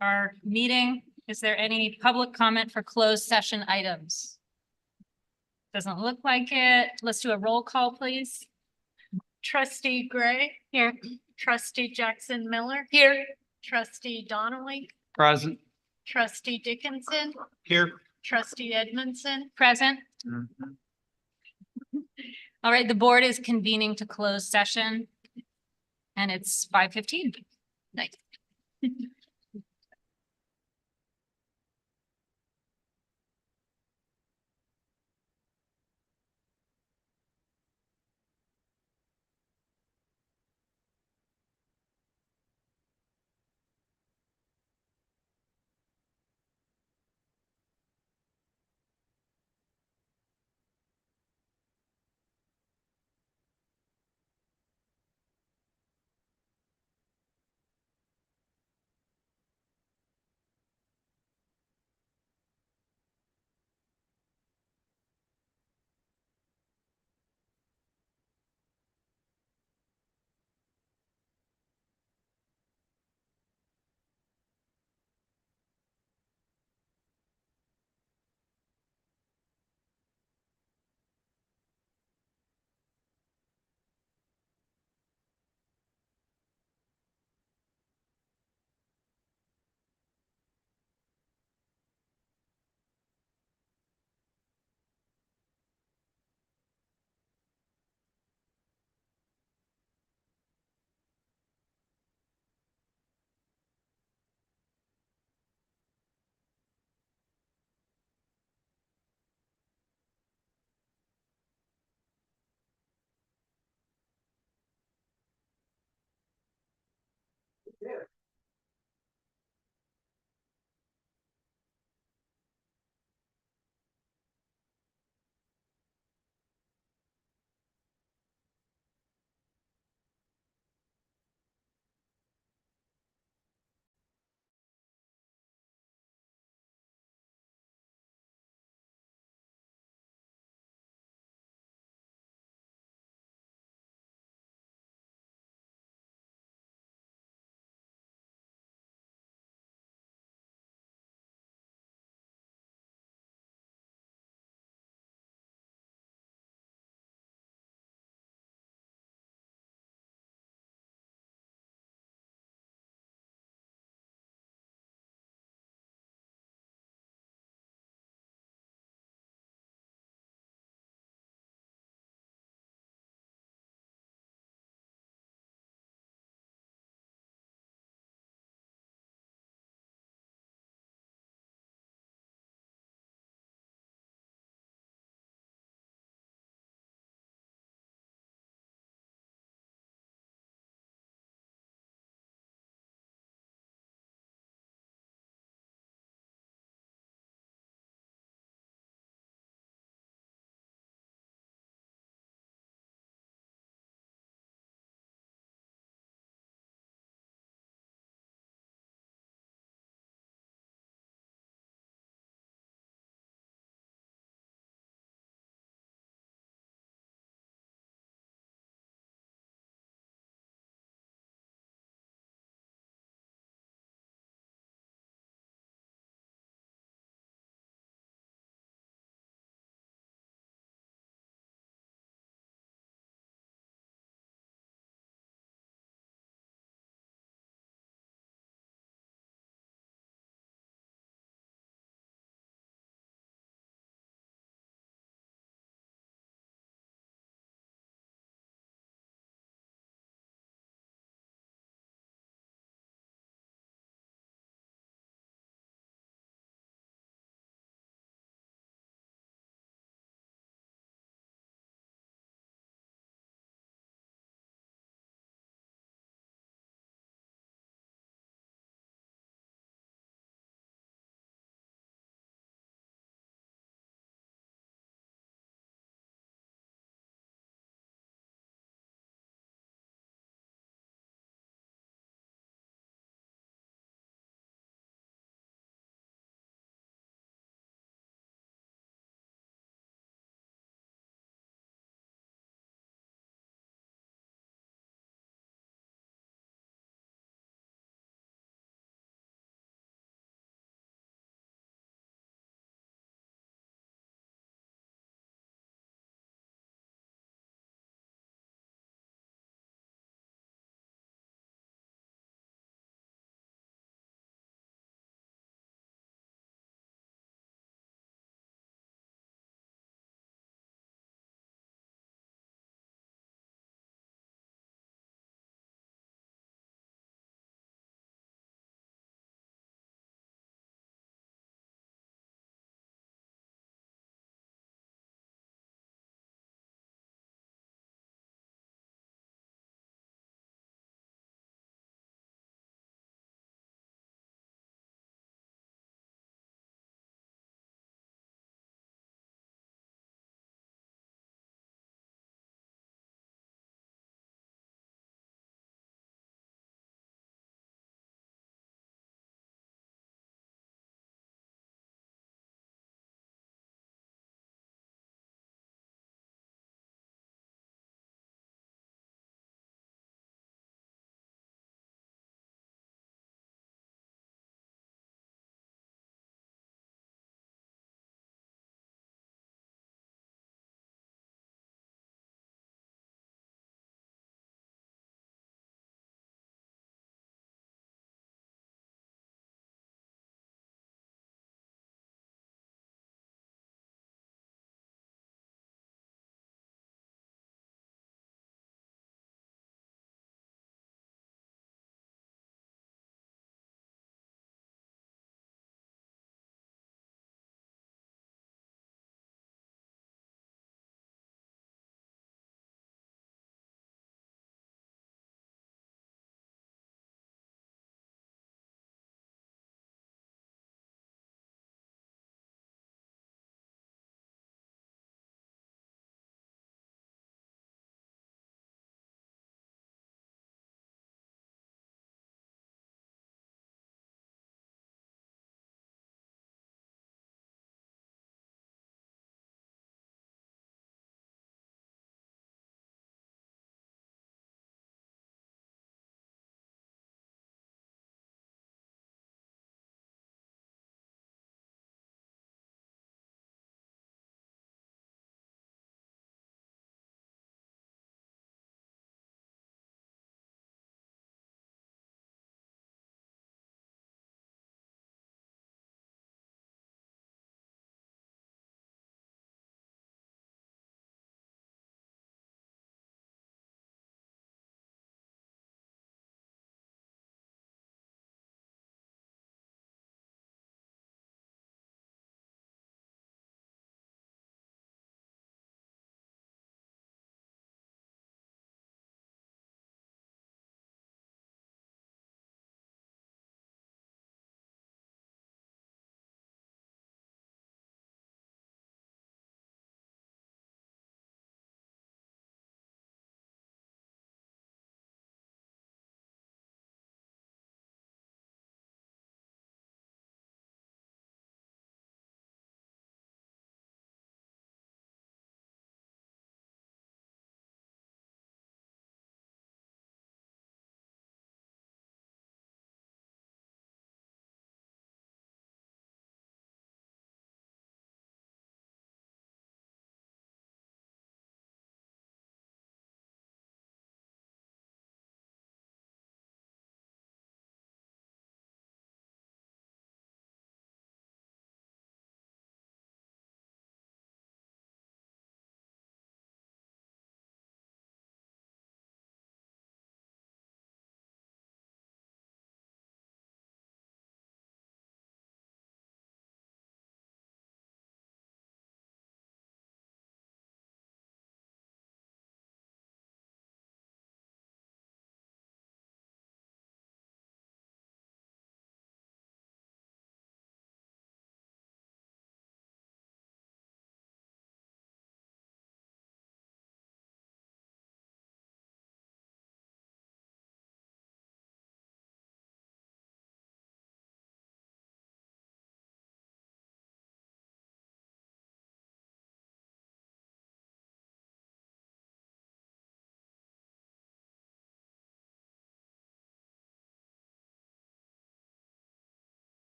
our meeting. Is there any public comment for closed session items? Doesn't look like it. Let's do a roll call, please. Trustee Gray, Here. trustee Jackson Miller, Here. trustee Donnelly, Present. trustee Dickinson, Here. trustee Edmondson. Present. All right, the board is convening to close session. And it's 5:15. Nice.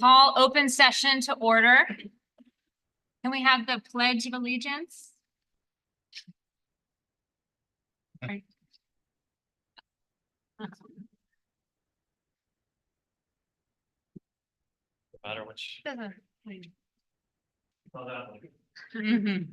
Call open session to order. Can we have the Pledge of Allegiance? No matter which. Mhm.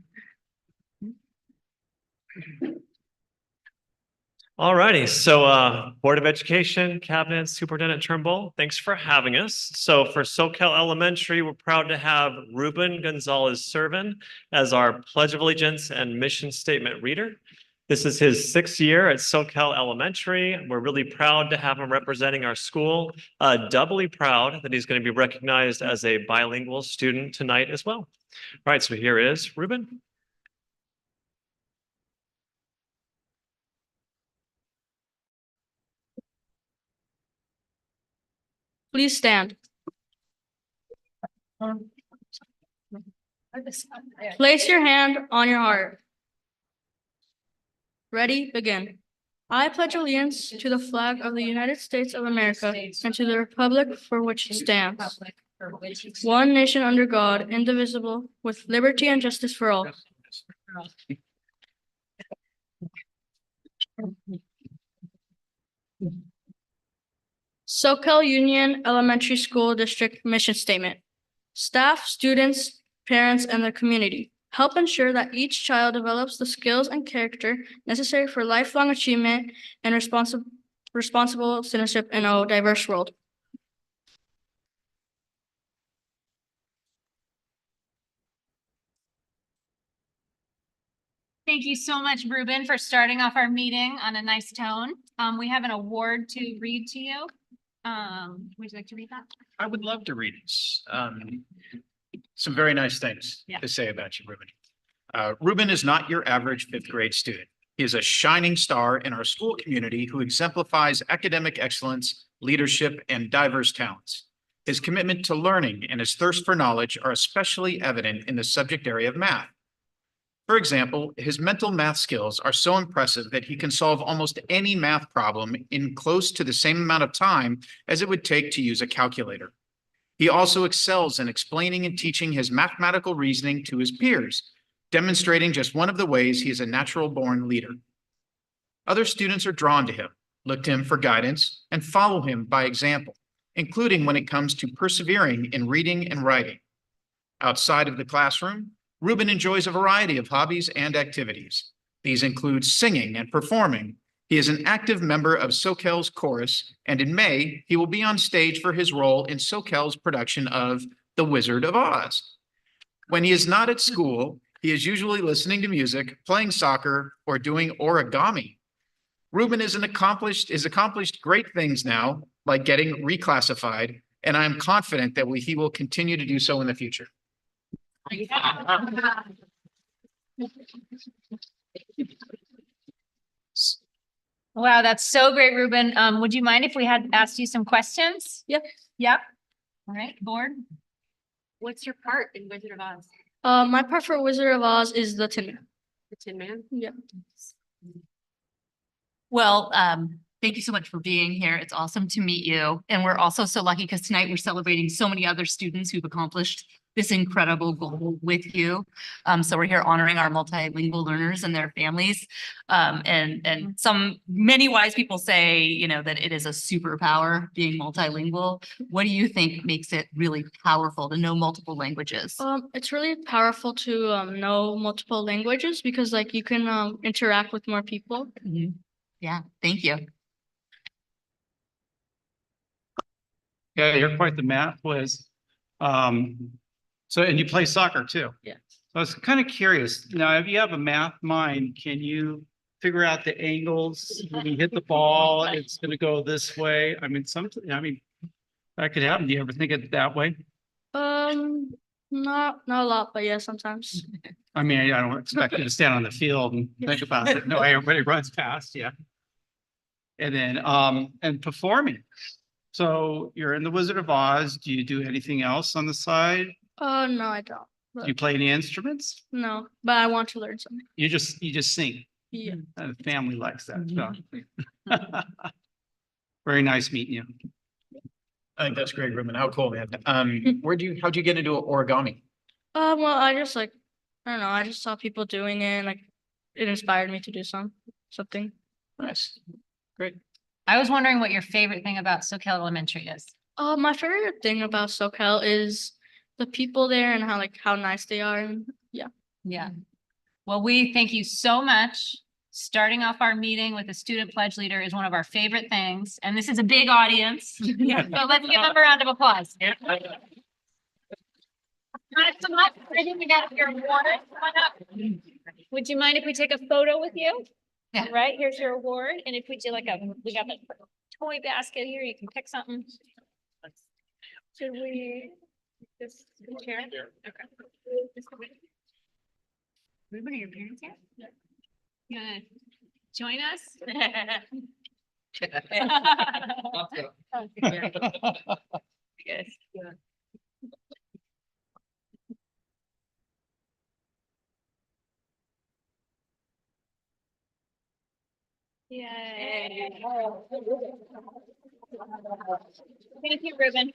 All righty, so Board of Education, Cabinet, Superintendent Turnbull, thanks for having us. So for SoCal Elementary, we're proud to have Ruben Gonzalez Servin as our Pledge of Allegiance and Mission Statement reader. This is his 6th year at SoCal Elementary. We're really proud to have him representing our school. Doubly proud that he's going to be recognized as a bilingual student tonight as well. All right, so here is Ruben. Please stand. Place your hand on your heart. Ready, begin. I pledge allegiance to the flag of the United States of America and to the republic for which it stands, one nation under God, indivisible, with liberty and justice for all. SoCal Union Elementary School District Mission Statement. Staff, students, parents, and the community help ensure that each child develops the skills and character necessary for lifelong achievement and responsible citizenship in a diverse world. Thank you so much, Ruben, for starting off our meeting on a nice tone. We have an award to read to you. Would you like to read that? I would love to read some very nice things Yeah. to say about you, Ruben. Ruben is not your average 5th grade student. He is a shining star in our school community who exemplifies academic excellence, leadership, and diverse talents. His commitment to learning and his thirst for knowledge are especially evident in the subject area of math. For example, his mental math skills are so impressive that he can solve almost any math problem in close to the same amount of time as it would take to use a calculator. He also excels in explaining and teaching his mathematical reasoning to his peers, demonstrating just one of the ways he is a natural-born leader. Other students are drawn to him, look to him for guidance, and follow him by example, including when it comes to persevering in reading and writing. Outside of the classroom, Ruben enjoys a variety of hobbies and activities. These include singing and performing. He is an active member of SoCal's chorus, and in May, he will be on stage for his role in SoCal's production of The Wizard of Oz. When he is not at school, he is usually listening to music, playing soccer, or doing origami. Ruben is accomplished great things now, like getting reclassified, and I am confident that he will continue to do so in the future. Wow, that's so great, Ruben. Would you mind if we had asked you some questions? Yep. Yep. All right, board. What's your part in Wizard of Oz? My part for Wizard of Oz is the Tin Man. The Tin Man? Yeah. Well, thank you so much for being here. It's awesome to meet you. And we're also so lucky because tonight we're celebrating so many other students who've accomplished this incredible goal with you. So we're here honoring our multilingual learners and their families. And many wise people say, you know, that it is a superpower being multilingual. What do you think makes it really powerful to know multiple languages? It's really powerful to know multiple languages because like you can interact with more people. Mhm. Yeah, thank you. Yeah, you're quite the math whiz. And you play soccer too. Yeah. So I was kind of curious. Now, if you have a math mind, can you figure out the angles? When you hit the ball, it's going to go this way. I mean, that could happen. Do you ever think it that way? Not a lot, but yeah, sometimes. I mean, I don't expect you to stand on the field and think about it. No, everybody runs past, yeah. And then, and performing. So you're in the Wizard of Oz. Do you do anything else on the side? No, I don't. Do you play any instruments? No, but I want to learn something. You just sing. Yeah. The family likes that. So. Very nice meeting you. I think that's great, Ruben. How cool, man. How'd you get into origami? Well, I just like, I don't know, I just saw people doing it and like it inspired me to do something. Nice. Great. I was wondering what your favorite thing about SoCal Elementary is. My favorite thing about SoCal is the people there and how nice they are and yeah. Yeah. Well, we thank you so much. Starting off our meeting with the student pledge leader is one of our favorite things, and this is a big audience. Yeah. So let's give them a round of applause. Come up. I think we got your award. Come on up. Would you mind if we take a photo with you? Yeah. Right, here's your award, and if we do like we got the toy basket here, you can pick something. Should we? This chair? Okay. Everybody, your parents here? You wanna join us? Good. Yay. Thank you, Ruben.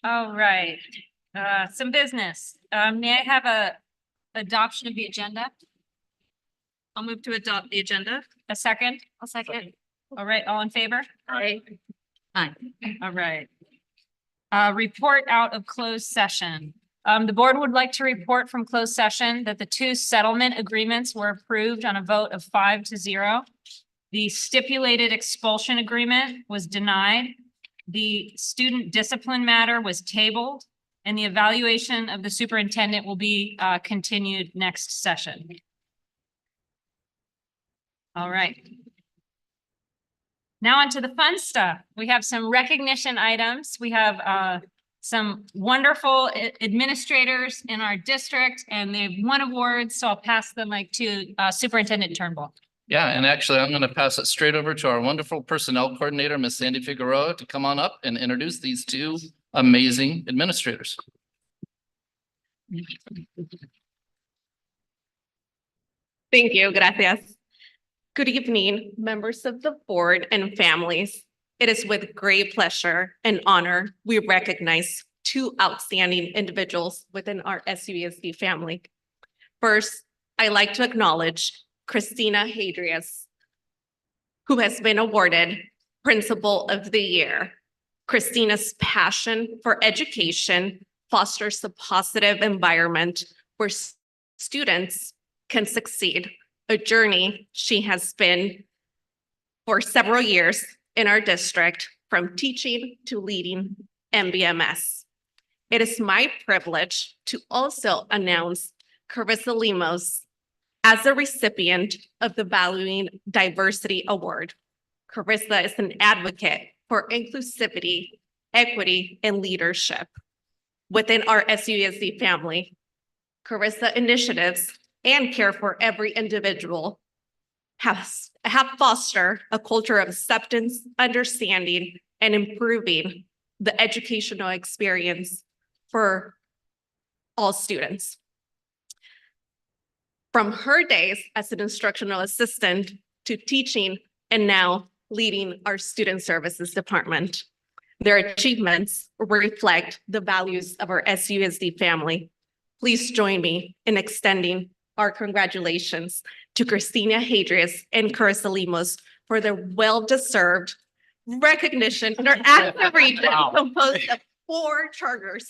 All right, some business. May I have a adoption of the agenda? I'll move to adopt the agenda. A second? I'll second. All right, all in favor? Aye. Aye. All right. Report out of closed session. The board would like to report from closed session that the 2 settlement agreements were approved on a vote of 5-0. The stipulated expulsion agreement was denied. The student discipline matter was tabled, and the evaluation of the superintendent will be continued next session. All right. Now on to the fun stuff. We have some recognition items. We have some wonderful administrators in our district, and they've won awards, so I'll pass the mic to Superintendent Turnbull. Yeah, and actually, I'm going to pass it straight over to our wonderful personnel coordinator, Miss Sandy Figueroa, to come on up and introduce these 2 amazing administrators. Thank you, gracias. Good evening, members of the board and families. It is with great pleasure and honor we recognize 2 outstanding individuals within our SUESD family. First, I'd like to acknowledge Christina Hadrias, who has been awarded Principal of the Year. Christina's passion for education fosters a positive environment where students can succeed, a journey she has been for several years in our district, from teaching to leading MBMS. It is my privilege to also announce Carissa Lemos as a recipient of the Valuing Diversity Award. Carissa is an advocate for inclusivity, equity, and leadership within our SUESD family. Carissa initiatives and care for every individual have fostered a culture of acceptance, understanding, and improving the educational experience for all students. From her days as an instructional assistant to teaching and now leading our student services department, their achievements reflect the values of our SUESD family. Please join me in extending our congratulations to Christina Hadrias and Carissa Lemos for their well-deserved recognition under active region composed of 4 charters,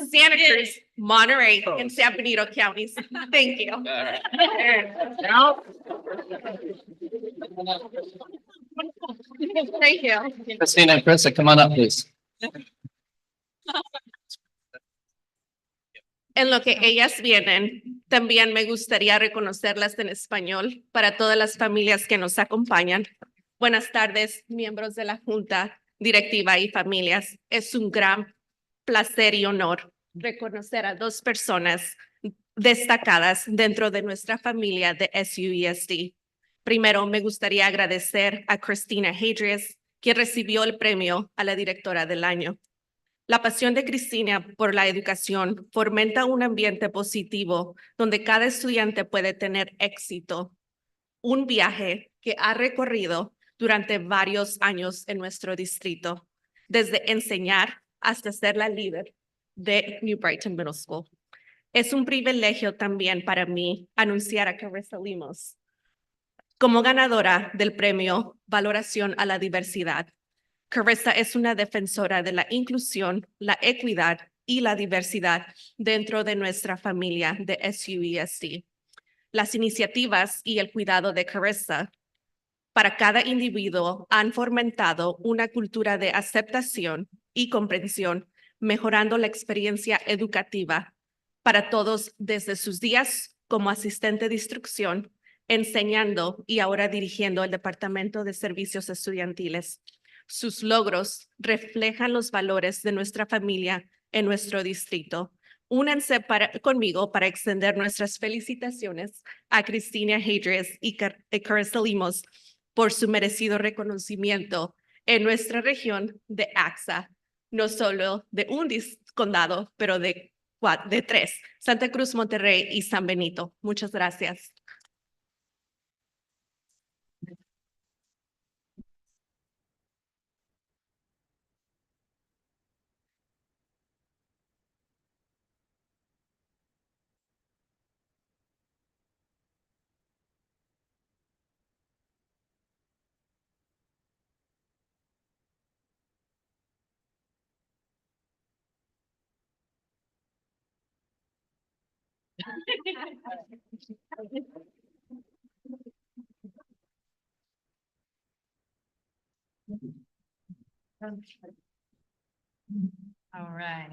Santa Cruz, Monterey, and San Benito counties. Thank you. Thank you. Christina and Chris, come on up, please. En lo que ellas vienen, también me gustaría reconocerlas en español para todas las familias que nos acompañan. Buenas tardes, miembros de la Junta Directiva y familias. Es un gran placer y honor reconocer a 2 personas destacadas dentro de nuestra familia de SUESD. Primero, me gustaría agradecer a Christina Hadrias, quien recibió el premio a la directora del año. La pasión de Cristina por la educación fomenta un ambiente positivo donde cada estudiante puede tener éxito, un viaje que ha recorrido durante varios años en nuestro distrito, desde enseñar hasta ser la líder de New Brighton Middle School. Es un privilegio también para mí anunciar a Carissa Limos como ganadora del premio Valoración a la Diversidad. Carissa es una defensora de la inclusión, la equidad y la diversidad dentro de nuestra familia de SUESD. Las iniciativas y el cuidado de Carissa para cada individuo han fomentado una cultura de aceptación y comprensión, mejorando la experiencia educativa para todos desde sus días como asistente de instrucción, enseñando y ahora dirigiendo el Departamento de Servicios Estudiantiles. Sus logros reflejan los valores de nuestra familia en nuestro distrito. Únanse conmigo para extender nuestras felicitaciones a Cristina Hadrias y Carissa Limos por su merecido reconocimiento en nuestra región de AXA, no solo de un condado, pero de 3, Santa Cruz, Monterrey y San Benito. Muchas gracias. All right.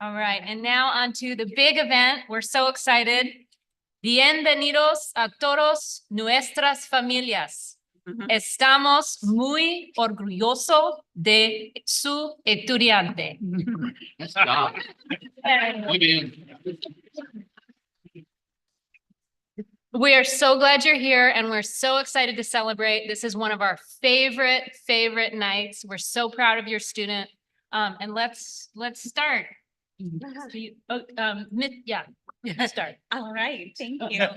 All right, and now on to the big event. We're so excited. Bienvenidos a todos nuestras familias. Estamos muy orgullosos de su estudiante. Muy bien. We are so glad you're here and we're so excited to celebrate. This is one of our favorite nights. We're so proud of your student. And let's start. So you- start. All right, thank you.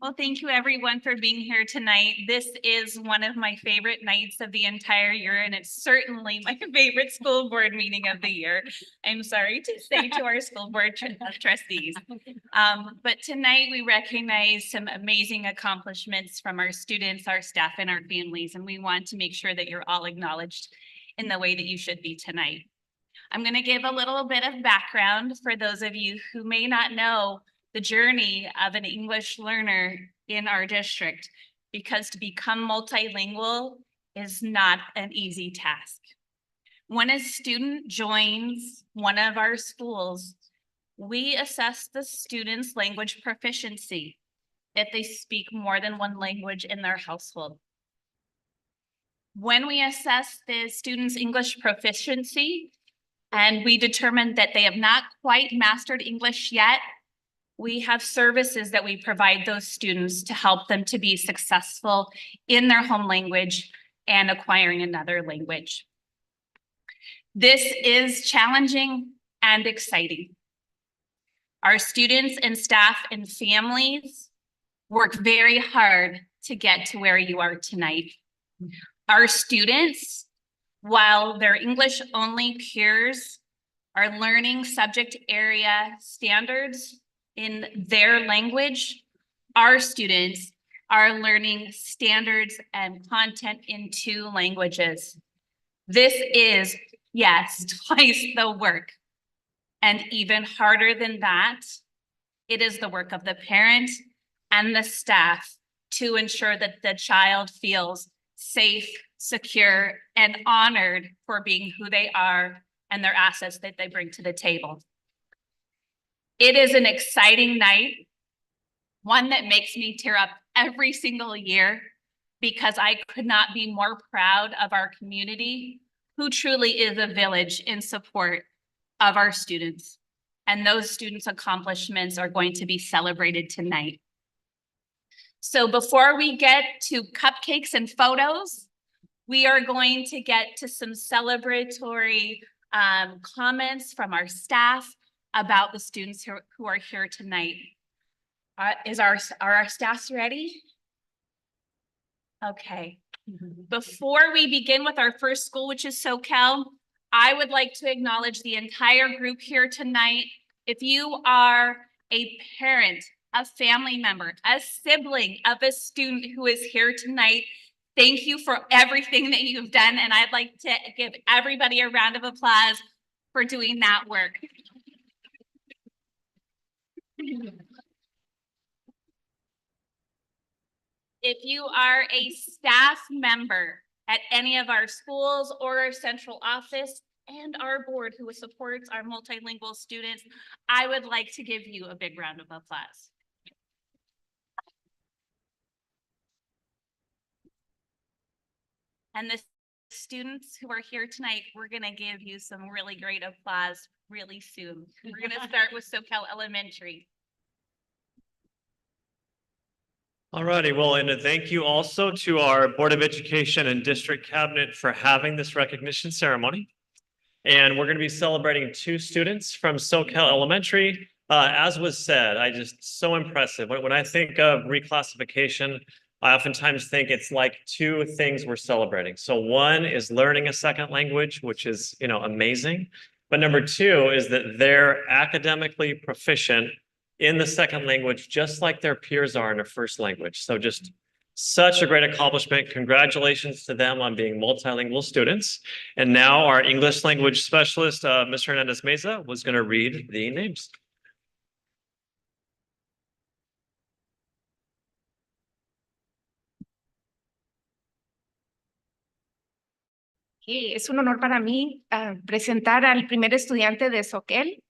Well, thank you everyone for being here tonight. This is one of my favorite nights of the entire year, and it's certainly my favorite school board meeting of the year. I'm sorry to say to our school board trustees. But tonight we recognize some amazing accomplishments from our students, our staff, and our families, and we want to make sure that you're all acknowledged in the way that you should be tonight. I'm going to give a little bit of background for those of you who may not know the journey of an English learner in our district, because to become multilingual is not an easy task. When a student joins one of our schools, we assess the student's language proficiency if they speak more than one language in their household. When we assess the student's English proficiency, and we determine that they have not quite mastered English yet, we have services that we provide those students to help them to be successful in their home language and acquiring another language. This is challenging and exciting. Our students and staff and families work very hard to get to where you are tonight. Our students, while their English-only peers are learning subject area standards in their language, our students are learning standards and content in 2 languages. This is, yes, twice the work. And even harder than that, it is the work of the parent and the staff to ensure that the child feels safe, secure, and honored for being who they are and their assets that they bring to the table. It is an exciting night, one that makes me tear up every single year, because I could not be more proud of our community, who truly is a village in support of our students. And those students' accomplishments are going to be celebrated tonight. So before we get to cupcakes and photos, we are going to get to some celebratory comments from our staff about the students who are here tonight. Are our staffs ready? Okay. Before we begin with our first school, which is SoCal, I would like to acknowledge the entire group here tonight. If you are a parent, a family member, a sibling of a student who is here tonight, thank you for everything that you've done. And I'd like to give everybody a round of applause for doing that work. If you are a staff member at any of our schools or our central office and our board who supports our multilingual students, I would like to give you a big round of applause. And the students who are here tonight, we're going to give you some really great applause really soon. We're going to start with SoCal Elementary. All righty, well, and a thank you also to our Board of Education and District Cabinet for having this recognition ceremony. And we're going to be celebrating 2 students from SoCal Elementary. As was said, so impressive. When I think of reclassification, I oftentimes think it's like 2 things we're celebrating. So one is learning a second language, which is, amazing. But number 2 is that they're academically proficient in the second language, just like their peers are in a first language. So just such a great accomplishment. Congratulations to them on being multilingual students. And now our English language specialist, Mr. Hernandez Meza, was going to read the names. Es un honor para mí presentar al primer estudiante de Soquel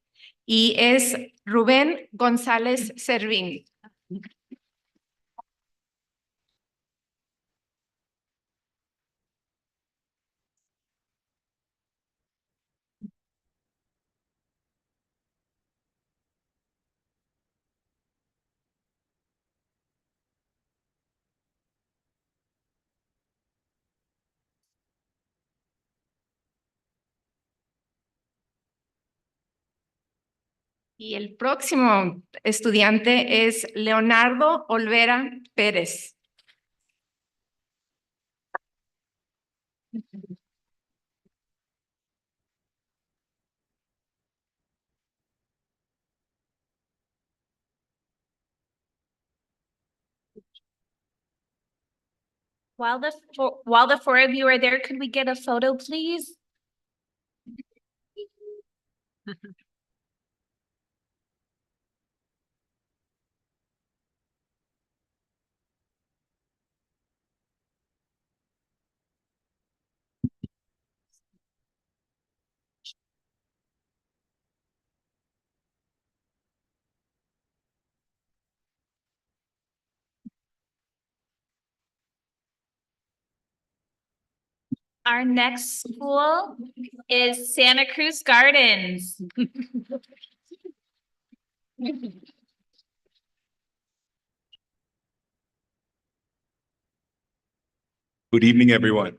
y es Rubén González Servín. Y el próximo estudiante es Leonardo Olvera Pérez. While the 4 of you are there, could we get a photo, please? Our next school is Santa Cruz Gardens. Good evening, everyone.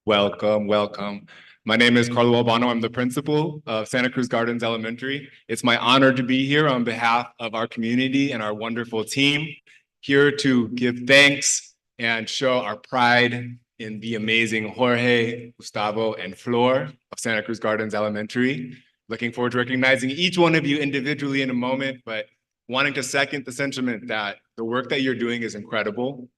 Welcome, welcome. My name is Carlo Albano. I'm the principal of Santa Cruz Gardens Elementary. It's my honor to be here on behalf of our community and our wonderful team, here to give thanks and show our pride in the amazing Jorge, Gustavo, and Flor of Santa Cruz Gardens Elementary. Looking forward to recognizing each one of you individually in a moment, but wanting to second the sentiment that the work that you're doing is incredible.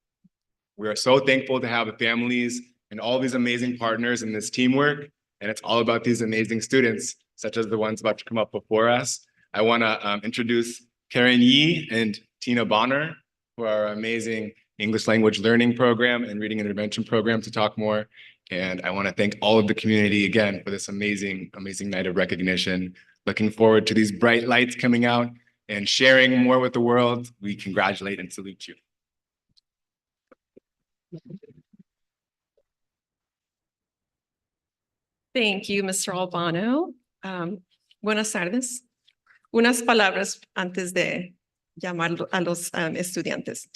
We are so thankful to have the families and all these amazing partners in this teamwork. And it's all about these amazing students, such as the ones about to come up before us. I want to introduce Karen Yee and Tina Bonner for our amazing English language learning program and reading intervention program to talk more. And I want to thank all of the community again for this amazing, amazing night of recognition. Looking forward to these bright lights coming out and sharing more with the world. We congratulate and salute you. Thank you, Mr. Albano. Buenas tardes. Unas palabras antes de llamar a los estudiantes.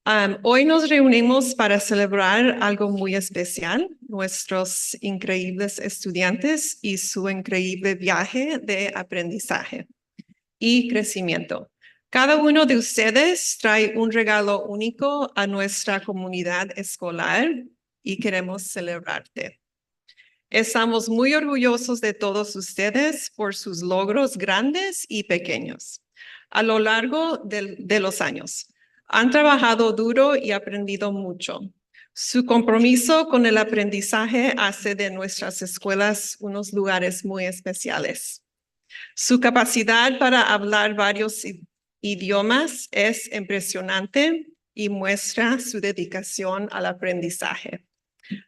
Hoy nos reunimos para celebrar algo muy especial, nuestros increíbles estudiantes y su increíble viaje de aprendizaje y crecimiento. Cada uno de ustedes trae un regalo único a nuestra comunidad escolar y queremos celebrarte. Estamos muy orgullosos de todos ustedes por sus logros grandes y pequeños a lo largo de los años. Han trabajado duro y aprendido mucho. Su compromiso con el aprendizaje hace de nuestras escuelas unos lugares muy especiales. Su capacidad para hablar varios idiomas es impresionante y muestra su dedicación al aprendizaje.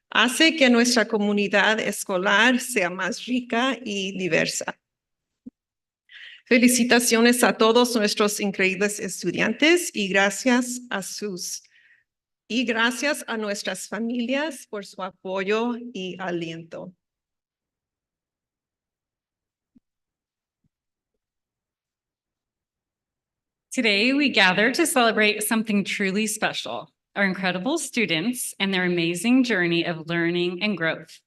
Hace que nuestra comunidad escolar sea más rica y diversa. Felicitaciones a todos nuestros increíbles estudiantes y gracias a nuestras familias por su apoyo y aliento. Today, we gather to celebrate something truly special, our incredible students and their amazing journey of learning and growth.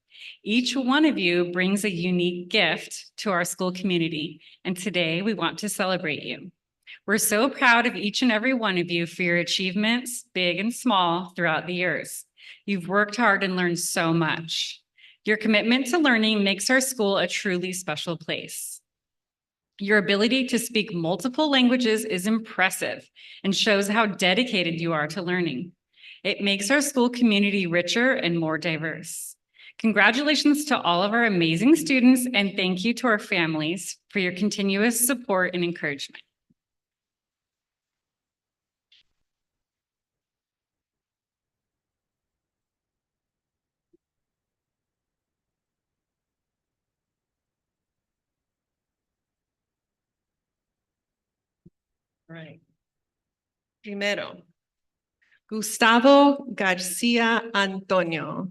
Each one of you brings a unique gift to our school community, and today we want to celebrate you. We're so proud of each and every one of you for your achievements, big and small, throughout the years. You've worked hard and learned so much. Your commitment to learning makes our school a truly special place. Your ability to speak multiple languages is impressive and shows how dedicated you are to learning. It makes our school community richer and more diverse. Congratulations to all of our amazing students, and thank you to our families for your continuous support and encouragement. Right. Primero, Gustavo García Antonio.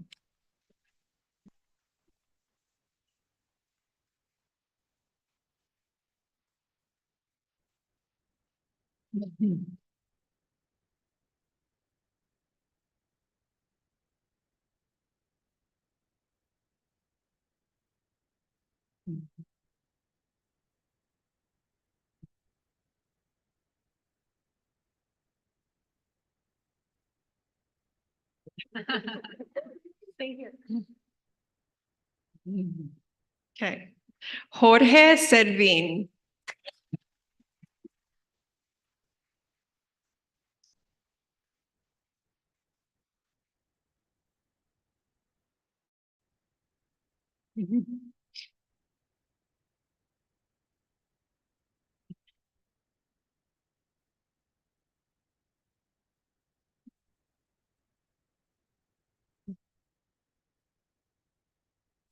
Okay. Jorge Servín.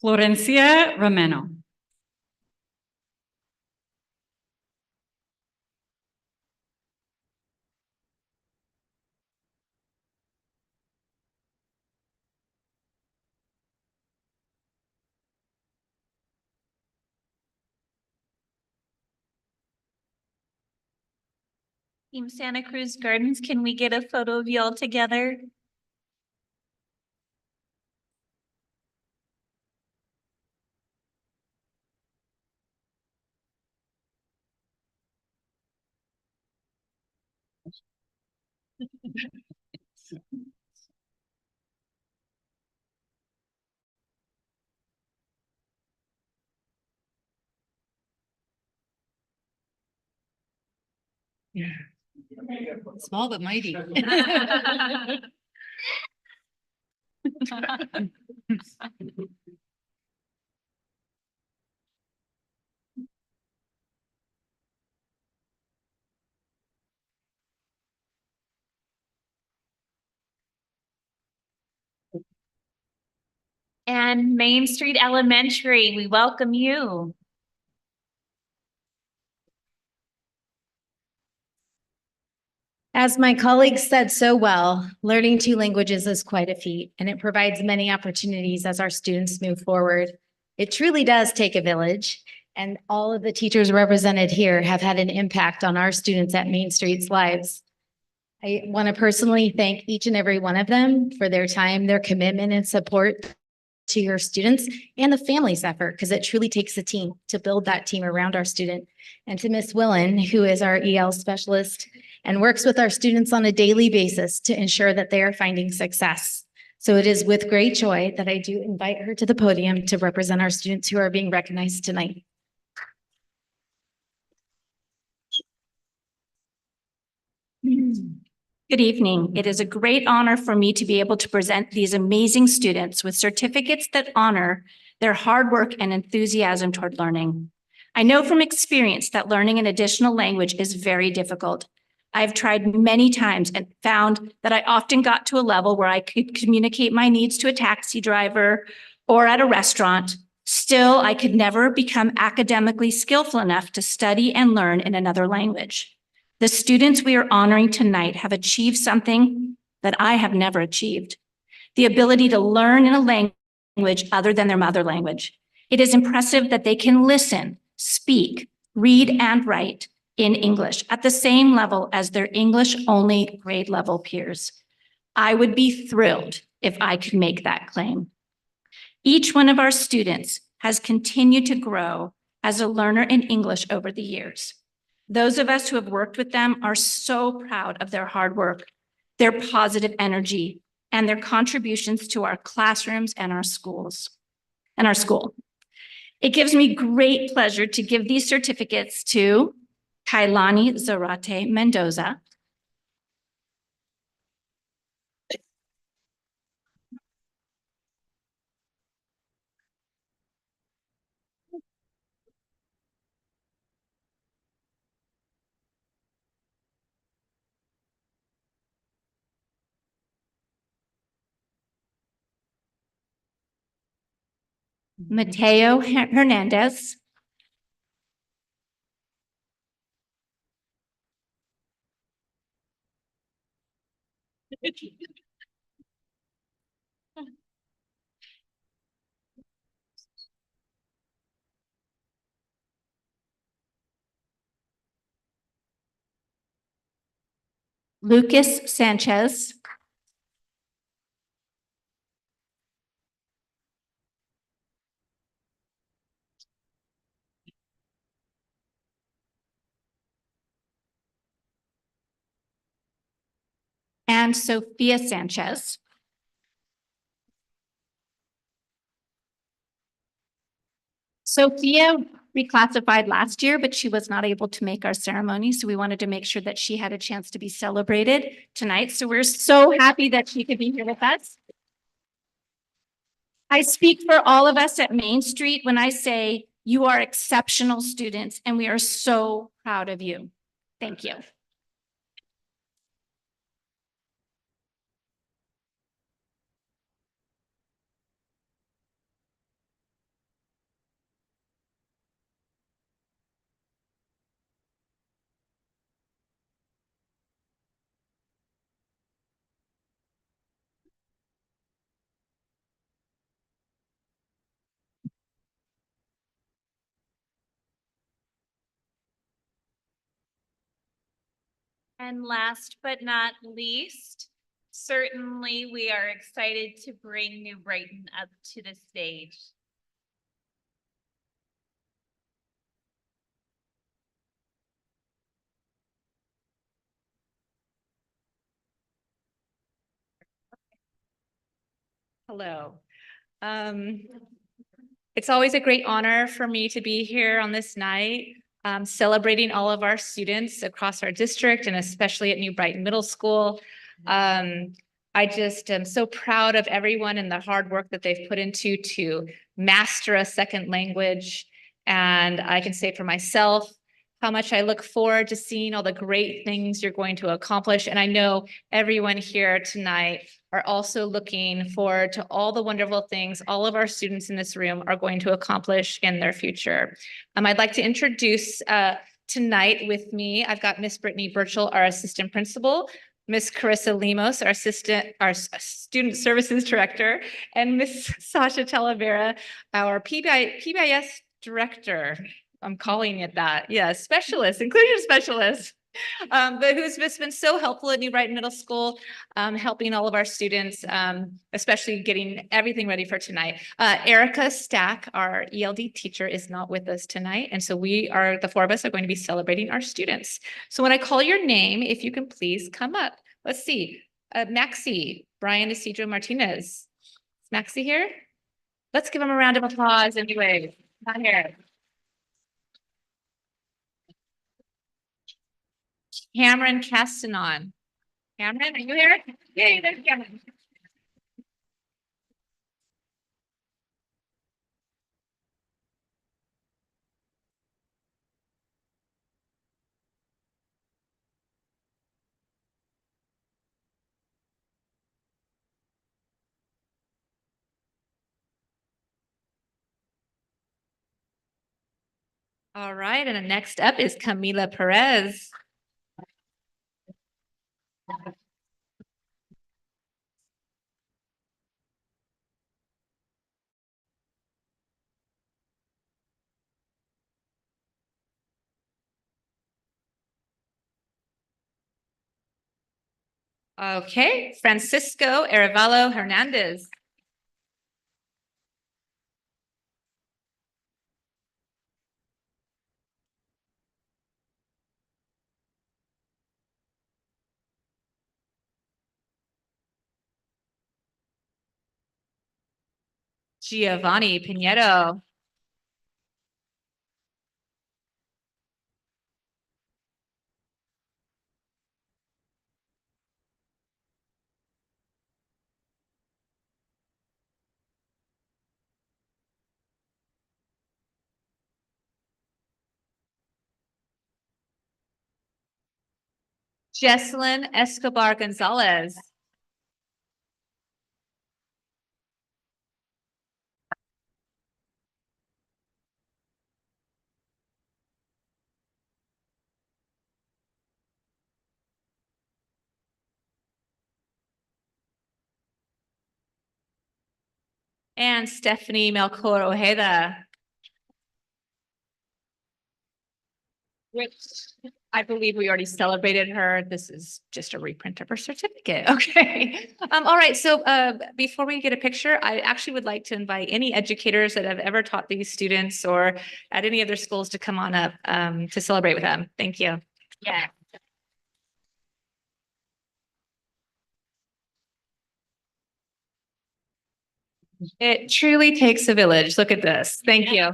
Florencia Romano. Team Santa Cruz Gardens, can we get a photo of you all together? Small but mighty. And Main Street Elementary, we welcome you. As my colleagues said so well, learning two languages is quite a feat, and it provides many opportunities as our students move forward. It truly does take a village, and all of the teachers represented here have had an impact on our students at Main Street's lives. I want to personally thank each and every one of them for their time, their commitment and support to your students and the family's effort, because it truly takes a team to build that team around our student. And to Miss Willen, who is our EL specialist and works with our students on a daily basis to ensure that they are finding success. So it is with great joy that I do invite her to the podium to represent our students who are being recognized tonight. Good evening. It is a great honor for me to be able to present these amazing students with certificates that honor their hard work and enthusiasm toward learning. I know from experience that learning an additional language is very difficult. I've tried many times and found that I often got to a level where I could communicate my needs to a taxi driver or at a restaurant. Still, I could never become academically skillful enough to study and learn in another language. The students we are honoring tonight have achieved something that I have never achieved: the ability to learn in a language other than their mother language. It is impressive that they can listen, speak, read, and write in English at the same level as their English-only grade level peers. I would be thrilled if I could make that claim. Each one of our students has continued to grow as a learner in English over the years. Those of us who have worked with them are so proud of their hard work, their positive energy, and their contributions to our classrooms and our schools and our school. It gives me great pleasure to give these certificates to Kailani Zarate Mendoza, Mateo Hernandez, Lucas Sanchez, and Sophia Sanchez. Sophia reclassified last year, but she was not able to make our ceremony. So we wanted to make sure that she had a chance to be celebrated tonight. So we're so happy that she could be here with us. I speak for all of us at Main Street when I say you are exceptional students and we are so proud of you. Thank you. And last but not least, certainly we are excited to bring New Brighton up to the stage. Hello. It's always a great honor for me to be here on this night, celebrating all of our students across our district and especially at New Brighton Middle School. I just am so proud of everyone and the hard work that they've put into to master a second language. And I can say for myself, how much I look forward to seeing all the great things you're going to accomplish. And I know everyone here tonight are also looking forward to all the wonderful things all of our students in this room are going to accomplish in their future. I'd like to introduce tonight with me, I've got Miss Brittany Burchell, our assistant principal, Miss Carissa Lemos, our student services director, and Miss Sasha Talavera, our PBIS director. I'm calling it that. Yeah, specialist, inclusion specialist. But who's just been so helpful at New Brighton Middle School, helping all of our students, especially getting everything ready for tonight. Erica Stack, our ELD teacher, is not with us tonight. And so the four of us are going to be celebrating our students. So when I call your name, if you can please come up. Let's see. Maxie, Brian Isidro Martinez. Is Maxie here? Let's give him a round of applause anyway. Not here. Cameron Castanon. Cameron, are you here? Yay, there's Cameron. All right, and the next up is Camila Perez. Okay, Francisco Arevalo Hernandez. Giovanni Pinedo. Jesselyn Escobar Gonzalez. And Stephanie Melchor Ojeda. Which I believe we already celebrated her. This is just a reprint of her certificate. Okay. All right. So before we get a picture, I actually would like to invite any educators that have ever taught these students or at any other schools to come on up to celebrate with them. Thank you. Yeah. It truly takes a village. Look at this. Thank you. Yeah.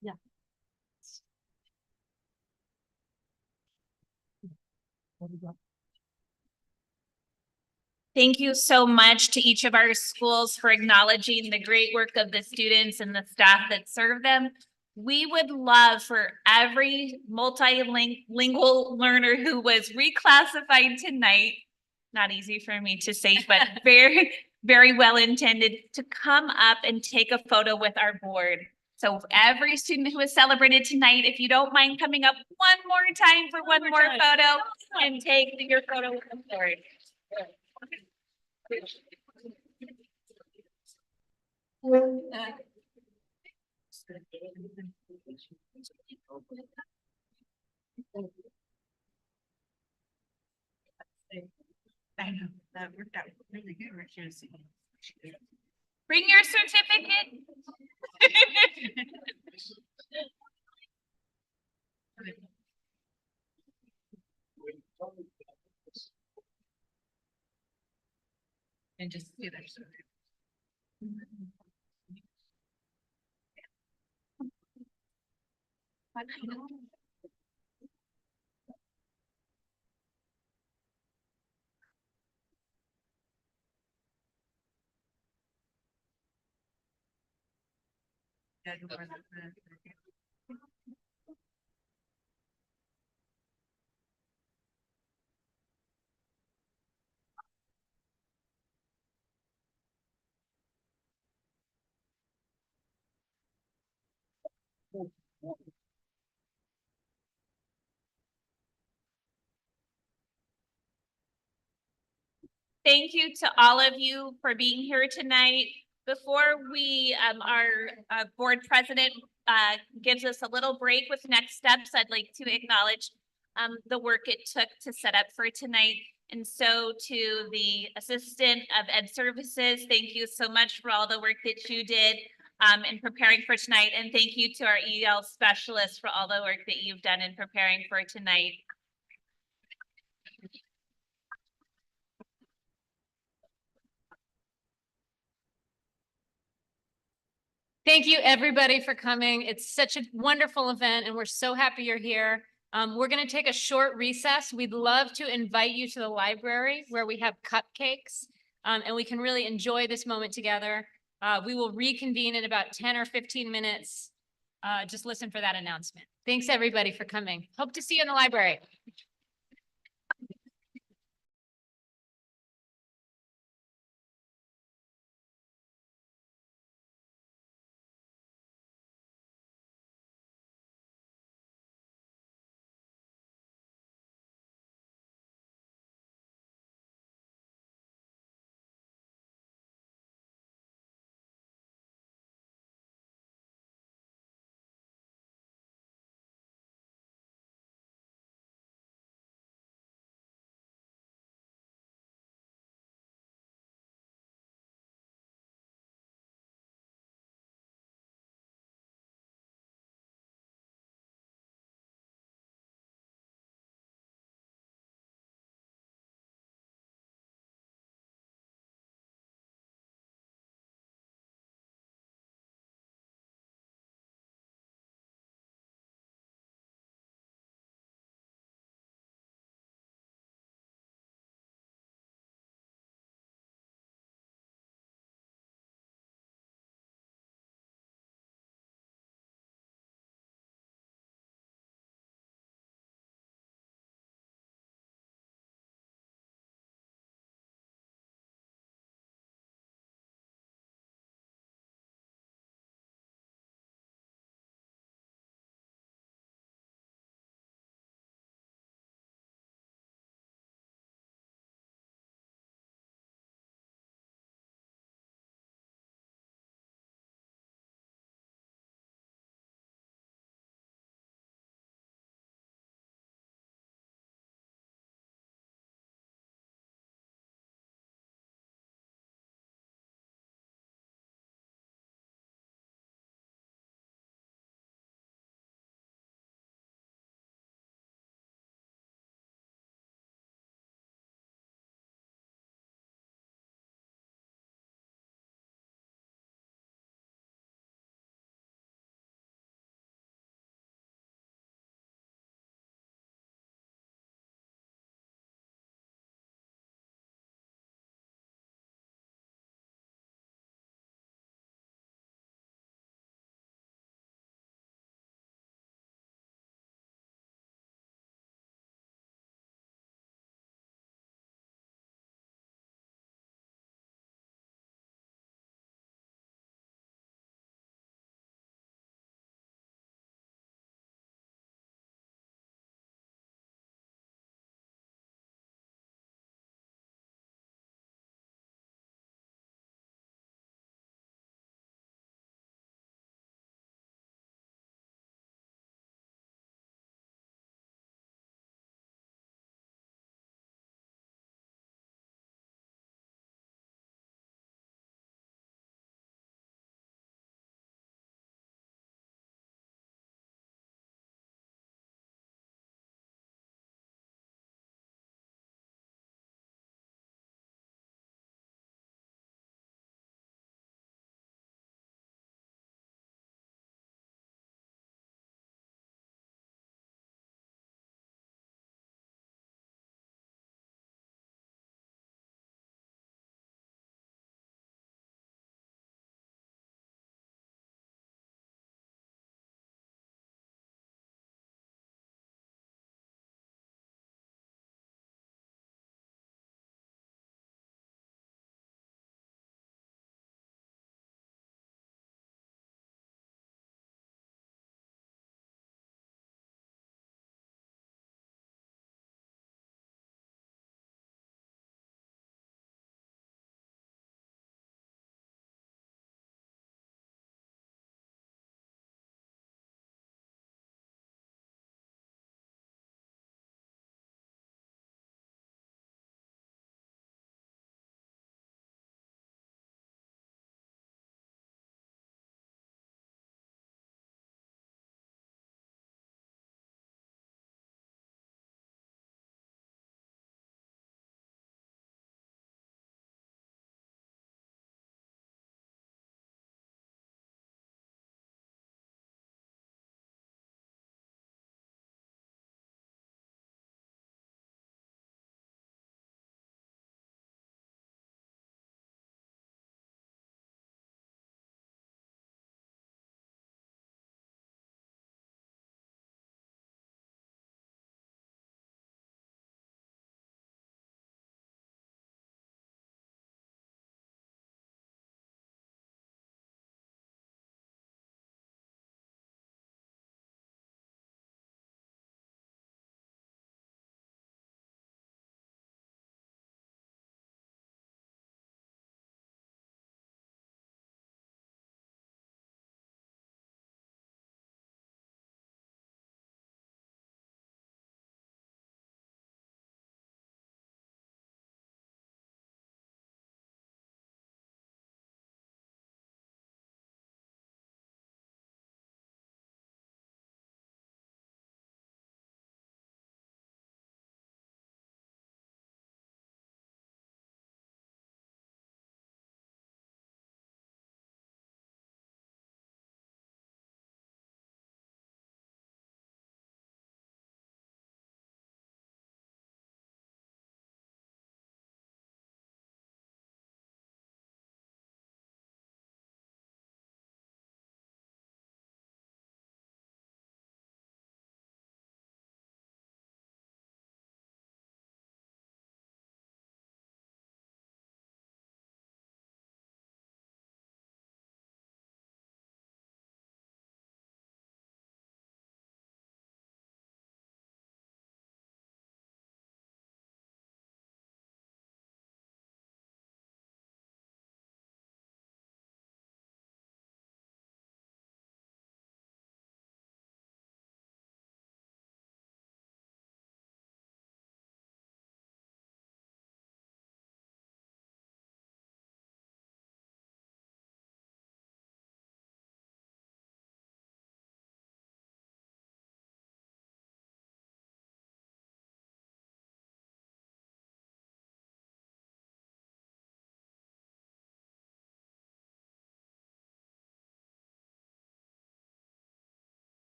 Yeah. Thank you so much to each of our schools for acknowledging the great work of the students and the staff that serve them. We would love for every multilingual learner who was reclassified tonight, not easy for me to say, but very, very well intended, to come up and take a photo with our board. So every student who is celebrated tonight, if you don't mind coming up one more time for one more photo and take your photo with the board. I know, that worked out really good. Bring your certificate. And just do that. Thank you to all of you for being here tonight. Before our board president, gives us a little break with next steps, I'd like to acknowledge, the work it took to set up for tonight. And so to the Assistant of Ed Services, thank you so much for all the work that you did, in preparing for tonight. And thank you to our EL specialists for all the work that you've done in preparing for tonight. Thank you, everybody, for coming. It's such a wonderful event, and we're so happy you're here. We're going to take a short recess. We'd love to invite you to the library where we have cupcakes, and we can really enjoy this moment together. We will reconvene in about 10 or 15 minutes. Just listen for that announcement. Thanks, everybody, for coming. Hope to see you in the library.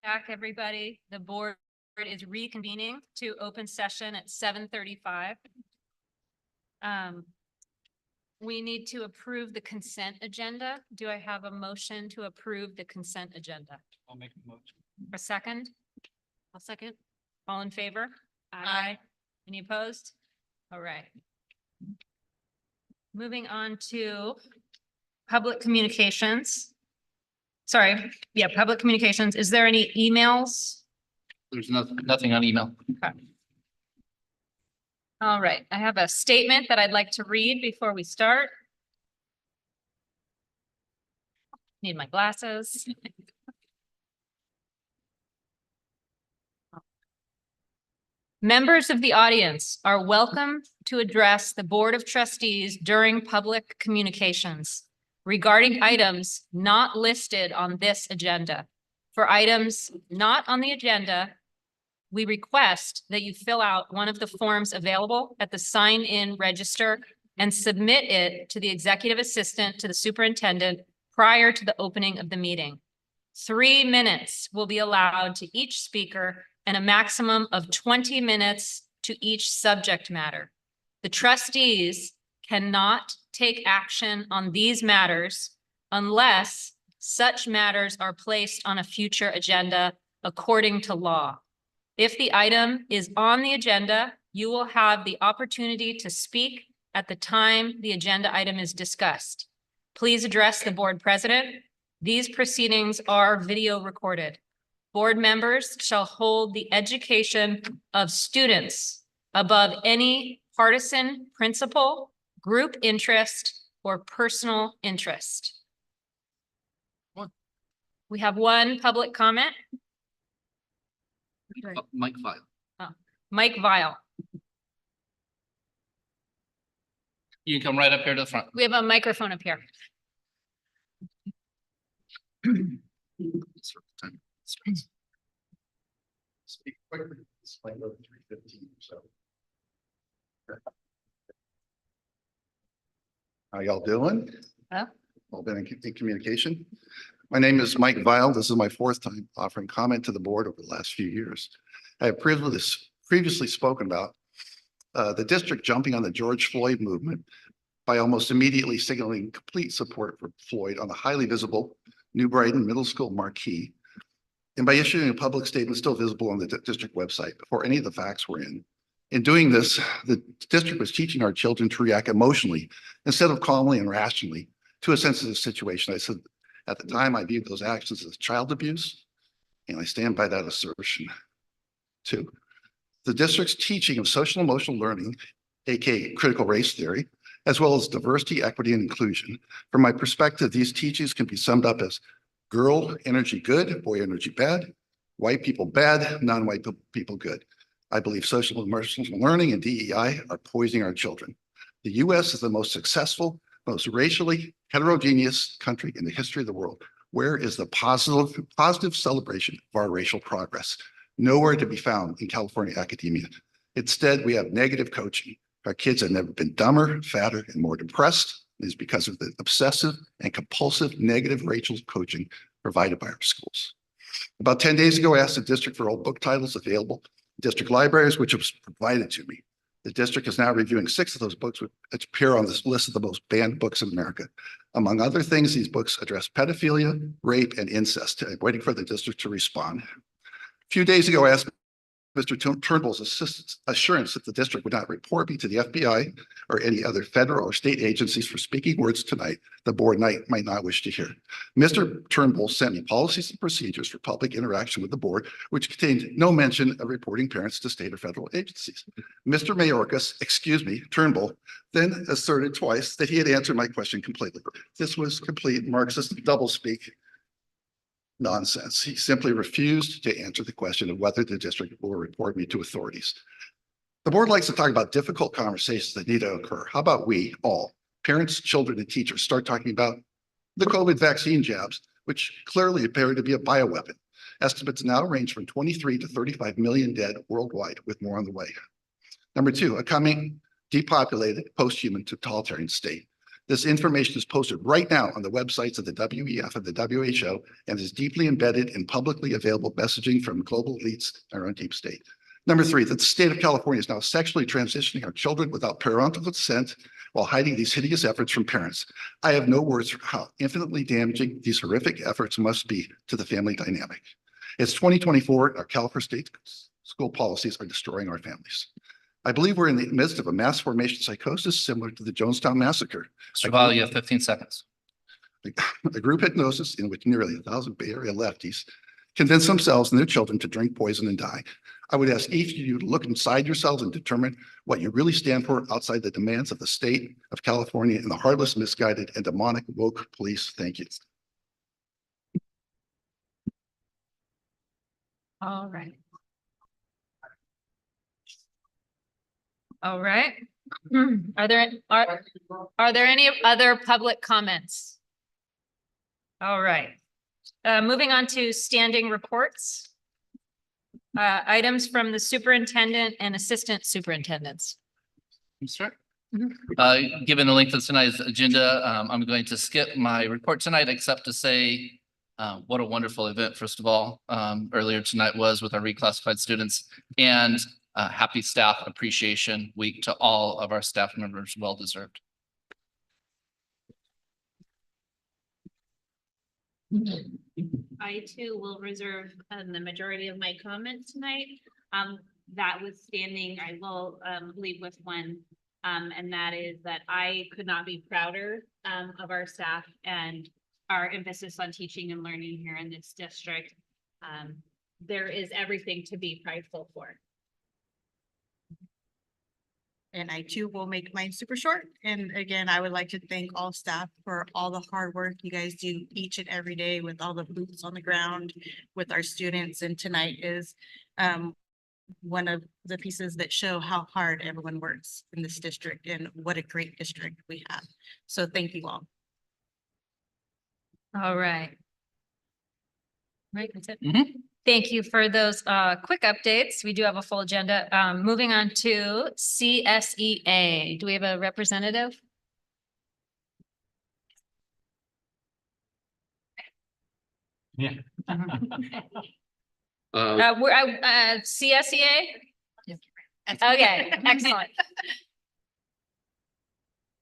Back, everybody. The board is reconvening to open session at 7:35. We need to approve the consent agenda. Do I have a motion to approve the consent agenda? I'll make a motion. A second? I'll second. All in favor? Aye. Any opposed? All right. Moving on to public communications. Sorry, yeah, public communications. Is there any emails? There's nothing on email. All right, I have a statement that I'd like to read before we start. Need my glasses. Members of the audience are welcome to address the Board of Trustees during public communications regarding items not listed on this agenda. For items not on the agenda, we request that you fill out one of the forms available at the sign-in register and submit it to the executive assistant to the superintendent prior to the opening of the meeting. 3 minutes will be allowed to each speaker and a maximum of 20 minutes to each subject matter. The trustees cannot take action on these matters unless such matters are placed on a future agenda according to law. If the item is on the agenda, you will have the opportunity to speak at the time the agenda item is discussed. Please address the board president. These proceedings are video recorded. Board members shall hold the education of students above any partisan principle, group interest, or personal interest. We have one public comment. Mike Vile. Mike Vile. You can come right up here to the front. We have a microphone up here. Speak quickly, explain over 3:15 or so. How y'all doing? Huh? All been in communication. My name is Mike Vile. This is my 4th time offering comment to the board over the last few years. I have previously spoken about the district jumping on the George Floyd movement by almost immediately signaling complete support for Floyd on the highly visible New Brighton Middle School marquee, and by issuing a public statement still visible on the district website before any of the facts were in. In doing this, the district was teaching our children to react emotionally instead of calmly and rationally to a sensitive situation. I said at the time I viewed those actions as child abuse, and I stand by that assertion. 2, the district's teaching of social emotional learning, aka critical race theory, as well as diversity, equity, and inclusion. From my perspective, these teachings can be summed up as girl energy good, boy energy bad, white people bad, non-white people good. I believe social and emotional learning and DEI are poisoning our children. The US is the most successful, most racially heterogeneous country in the history of the world. Where is the positive celebration of our racial progress? Nowhere to be found in California academia. Instead, we have negative coaching. Our kids have never been dumber, fatter, and more depressed. It is because of the obsessive and compulsive negative racial coaching provided by our schools. About 10 days ago, I asked the district for all book titles available in district libraries, which was provided to me. The district is now reviewing 6 of those books, which appear on this list of the most banned books in America. Among other things, these books address pedophilia, rape, and incest. I'm waiting for the district to respond. A few days ago, I asked Mr. Turnbull's assurance that the district would not report me to the FBI or any other federal or state agencies for speaking words tonight the board might not wish to hear. Mr. Turnbull sent me policies and procedures for public interaction with the board, which contained no mention of reporting parents to state or federal agencies. Mr. Turnbull then asserted twice that he had answered my question completely. This was complete Marxist doublespeak nonsense. He simply refused to answer the question of whether the district will report me to authorities. The board likes to talk about difficult conversations that need to occur. How about we all, parents, children, and teachers, start talking about the COVID vaccine jabs, which clearly appear to be a bioweapon. Estimates now range from 23 to 35 million dead worldwide, with more on the way. Number 2, a coming depopulated post-human totalitarian state. This information is posted right now on the websites of the WEF and the WHO and is deeply embedded in publicly available messaging from global elites in our own deep state. Number three, that the state of California is now sexually transitioning our children without parental consent while hiding these hideous efforts from parents. I have no words for how infinitely damaging these horrific efforts must be to the family dynamic. It's 2024, and our California state school policies are destroying our families. I believe we're in the midst of a mass formation psychosis similar to the Jonestown Massacre. Mr. Valley, you have 15 seconds. A group hypnosis in which nearly 1,000 Bay Area lefties convince themselves and their children to drink poison and die. I would ask each of you to look inside yourselves and determine what you really stand for outside the demands of the state of California and the heartless, misguided, and demonic woke police. Thank you. All right. All right. Are there any other public comments? All right. Moving on to standing reports. Items from the superintendent and assistant superintendents. Sure. Given the length of tonight's agenda, I'm going to skip my report tonight, except to say what a wonderful event, first of all, earlier tonight was with our reclassified students, and happy Staff Appreciation Week to all of our staff members, well deserved. I too will reserve the majority of my comments tonight. Notwithstanding, I will leave with one, and that is that I could not be prouder of our staff and our emphasis on teaching and learning here in this district. There is everything to be prideful for. And I too will make mine super short. And again, I would like to thank all staff for all the hard work you guys do each and every day with all the boots on the ground with our students. And tonight is one of the pieces that show how hard everyone works in this district and what a great district we have. So thank you all. All right. Right, that's it. Thank you for those quick updates. We do have a full agenda. Moving on to CSEA. Do we have a representative? Yeah. We're CSEA? Okay, excellent.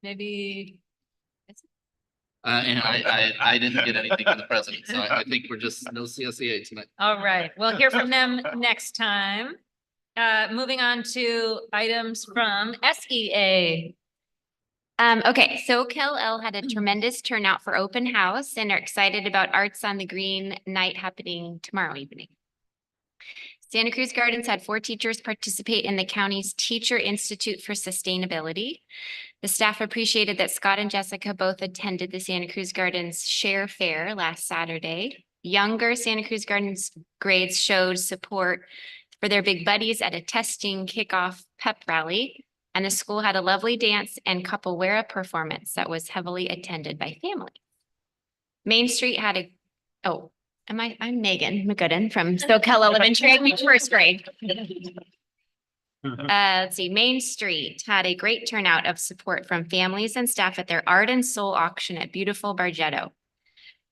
Maybe. And I didn't get anything from the president, so I think we're just no CSEA tonight. All right, we'll hear from them next time. Moving on to items from SEA. Okay, so KLL had a tremendous turnout for open house and are excited about Arts on the Green night happening tomorrow evening. Santa Cruz Gardens had 4 teachers participate in the county's Teacher Institute for Sustainability. The staff appreciated that Scott and Jessica both attended the Santa Cruz Gardens Share Fair last Saturday. Younger Santa Cruz Gardens grades showed support for their big buddies at a testing kickoff pep rally. And the school had a lovely dance and capoeira performance that was heavily attended by families. Main Street had I'm Megan McGooden from SoCal Elementary. I teach first grade. Let's see, Main Street had a great turnout of support from families and staff at their Art and Soul auction at beautiful Bargetto.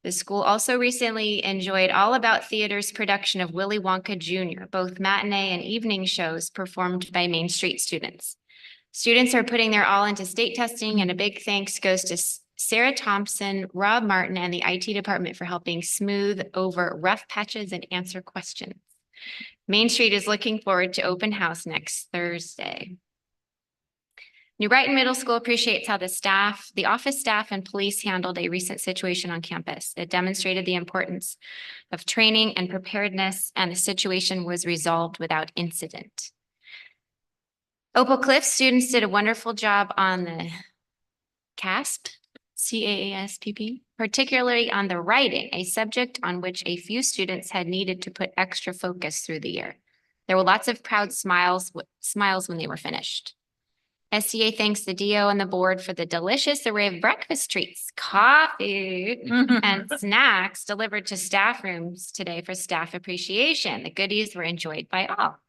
The school also recently enjoyed All About Theater's production of Willy Wonka Jr., both matinee and evening shows performed by Main Street students. Students are putting their all into state testing, and a big thanks goes to Sarah Thompson, Rob Martin, and the IT department for helping smooth over rough patches and answer questions. Main Street is looking forward to open house next Thursday. New Brighton Middle School appreciates how the office staff and police handled a recent situation on campus. It demonstrated the importance of training and preparedness, and the situation was resolved without incident. Opal Cliff students did a wonderful job on the CASP, CAASPP, particularly on the writing, a subject on which a few students had needed to put extra focus through the year. There were lots of proud smiles when they were finished. SEA thanks the DO and the board for the delicious array of breakfast treats, coffee, and snacks delivered to staff rooms today for staff appreciation. The goodies were enjoyed by all.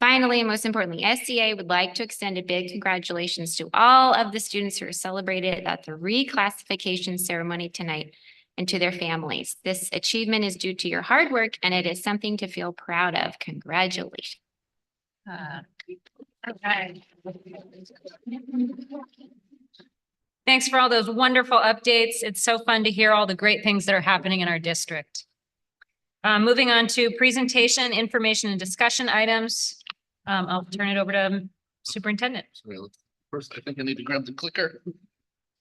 Finally, and most importantly, SCA would like to extend a big congratulations to all of the students who are celebrated at the reclassification ceremony tonight and to their families. This achievement is due to your hard work and it is something to feel proud of. Congratulations. Okay. Thanks for all those wonderful updates. It's so fun to hear all the great things that are happening in our district. Moving on to presentation, information, and discussion items. I'll turn it over to Superintendent. First, I think I need to grab the clicker.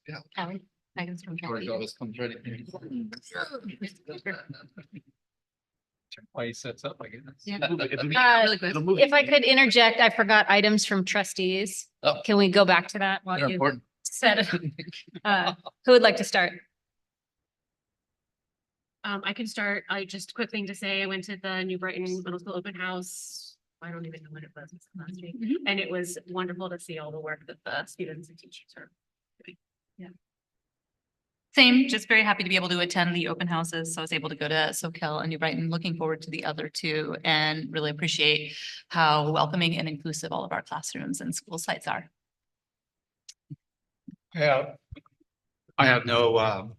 Yeah. Megan's from George always comes ready. Why he sets up, I guess. If I could interject, I forgot items from trustees. Oh. Can we go back to that while They're you important. said it? Who would like to start? I can start. Just a quick thing to say, I went to the New Brighton Middle School open house. I don't even know when it was last week. And it was wonderful to see all the work that the students and teachers are doing. Yeah. Same, just very happy to be able to attend the open houses. So I was able to go to SoCal and New Brighton, looking forward to the other two and really appreciate how welcoming and inclusive all of our classrooms and school sites are. I have no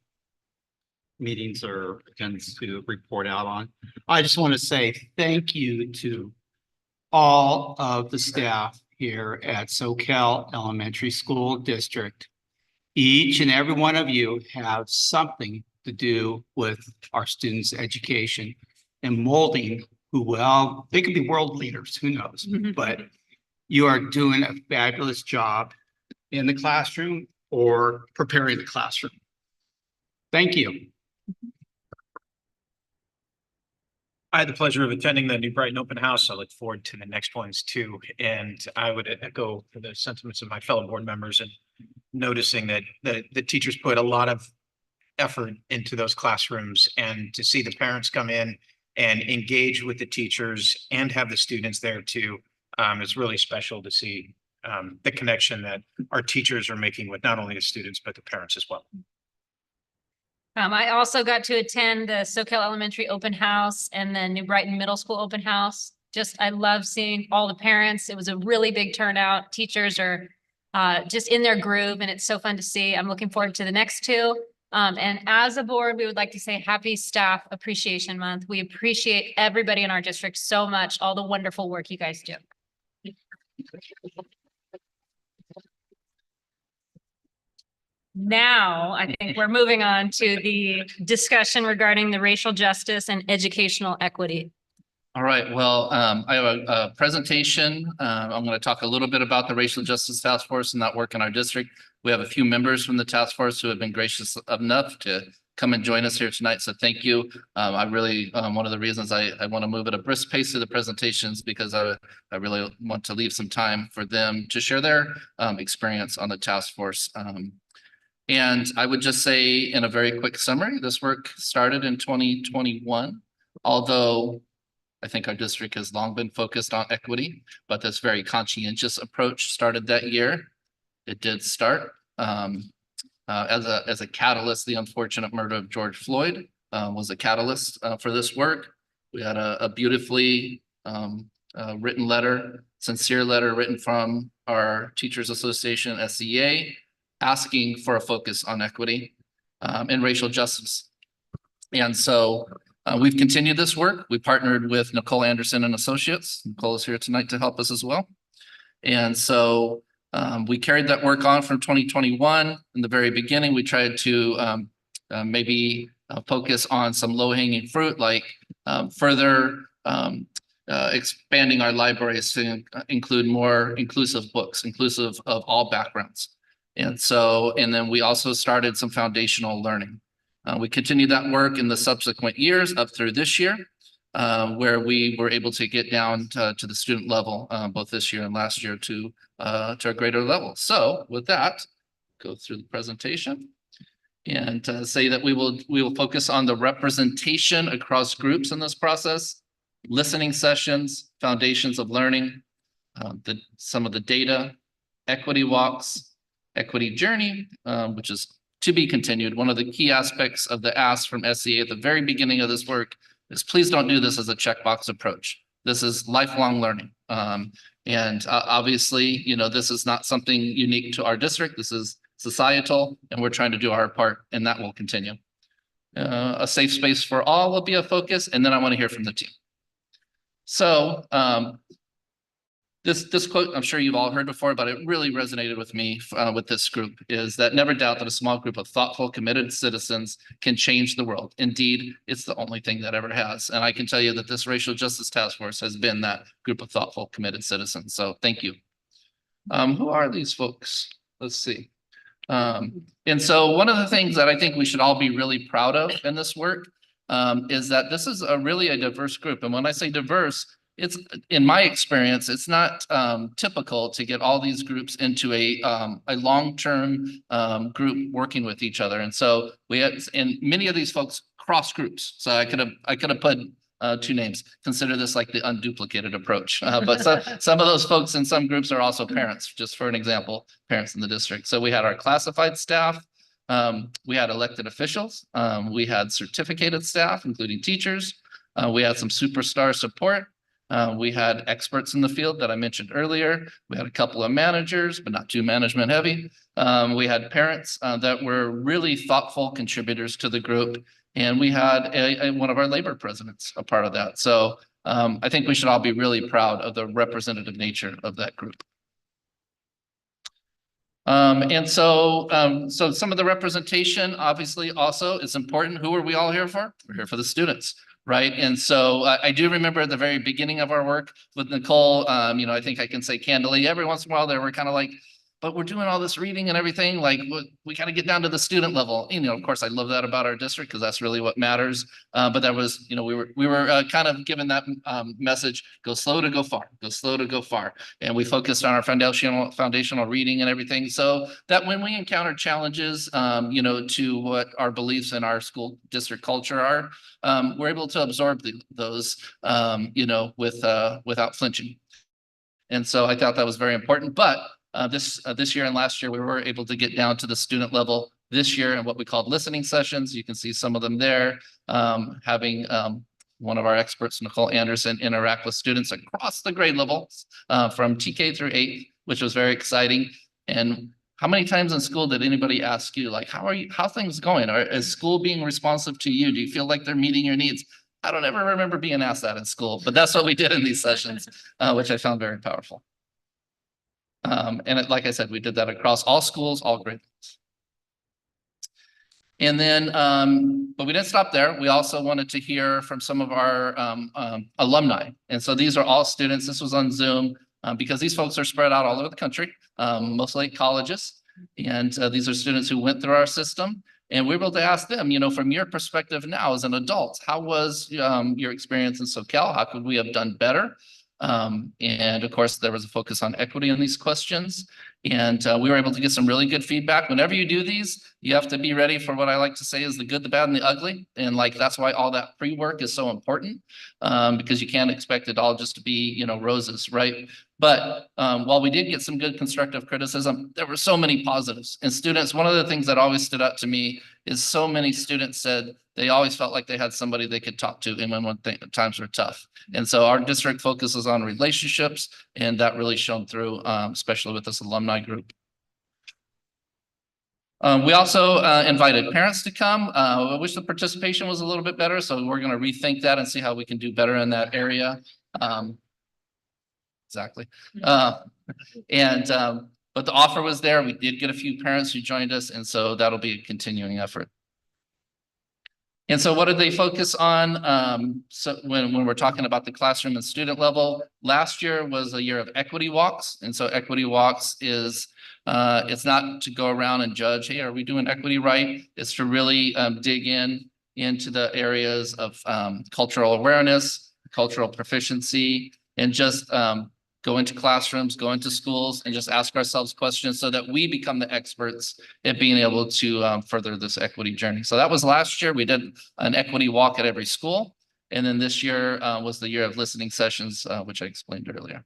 meetings or events to report out on. I just want to say thank you to all of the staff here at SoCal Elementary School District. Each and every one of you have something to do with our students' education and molding who, well, they could be world leaders, who knows? But you are doing a fabulous job in the classroom or preparing the classroom. Thank you. I had the pleasure of attending the New Brighton Open House. I look forward to the next ones too. And I would echo the sentiments of my fellow board members and noticing that the teachers put a lot of effort into those classrooms, and to see the parents come in and engage with the teachers and have the students there too. It's really special to see the connection that our teachers are making with not only the students, but the parents as well. I also got to attend the SoCal Elementary Open House and the New Brighton Middle School Open House. I love seeing all the parents. It was a really big turnout. Teachers are just in their groove, and it's so fun to see. I'm looking forward to the next two. And as a board, we would like to say happy Staff Appreciation Month. We appreciate everybody in our district so much, all the wonderful work you guys do. Now, I think we're moving on to the discussion regarding the racial justice and educational equity. All right, well, I have a presentation. I'm going to talk a little bit about the Racial Justice Task Force and that work in our district. We have a few members from the task force who have been gracious enough to come and join us here tonight. So thank you. I really, one of the reasons I want to move at a brisk pace through the presentations, because I really want to leave some time for them to share their experience on the task force. And I would just say in a very quick summary, this work started in 2021, although I think our district has long been focused on equity, but this very conscientious approach started that year. It did start as a catalyst. The unfortunate murder of George Floyd was a catalyst for this work. We had a beautifully written letter, sincere letter written from our Teachers Association, SCA, asking for a focus on equity and racial justice. And so we've continued this work. We partnered with Nicole Anderson and Associates. Nicole is here tonight to help us as well. And so we carried that work on from 2021. In the very beginning, we tried to maybe focus on some low-hanging fruit, like further expanding our libraries to include more inclusive books, inclusive of all backgrounds. And then we also started some foundational learning. We continued that work in the subsequent years up through this year, where we were able to get down to the student level, both this year and last year to a greater level. So with that, go through the presentation and say that we will focus on the representation across groups in this process, listening sessions, foundations of learning, some of the data, equity walks, equity journey, which is to be continued. One of the key aspects of the ask from SCA at the very beginning of this work is please don't do this as a checkbox approach. This is lifelong learning. And obviously, you know, this is not something unique to our district. This is societal, and we're trying to do our part, and that will continue. A safe space for all will be a focus, and then I want to hear from the team. So this quote, I'm sure you've all heard before, but it really resonated with me with this group, is that never doubt that a small group of thoughtful, committed citizens can change the world. Indeed, it's the only thing that ever has. And I can tell you that this Racial Justice Task Force has been that group of thoughtful, committed citizens. So thank you. Who are these folks? Let's see. And so one of the things that I think we should all be really proud of in this work is that this is really a diverse group. And when I say diverse, it's, in my experience, it's not typical to get all these groups into a long-term group working with each other. And so we had, and many of these folks cross groups. So I could have put two names. Consider this like the unduplicated approach. But some of those folks in some groups are also parents, just for an example, parents in the district. So we had our classified staff, we had elected officials, we had certificated staff, including teachers, we had some superstar support, we had experts in the field that I mentioned earlier, we had a couple of managers, but not too management heavy. We had parents that were really thoughtful contributors to the group. And we had one of our labor presidents a part of that. So I think we should all be really proud of the representative nature of that group. And so some of the representation, obviously, also is important. Who are we all here for? We're here for the students, right? And so I do remember at the very beginning of our work with Nicole, you know, I think I can say candidly, every once in a while there we're kind of like, but we're doing all this reading and everything, like we kind of get down to the student level. You know, of course, I love that about our district because that's really what matters. But that was, you know, we were kind of given that message, go slow to go far, go slow to go far. And we focused on our foundational reading and everything. So that when we encounter challenges, you know, to what our beliefs in our school district culture are, we're able to absorb those, you know, without flinching. And so I thought that was very important. But this year and last year, we were able to get down to the student level this year and what we called listening sessions. You can see some of them there, having one of our experts, Nicole Anderson, interact with students across the grade levels from TK through 8th, which was very exciting. And how many times in school did anybody ask you, like, how things going? Or is school being responsive to you? Do you feel like they're meeting your needs? I don't ever remember being asked that in school, but that's what we did in these sessions, which I found very powerful. And like I said, we did that across all schools, all grade levels. And then, but we didn't stop there. We also wanted to hear from some of our alumni. And so these are all students. This was on Zoom because these folks are spread out all over the country, mostly at colleges. And these are students who went through our system. And we were able to ask them, you know, from your perspective now as an adult, how was your experience in SoCal? How could we have done better? And of course, there was a focus on equity in these questions. And we were able to get some really good feedback. Whenever you do these, you have to be ready for what I like to say is the good, the bad, and the ugly. And like, that's why all that pre-work is so important, because you can't expect it all just to be, you know, roses, right? But while we did get some good constructive criticism, there were so many positives. And students, one of the things that always stood out to me is so many students said they always felt like they had somebody they could talk to even when times were tough. And so our district focuses on relationships, and that really shone through, especially with this alumni group. We also invited parents to come. I wish the participation was a little bit better, so we're going to rethink that and see how we can do better in that area. Exactly. But the offer was there. We did get a few parents who joined us, and so that'll be a continuing effort. And so what did they focus on? So when we're talking about the classroom and student level, last year was a year of equity walks. And so equity walks is, it's not to go around and judge, hey, are we doing equity right? It's to really dig into the areas of cultural awareness, cultural proficiency, and just go into classrooms, go into schools, and just ask ourselves questions so that we become the experts at being able to further this equity journey. So that was last year. We did an equity walk at every school. And then this year was the year of listening sessions, which I explained earlier.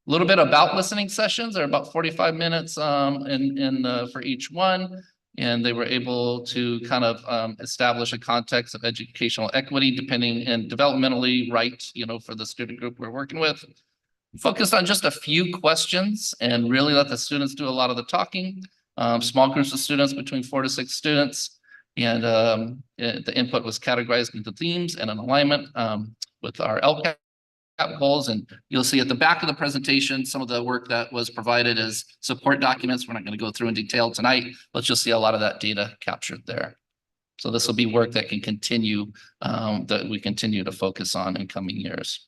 A little bit about listening sessions. They're about 45 minutes for each one. And they were able to kind of establish a context of educational equity depending and developmentally right, for the student group we're working with. Focused on just a few questions and really let the students do a lot of the talking. Small groups of students, between 4 to 6 students. And the input was categorized into themes and an alignment with our LCAP goals. And you'll see at the back of the presentation, some of the work that was provided as support documents. We're not going to go through in detail tonight, but you'll see a lot of that data captured there. So this will be work that can continue, that we continue to focus on in coming years.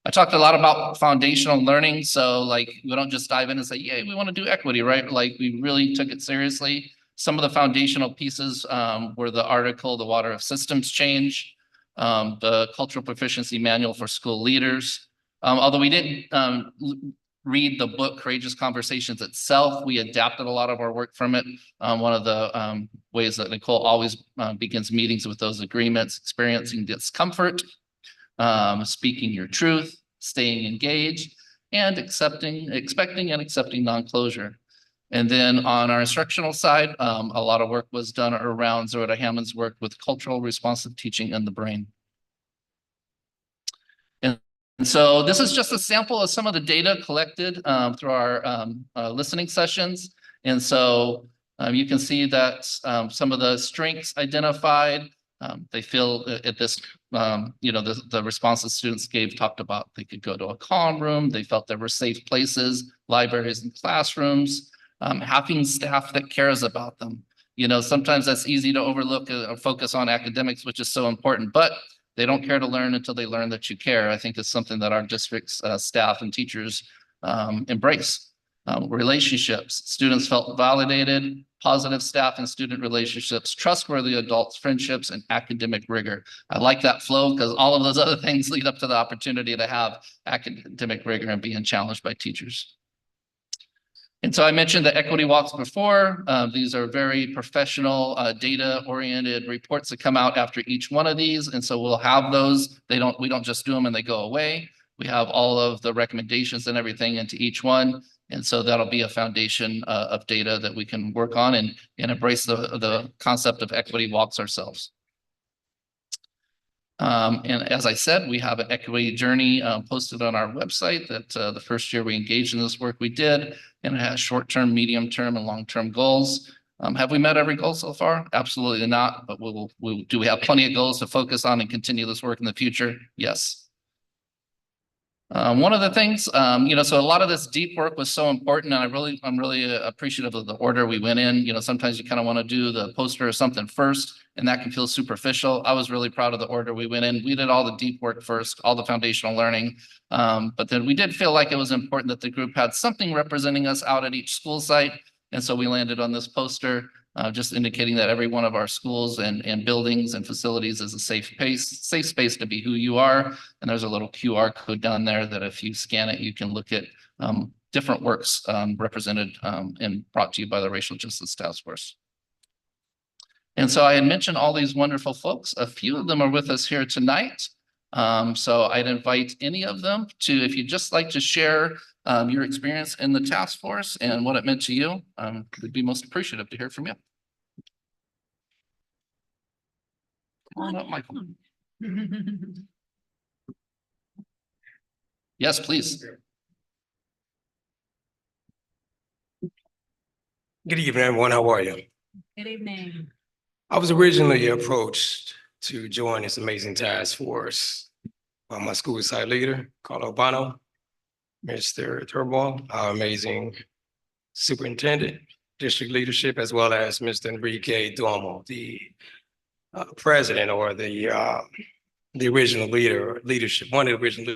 I talked a lot about foundational learning. So like, we don't just dive in and say, yay, we want to do equity, right? Like we really took it seriously. Some of the foundational pieces were the article, The Water of Systems Change, the Cultural Proficiency Manual for School Leaders. Although we didn't read the book Courageous Conversations itself, we adapted a lot of our work from it. One of the ways that Nicole always begins meetings with those agreements: experiencing discomfort, speaking your truth, staying engaged, and expecting and accepting non-closure. And then on our instructional side, a lot of work was done around Zoraida Hammond's work with cultural responsive teaching and the brain. And so this is just a sample of some of the data collected through our listening sessions. And so you can see that some of the strengths identified, they feel at this, the responses students gave talked about they could go to a calm room. They felt there were safe places, libraries and classrooms, having staff that cares about them. Sometimes that's easy to overlook or focus on academics, which is so important, but they don't care to learn until they learn that you care. I think it's something that our district's staff and teachers embrace. Relationships, students felt validated, positive staff and student relationships, trustworthy adults, friendships, and academic rigor. I like that flow because all of those other things lead up to the opportunity to have academic rigor and being challenged by teachers. And so I mentioned the equity walks before. These are very professional, data-oriented reports that come out after each one of these. And so we'll have those. We don't just do them and they go away. We have all of the recommendations and everything into each one. And so that'll be a foundation of data that we can work on and embrace the concept of equity walks ourselves. And as I said, we have an equity journey posted on our website that the first year we engaged in this work we did, and it has short-term, medium-term, and long-term goals. Have we met every goal so far? Absolutely not, but do we have plenty of goals to focus on and continue this work in the future? Yes. One of the things, so a lot of this deep work was so important, and I'm really appreciative of the order we went in. Sometimes you kind of want to do the poster or something first, and that can feel superficial. I was really proud of the order we went in. We did all the deep work first, all the foundational learning, but then we did feel like it was important that the group had something representing us out at each school site, and so we landed on this poster. Just indicating that every one of our schools and buildings and facilities is a safe space to be who you are. And there's a little QR code down there that if you scan it, you can look at different works represented and brought to you by the Racial Justice Task Force. And so I had mentioned all these wonderful folks. A few of them are with us here tonight. So I'd invite any of them to, if you'd just like to share your experience in the task force and what it meant to you, we'd be most appreciative to hear from you. Come on up, Michael. Yes, please. Good evening, everyone. How are you? Good evening. I was originally approached to join this amazing task force by my school site leader, Carlo Bono, Mr. Turnbull, our amazing superintendent, district leadership, as well as Mr. Enrique Duomo, the president or the original leadership, one of the original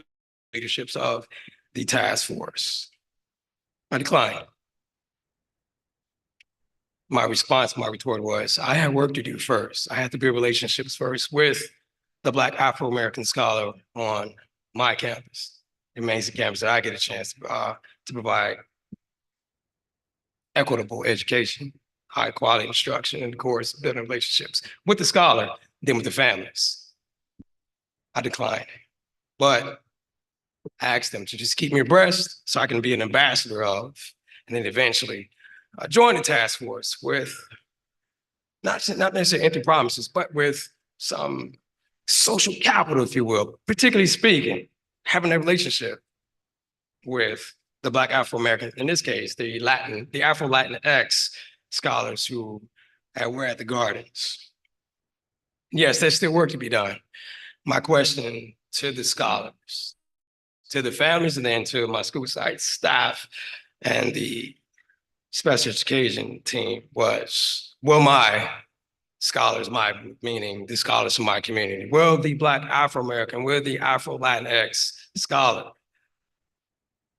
leaderships of the task force. I declined. My response, my retort was, I had work to do first. I had to build relationships first with the Black Afro-American scholar on my campus, the amazing campus that I get a chance to provide equitable education, high quality instruction, and of course, building relationships with the scholar, then with the families. I declined, but I asked them to just keep me abreast so I can be an ambassador of, and then eventually join the task force with not necessarily empty promises, but with some social capital, if you will, particularly speaking, having a relationship with the Black Afro-American, in this case, the Afro-Latinx scholars who were at the Gardens. Yes, there's still work to be done. My question to the scholars, to the families, and then to my school site staff and the special education team was, will my scholars, meaning the scholars from my community, will the Black Afro-American, will the Afro-Latinx scholar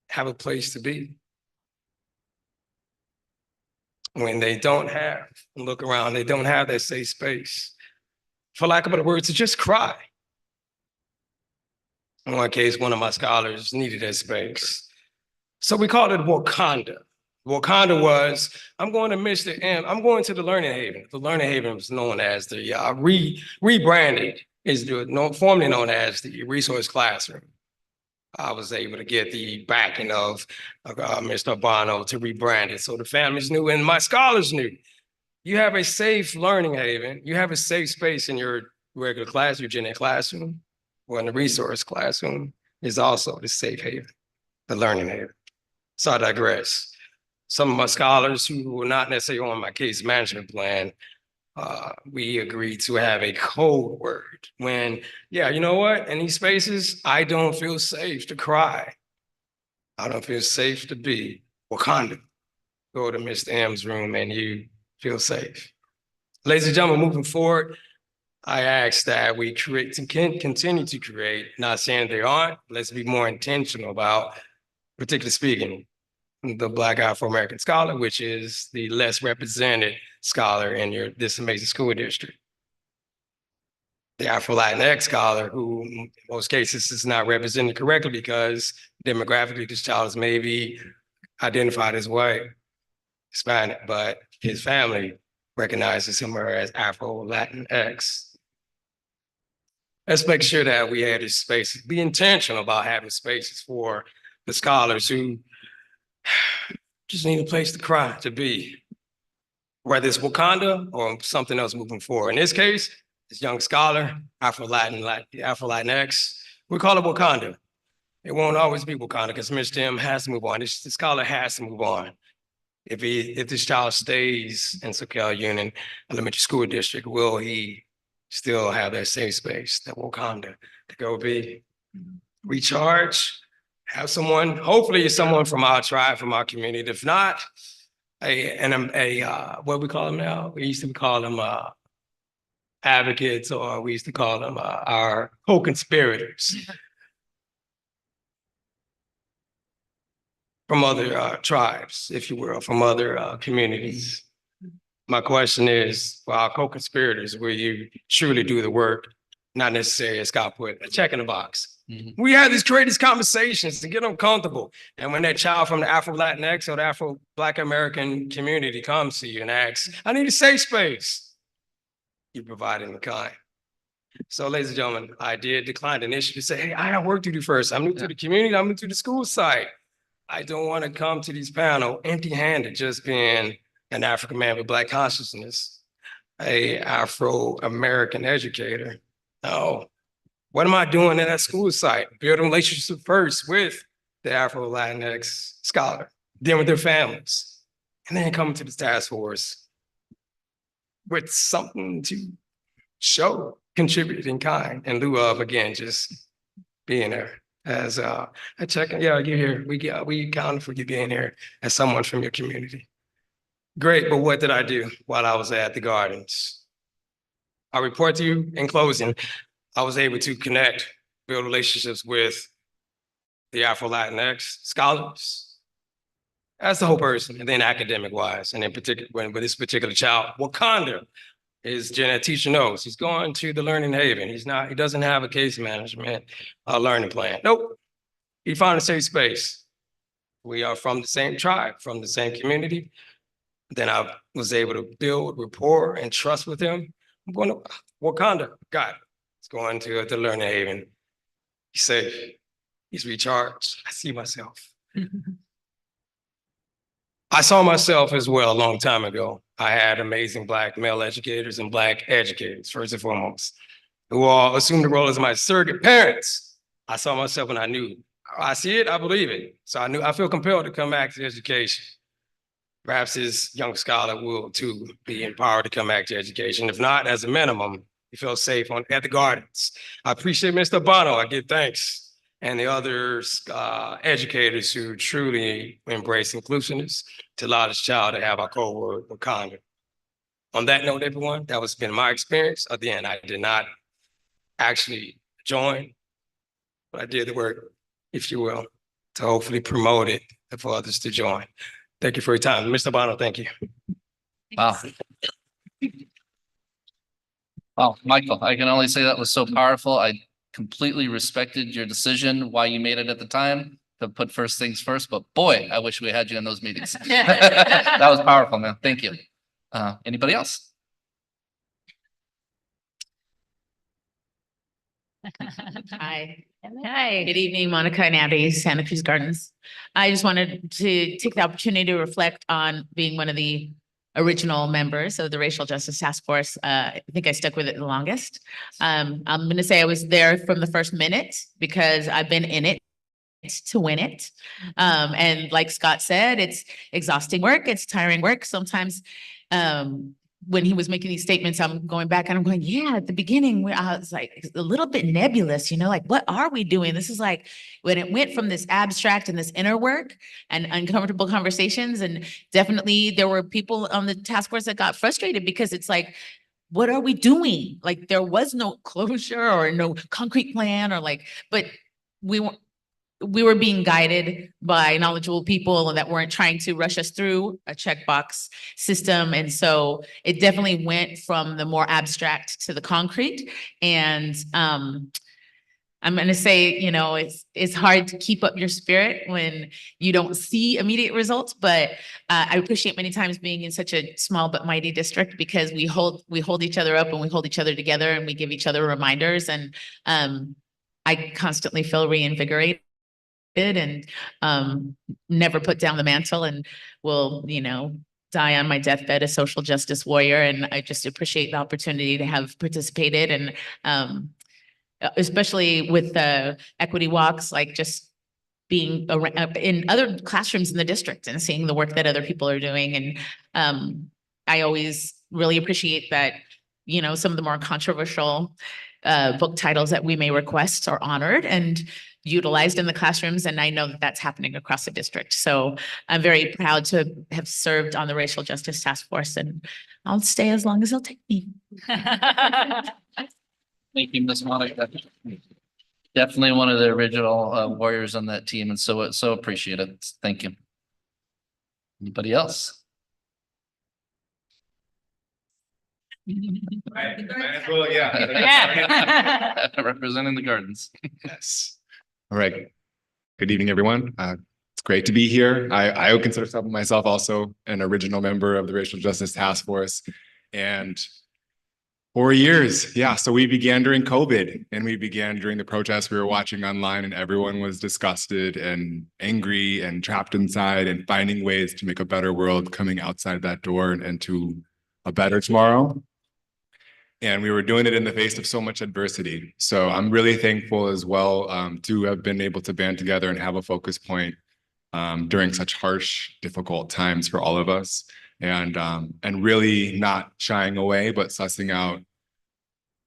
have a place to be when they don't have, look around, they don't have that safe space, for lack of better words, to just cry. In one case, one of my scholars needed that space. So we called it Wakanda. Wakanda was, I'm going to Mr. M, I'm going to the Learning Haven. The Learning Haven was known as the, rebranded, is formerly known as the Resource Classroom. I was able to get the backing of Mr. Bono to rebrand it. So the families knew and my scholars knew. You have a safe learning haven. You have a safe space in your regular class, your gen ed classroom, or in the resource classroom is also the safe haven, the learning haven. So I digress. Some of my scholars who were not necessarily on my case management plan, we agreed to have a code word when, yeah, you know what? In these spaces, I don't feel safe to cry. I don't feel safe to be Wakanda. Go to Mr. M's room and you feel safe. Ladies and gentlemen, moving forward, I ask that we continue to create, not saying they aren't, let's be more intentional about, particularly speaking, the Black Afro-American scholar, which is the less represented scholar in this amazing school district. The Afro-Latinx scholar, who in most cases is not represented correctly because demographically this child is maybe identified as white, Hispanic, but his family recognizes him or her as Afro-Latinx. Let's make sure that we have this space, be intentional about having spaces for the scholars who just need a place to cry, to be, whether it's Wakanda or something else moving forward. In this case, this young scholar, Afro-Latinx, we call it Wakanda. It won't always be Wakanda because Mr. M has to move on. The scholar has to move on. If this child stays in Soquel Union Elementary School District, will he still have that safe space, that Wakanda, to go be, recharge, have someone, hopefully someone from our tribe, from our community. If not, what we call them now? We used to call them advocates, or we used to call them our co-conspirators from other tribes, if you will, from other communities. My question is, for our co-conspirators, will you truly do the work, not necessarily, as Scott put, a check in the box? We have these greatest conversations to get them comfortable. And when that child from the Afro-Latinx or the Afro-Black American community comes to you and asks, I need a safe space, you provide in kind. So ladies and gentlemen, I did decline initially to say, hey, I have work to do first. I'm new to the community, I'm new to the school site. I don't want to come to these panels empty-handed, just being an African man with Black consciousness, a Afro-American educator. No. What am I doing at that school site? Building relationships first with the Afro-Latinx scholar, then with their families, and then coming to the task force with something to show, contribute in kind, in lieu of, again, just being there as a check-in. Yeah, you're here. We count for you being here as someone from your community. Great, but what did I do while I was at the Gardens? I report to you in closing, I was able to connect, build relationships with the Afro-Latinx scholars as the whole person, and then academic-wise, and in particular, with this particular child, Wakanda, his gen ed teacher knows, he's going to the Learning Haven. He doesn't have a case management learning plan. Nope, he found a safe space. We are from the same tribe, from the same community. Then I was able to build rapport and trust with him. I'm going to Wakanda, got it. He's going to the Learning Haven. He's safe, he's recharged. I see myself. I saw myself as well a long time ago. I had amazing Black male educators and Black educators, first and foremost, who all assumed the role as my surrogate parents. I saw myself and I knew, I see it, I believe it. So I feel compelled to come back to education. Perhaps this young scholar will too be empowered to come back to education. If not, as a minimum, he feels safe at the gardens. I appreciate Mr. Bono, I give thanks, and the other educators who truly embrace inclusiveness to allow this child to have our co-word Wakanda. On that note, everyone, that was been my experience. Again, I did not actually join, but I did the work, if you will, to hopefully promote it for others to join. Thank you for your time. Mr. Bono, thank you. Wow. Wow, Michael, I can only say that was so powerful. I completely respected your decision, why you made it at the time, to put first things first, but boy, I wish we had you in those meetings. That was powerful, man. Thank you. Anybody else? Hi. Hi. Good evening, Monica and Andy, Santa Cruz Gardens. I just wanted to take the opportunity to reflect on being one of the original members of the Racial Justice Task Force. I think I stuck with it the longest. I'm going to say I was there from the first minute because I've been in it to win it. And like Scott said, it's exhausting work. It's tiring work. Sometimes when he was making these statements, I'm going back and I'm going, yeah, at the beginning, I was like a little bit nebulous, like, what are we doing? This is like when it went from this abstract and this inner work and uncomfortable conversations. And definitely there were people on the task force that got frustrated because it's like, what are we doing? Like there was no closure or no concrete plan but we were being guided by knowledgeable people that weren't trying to rush us through a checkbox system. And so it definitely went from the more abstract to the concrete. And I'm going to say, it's hard to keep up your spirit when you don't see immediate results, but I appreciate many times being in such a small but mighty district because we hold each other up and we hold each other together and we give each other reminders. And I constantly feel reinvigorated and never put down the mantle and will, die on my deathbed a social justice warrior. And I just appreciate the opportunity to have participated and especially with the equity walks, like just being in other classrooms in the district and seeing the work that other people are doing. And I always really appreciate that, some of the more controversial book titles that we may request are honored and utilized in the classrooms. And I know that that's happening across the district. So I'm very proud to have served on the Racial Justice Task Force and I'll stay as long as it'll take me. Thank you, Ms. Monica. Definitely one of the original warriors on that team. And so appreciate it. Thank you. Anybody else? Well, yeah. Representing the gardens. Yes. All right. Good evening, everyone. It's great to be here. I would consider myself also an original member of the Racial Justice Task Force. And 4 years, yeah. So we began during COVID and we began during the protests we were watching online and everyone was disgusted and angry and trapped inside and finding ways to make a better world coming outside that door and to a better tomorrow. And we were doing it in the face of so much adversity. So I'm really thankful as well to have been able to band together and have a focus point during such harsh, difficult times for all of us. And really not shying away, but sussing out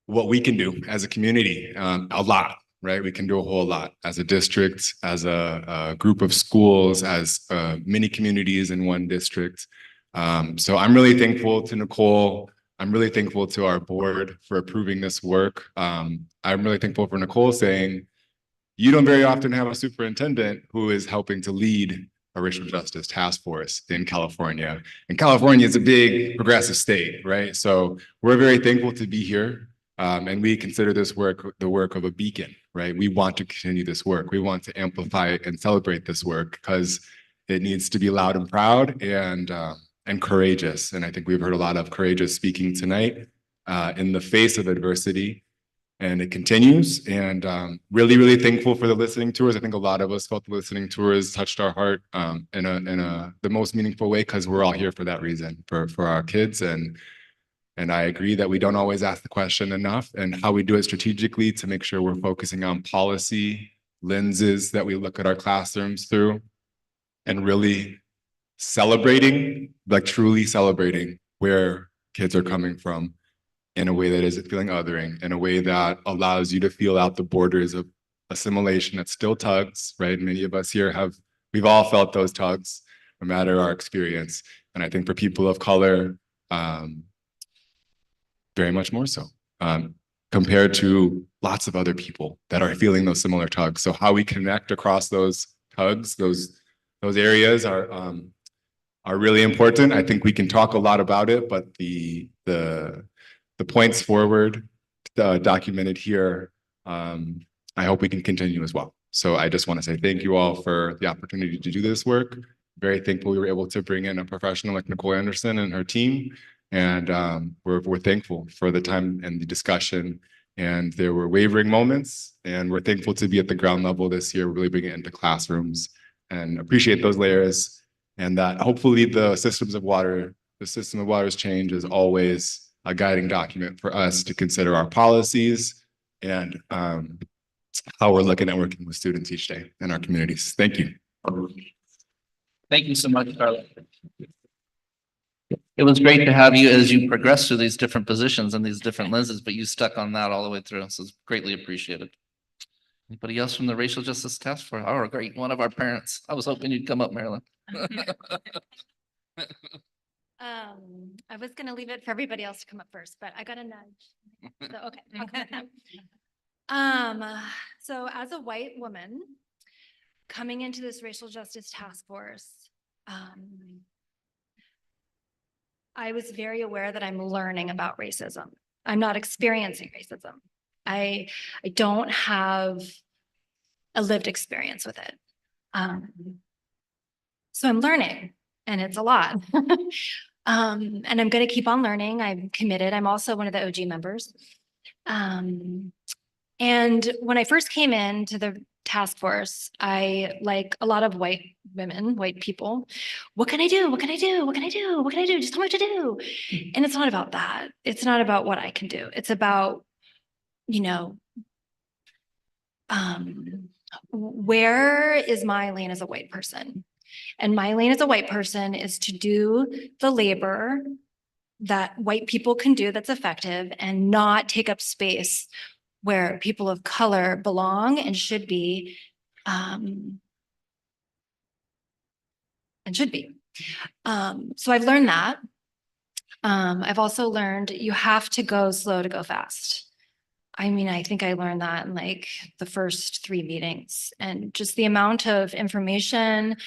what we can do as a community, a lot, right? We can do a whole lot as a district, as a group of schools, as many communities in one district. So I'm really thankful to Nicole. I'm really thankful to our board for approving this work. I'm really thankful for Nicole saying, you don't very often have a superintendent who is helping to lead a racial justice task force in California. And California is a big progressive state, right? So we're very thankful to be here. And we consider this work the work of a beacon, right? We want to continue this work. We want to amplify and celebrate this work because it needs to be loud and proud and courageous. And I think we've heard a lot of courageous speaking tonight in the face of adversity. and it continues. And really, really thankful for the listening tours. I think a lot of us felt the listening tours touched our heart in the most meaningful way, because we're all here for that reason, for our kids. And I agree that we don't always ask the question enough, and how we do it strategically to make sure we're focusing on policy lenses that we look at our classrooms through, and really celebrating, like truly celebrating where kids are coming from in a way that isn't feeling othering, in a way that allows you to feel out the borders of assimilation that still tugs, right? Many of us here we've all felt those tugs, no matter our experience. And I think for people of color, very much more so, compared to lots of other people that are feeling those similar tugs. So how we connect across those tugs, those areas are really important. I think we can talk a lot about it, but the points forward documented here, I hope we can continue as well. So I just want to say thank you all for the opportunity to do this work. Very thankful we were able to bring in a professional like Nicole Anderson and her team. And we're thankful for the time and the discussion. And there were wavering moments, and we're thankful to be at the ground level this year, really bring it into classrooms, and appreciate those layers. And that hopefully the system of water's change is always a guiding document for us to consider our policies and how we're looking at working with students each day in our communities. Thank you. Thank you so much, Carla. It was great to have you as you progress through these different positions and these different lenses, but you stuck on that all the way through. So it's greatly appreciated. Anybody else from the Racial Justice Task Force? Oh, great. One of our parents. I was hoping you'd come up, Marilyn. I was gonna leave it for everybody else to come up first, but I got a nudge. So, okay, I'll come up now. So as a white woman coming into this Racial Justice Task Force, I was very aware that I'm learning about racism. I'm not experiencing racism. I don't have a lived experience with it. So I'm learning, and it's a lot. And I'm going to keep on learning. I'm committed. I'm also one of the OG members. And when I first came into the task force, I, like a lot of white women, white people, what can I do? What can I do? What can I do? What can I do? Just tell me what to do. And it's not about that. It's not about what I can do. It's about, where is my lane as a white person? And my lane as a white person is to do the labor that white people can do that's effective, and not take up space where people of color belong and should be. So I've learned that. I've also learned you have to go slow to go fast. I mean, I think I learned that in like the first 3 meetings, and just the amount of information,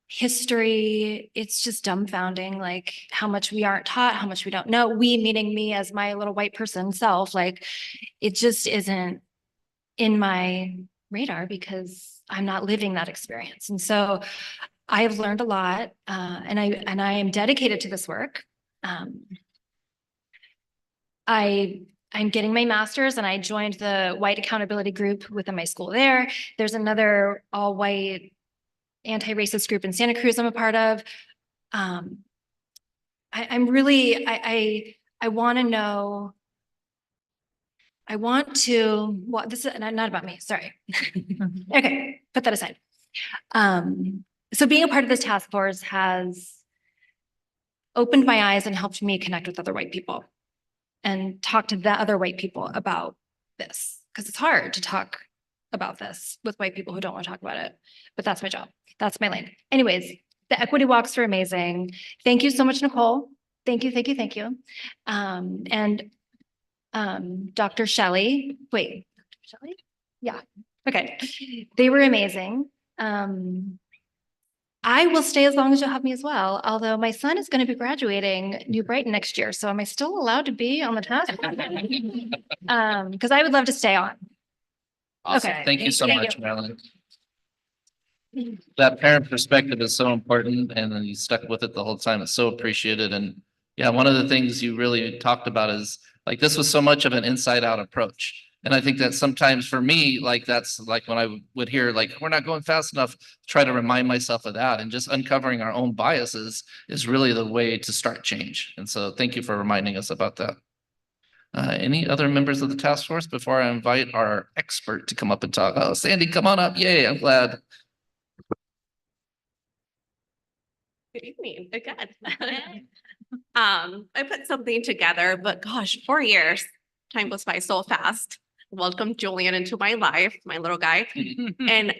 history, it's just dumbfounding, like how much we aren't taught, how much we don't know. We, meaning me as my little white person self, like it just isn't in my radar because I'm not living that experience. And so I've learned a lot, and I am dedicated to this work. I'm getting my master's, and I joined the white accountability group within my school there. There's another all-white anti-racist group in Santa Cruz I'm a part of. I'm really, I want to know, well, this is not about me, sorry. Okay, put that aside. So being a part of this task force has opened my eyes and helped me connect with other white people and talk to the other white people about this, because it's hard to talk about this with white people who don't want to talk about it, but that's my job. That's my lane. Anyways, the equity walks were amazing. Thank you so much, Nicole. Thank you, thank you, thank you. And Dr. Shelley, wait, Dr. Shelley? Yeah, okay. They were amazing. I will stay as long as you'll have me as well, although my son is going to be graduating New Brighton next year. So am I still allowed to be on the task? Because I would love to stay on. Awesome. Okay. Thank you so Thank much, you. Marilyn. That parent perspective is so important, and then you stuck with it the whole time. It's so appreciated. And yeah, one of the things you really talked about is like, this was so much of an inside out approach. And I think that sometimes for me, like that's like when I would hear like, we're not going fast enough, try to remind myself of that, and just uncovering our own biases is really the way to start change. And so thank you for reminding us about that. Any other members of the task force before I invite our expert to come up and talk? Oh, Sandy, come on up. Yay, I'm glad. Good evening again. I put something together, but gosh, 4 years, time goes by so fast. Welcome Julian into my life, my little guy. And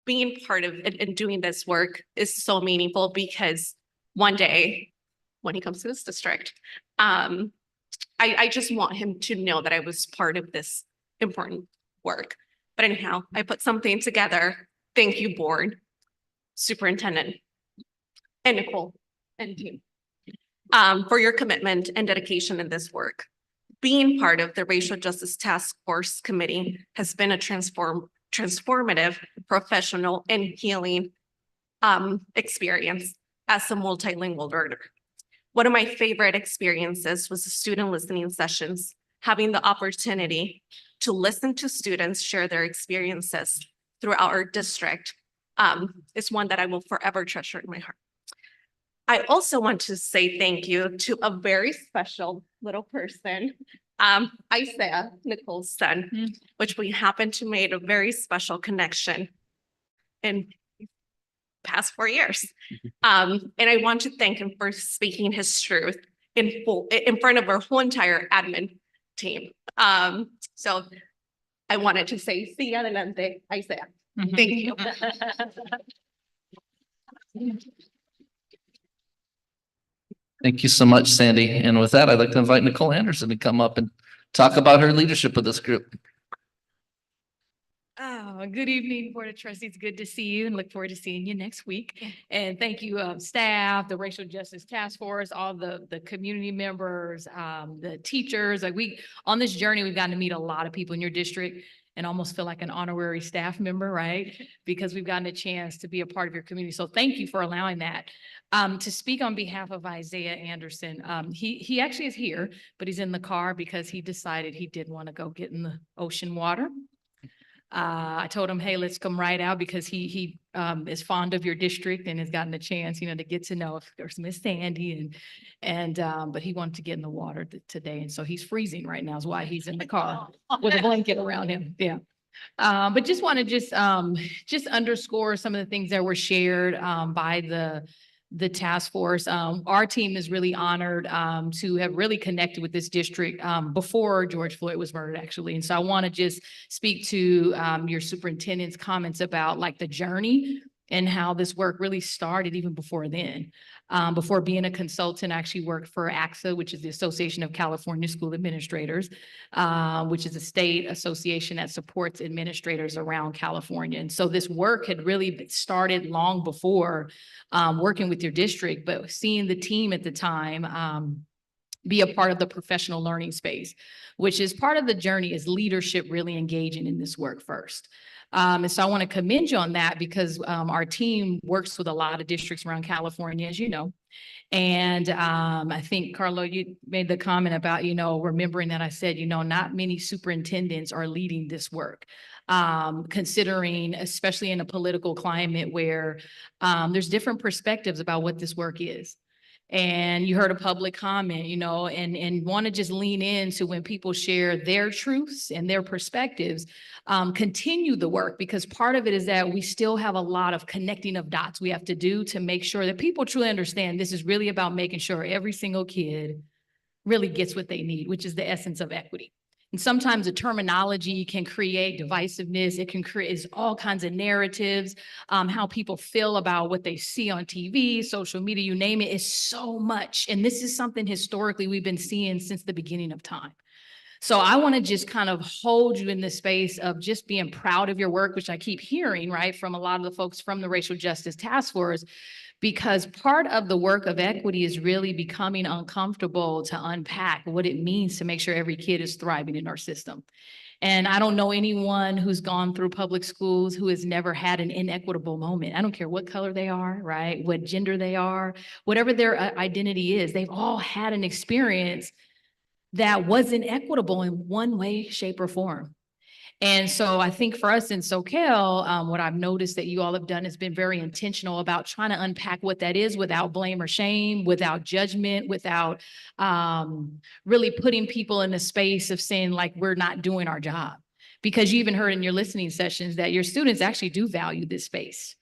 being part of it and doing this work is so meaningful because one day when he comes to this district, I just want him to know that I was part of this important work. But anyhow, I put something together. Thank you, board, superintendent, and Nicole and team, for your commitment and dedication in this work. Being part of the Racial Justice Task Force Committee has been a transformative, professional, and healing experience as a multilingual learner. One of my favorite experiences was the student listening sessions, having the opportunity to listen to students share their experiences throughout our district is one that I will forever treasure in my heart. I also want to say thank you to a very special little person, Isaiah, Nicole's son, which we happen to made a very special connection in past 4 years. And I want to thank him for speaking his truth in front of our whole entire admin team. So I wanted to say, sí, adelante, Isaiah. Thank you. Thank you so much, Sandy. And with that, I'd like to invite Nicole Anderson to come up and talk about her leadership with this group. Oh, good evening, Board of Trustees. Good to see you and look forward to seeing you next week. And thank you, staff, the Racial Justice Task Force, all the community members, the teachers. Like on this journey, we've gotten to meet a lot of people in your district and almost feel like an honorary staff member, right? Because we've gotten a chance to be a part of your community. So thank you for allowing that. To speak on behalf of Isaiah Anderson, he actually is here, but he's in the car because he decided he did want to go get in the ocean water. I told him, hey, let's come right out because he is fond of your district and has gotten a chance, to get to know if there's Miss Sandy but he wanted to get in the water today. And so he's freezing right now is why he's in the car with a blanket around him. Yeah. But just want to just underscore some of the things that were shared by the task force. Our team is really honored to have really connected with this district before George Floyd was murdered, actually. And so I want to just speak to your superintendent's comments about like the journey and how this work really started even before then. Before being a consultant, I actually worked for ACSA, which is the Association of California School Administrators, which is a state association that supports administrators around California. And so this work had really started long before working with your district, but seeing the team at the time be a part of the professional learning space, which is part of the journey is leadership really engaging in this work first. And so I want to commend you on that because our team works with a lot of districts around California, as you know. And I think, Carlo, you made the comment about, remembering that I said, not many superintendents are leading this work. Considering, especially in a political climate where there's different perspectives about what this work is. And you heard a public comment, and want to just lean into when people share their truths and their perspectives, continue the work, because part of it is that we still have a lot of connecting of dots we have to do to make sure that people truly understand this is really about making sure every single kid really gets what they need, which is the essence of equity. And sometimes the terminology can create divisiveness. It can create all kinds of narratives, how people feel about what they see on TV, social media, you name it, is so much. And this is something historically we've been seeing since the beginning of time. So I want to just kind of hold you in the space of just being proud of your work, which I keep hearing, right, from a lot of the folks from the Racial Justice Task Force, because part of the work of equity is really becoming uncomfortable to unpack what it means to make sure every kid is thriving in our system. And I don't know anyone who's gone through public schools who has never had an inequitable moment. I don't care what color they are, right? What gender they are, whatever their identity is, they've all had an experience that wasn't equitable in one way, shape, or form. And so I think for us in SoCal, what I've noticed that you all have done has been very intentional about trying to unpack what that is without blame or shame, without judgment, without really putting people in a space of saying like, we're not doing our job. Because you even heard in your listening sessions that your students actually do value this space,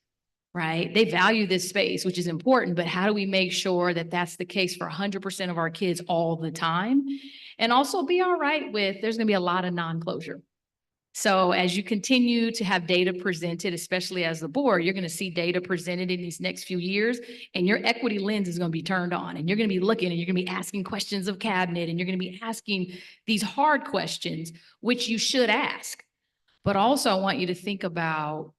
right? They value this space, which is important, but how do we make sure that that's the case for 100% of our kids all the time? And also be all right with, there's gonna be a lot of non-closure. So as you continue to have data presented, especially as the board, you're going to see data presented in these next few years, and your equity lens is going to be turned on, and you're going to be looking and you're going to be asking questions of cabinet, and you're going to be asking these hard questions, which you should ask. But also I want you to think about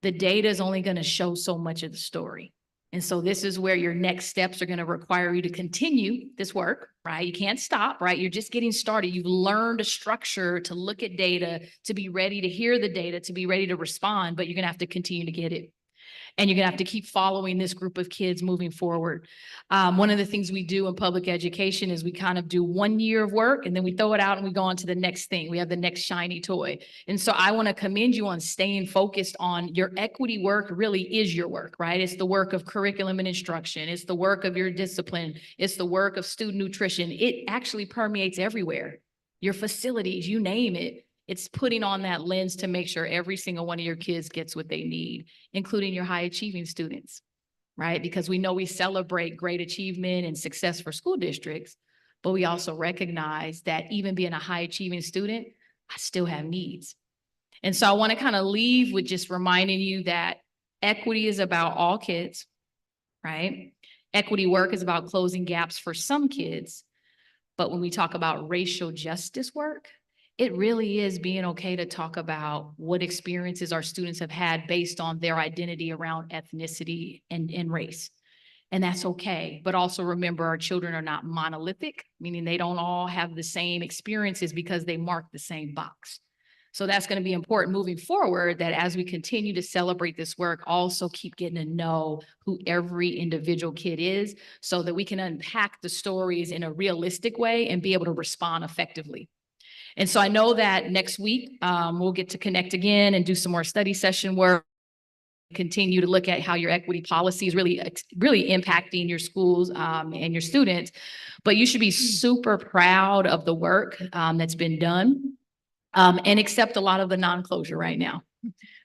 the data is only going to show so much of the story. And so this is where your next steps are going to require you to continue this work, right? You can't stop, right? You're just getting started. You've learned a structure to look at data, to be ready to hear the data, to be ready to respond, but you're going to have to continue to get it. And you're going to have to keep following this group of kids moving forward. One of the things we do in public education is we kind of do 1 year of work and then we throw it out and we go on to the next thing. We have the next shiny toy. And so I want to commend you on staying focused on your equity work really is your work, right? It's the work of curriculum and instruction. It's the work of your discipline. It's the work of student nutrition. It actually permeates everywhere. Your facilities, you name it. It's putting on that lens to make sure every single one of your kids gets what they need, including your high achieving students, right? Because we know we celebrate great achievement and success for school districts, but we also recognize that even being a high achieving student, I still have needs. And so I want to kind of leave with just reminding you that equity is about all kids, right? Equity work is about closing gaps for some kids. But when we talk about racial justice work, it really is being okay to talk about what experiences our students have had based on their identity around ethnicity and race. And that's okay. But also remember, our children are not monolithic, meaning they don't all have the same experiences because they mark the same box. So that's going to be important moving forward, that as we continue to celebrate this work, also keep getting to know who every individual kid is so that we can unpack the stories in a realistic way and be able to respond effectively. And so I know that next week we'll get to connect again and do some more study session work, continue to look at how your equity policy is really impacting your schools and your students. But you should be super proud of the work that's been done and accept a lot of the non-closure right now,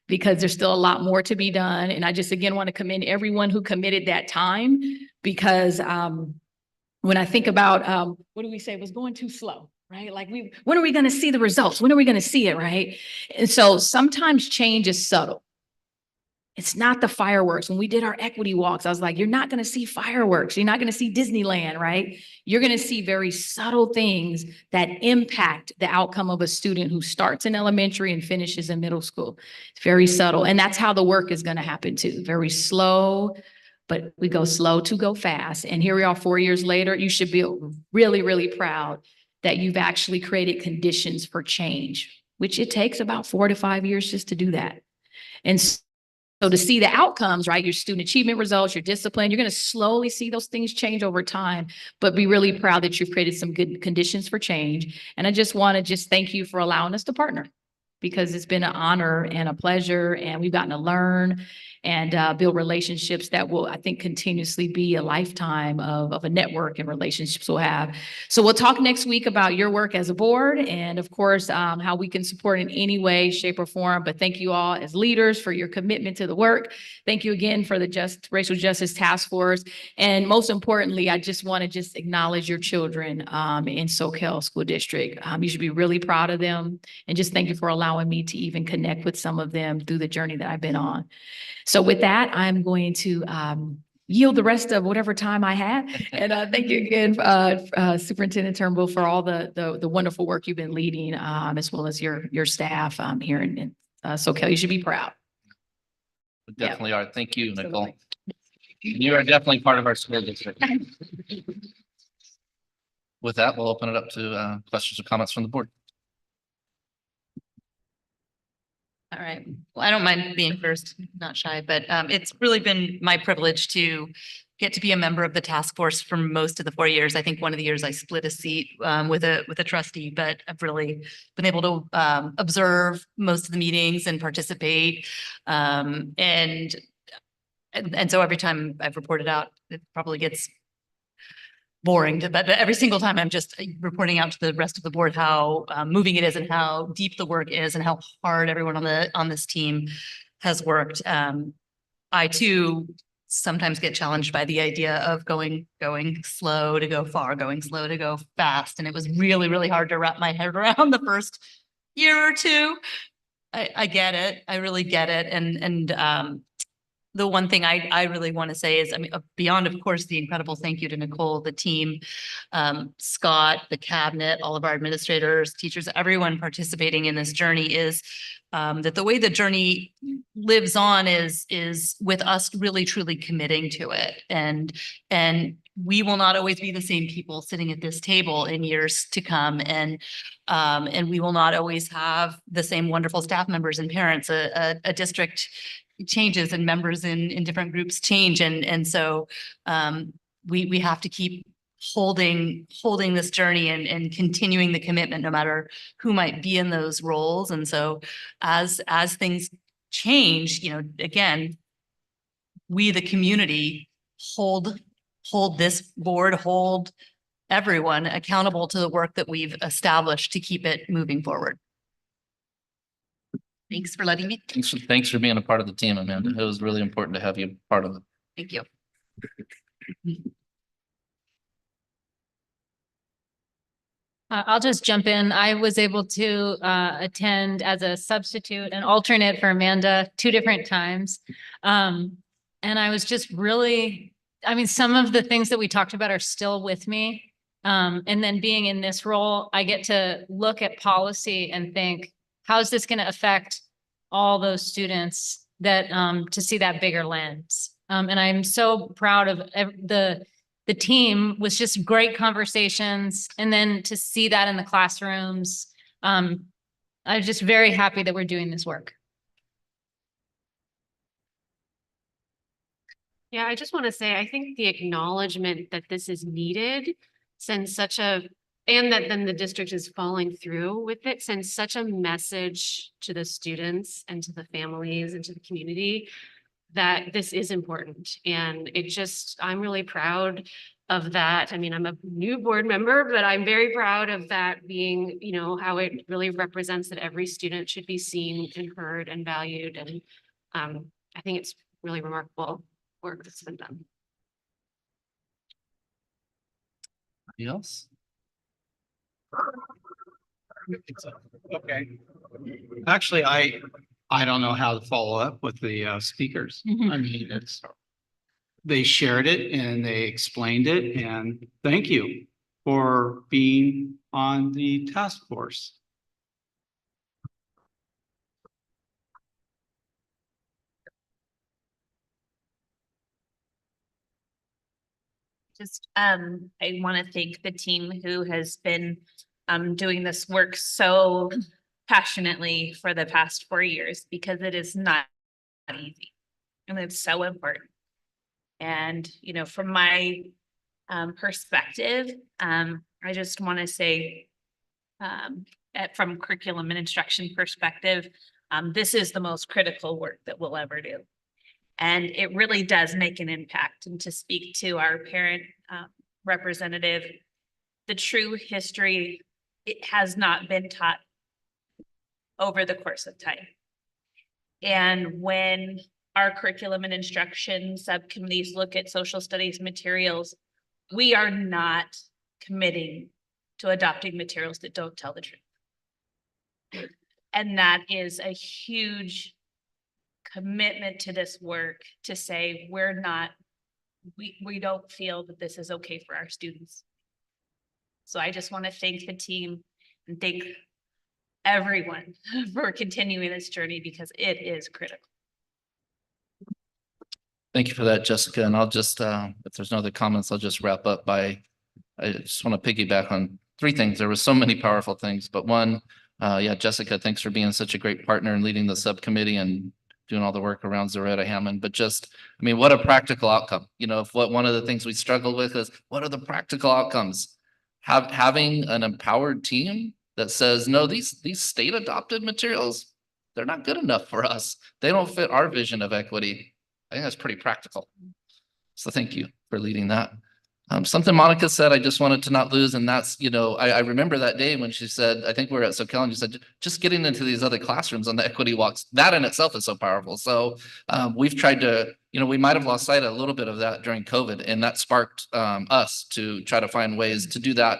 because there's still a lot more to be done. And I just, again, want to commend everyone who committed that time, because when I think about what do we say was going too slow, right? Like when are we going to see the results? When are we going to see it, right? And so sometimes change is subtle. It's not the fireworks. When we did our equity walks, I was like, you're not going to see fireworks. You're not going to see Disneyland, right? You're going to see very subtle things that impact the outcome of a student who starts in elementary and finishes in middle school. It's very subtle. And that's how the work is going to happen too. Very slow, but we go slow to go fast. And here we are 4 years later. You should be really, really proud that you've actually created conditions for change, which it takes about 4 to 5 years just to do that. And so to see the outcomes, right, your student achievement results, your discipline, you're going to slowly see those things change over time, but be really proud that you've created some good conditions for change. And I just want to thank you for allowing us to partner, because it's been an honor and a pleasure, and we've gotten to learn and build relationships that will, I think, continuously be a lifetime of a network and relationships we'll have. So we'll talk next week about your work as a board and, of course, how we can support in any way, shape, or form. But thank you all as leaders for your commitment to the work. Thank you again for the Racial Justice Task Force. And most importantly, I just want to acknowledge your children in SoCal School District. You should be really proud of them. And just thank you for allowing me to even connect with some of them through the journey that I've been on. So with that, I'm going to yield the rest of whatever time I have. And thank you again, Superintendent Turnbull, for all the wonderful work you've been leading, as well as your staff here in SoCal. You should be proud. We definitely are. Thank you, Nicole. You are definitely part of our school district. With that, we'll open it up to questions or comments from the board. All right. Well, I don't mind being first, not shy, but it's really been my privilege to get to be a member of the task force for most of the 4 years. I think one of the years I split a seat with a trustee, but I've really been able to observe most of the meetings and participate. And so every time I've reported out, it probably gets boring, but every single time I'm just reporting out to the rest of the board how moving it is and how deep the work is and how hard everyone on this team has worked. I too sometimes get challenged by the idea of going slow to go far, going slow to go fast. And it was really, really hard to wrap my head around the first year or two. I get it. I really get it. And the one thing I really want to say is, I mean, beyond, of course, the incredible thank you to Nicole, the team, Scott, the cabinet, all of our administrators, teachers, everyone participating in this journey is that the way the journey lives on is with us really, truly committing to it. And we will not always be the same people sitting at this table in years to come. And we will not always have the same wonderful staff members and parents. A district changes and members in different groups change. And so we have to keep holding this journey and continuing the commitment no matter who might be in those roles. And so as things change, you know, again, we, the community, hold this board, hold everyone accountable to the work that we've established to keep it moving forward. Thanks for letting me. Thanks for being a part of the team, Amanda. It was really important to have you part of it. Thank you. I'll just jump in. I was able to attend as a substitute and alternate for Amanda 2 different times. And I was just really, I mean, some of the things that we talked about are still with me. And then being in this role, I get to look at policy and think, how is this going to affect all those students that to see that bigger lens? And I'm so proud of the team. Was just great conversations. And then to see that in the classrooms, I'm just very happy that we're doing this work. Yeah, I just want to say, I think the acknowledgement that this is needed sends such a, and that then the district is following through with it, sends such a message to the students and to the families and to the community that this is important. And it just, I'm really proud of that. I mean, I'm a new board member, but I'm very proud of that being, you know, how it really represents that every student should be seen and heard and valued. And I think it's really remarkable work that's been done. Anybody else? Okay. Actually, I don't know how to follow up with the speakers. I mean, they shared it and they explained it, and thank you for being on the task force. Just, I want to thank the team who has been doing this work so passionately for the past 4 years, because it is not easy and it's so important. And, you know, from my perspective, I just want to say, from curriculum and instruction perspective, this is the most critical work that we'll ever do. And it really does make an impact. And to speak to our parent representative, the true history, it has not been taught over the course of time. And when our curriculum and instruction subcommittees look at social studies materials, we are not committing to adopting materials that don't tell the truth. And that is a huge commitment to this work, to say we're not, we don't feel that this is okay for our students. So I just want to thank the team and thank everyone for continuing this journey, because it is critical. Thank you for that, Jessica. And I'll just, if there's no other comments, I'll just wrap up by, I just want to piggyback on 3 things. There were so many powerful things, but one, yeah, Jessica, thanks for being such a great partner and leading the subcommittee and doing all the work around Zaretta Hammond, but just, I mean, what a practical outcome. You know, if one of the things we struggle with is what are the practical outcomes? Having an empowered team that says, no, these state adopted materials, they're not good enough for us. They don't fit our vision of equity. I think that's pretty practical. So thank you for leading that. Something Monica said, I just wanted to not lose. And that's, you know, I remember that day when she said, I think we were at SoCal and you said, just getting into these other classrooms on the equity walks, that in itself is so powerful. So we've tried to, you know, we might've lost sight of a little bit of that during COVID, and that sparked us to try to find ways to do that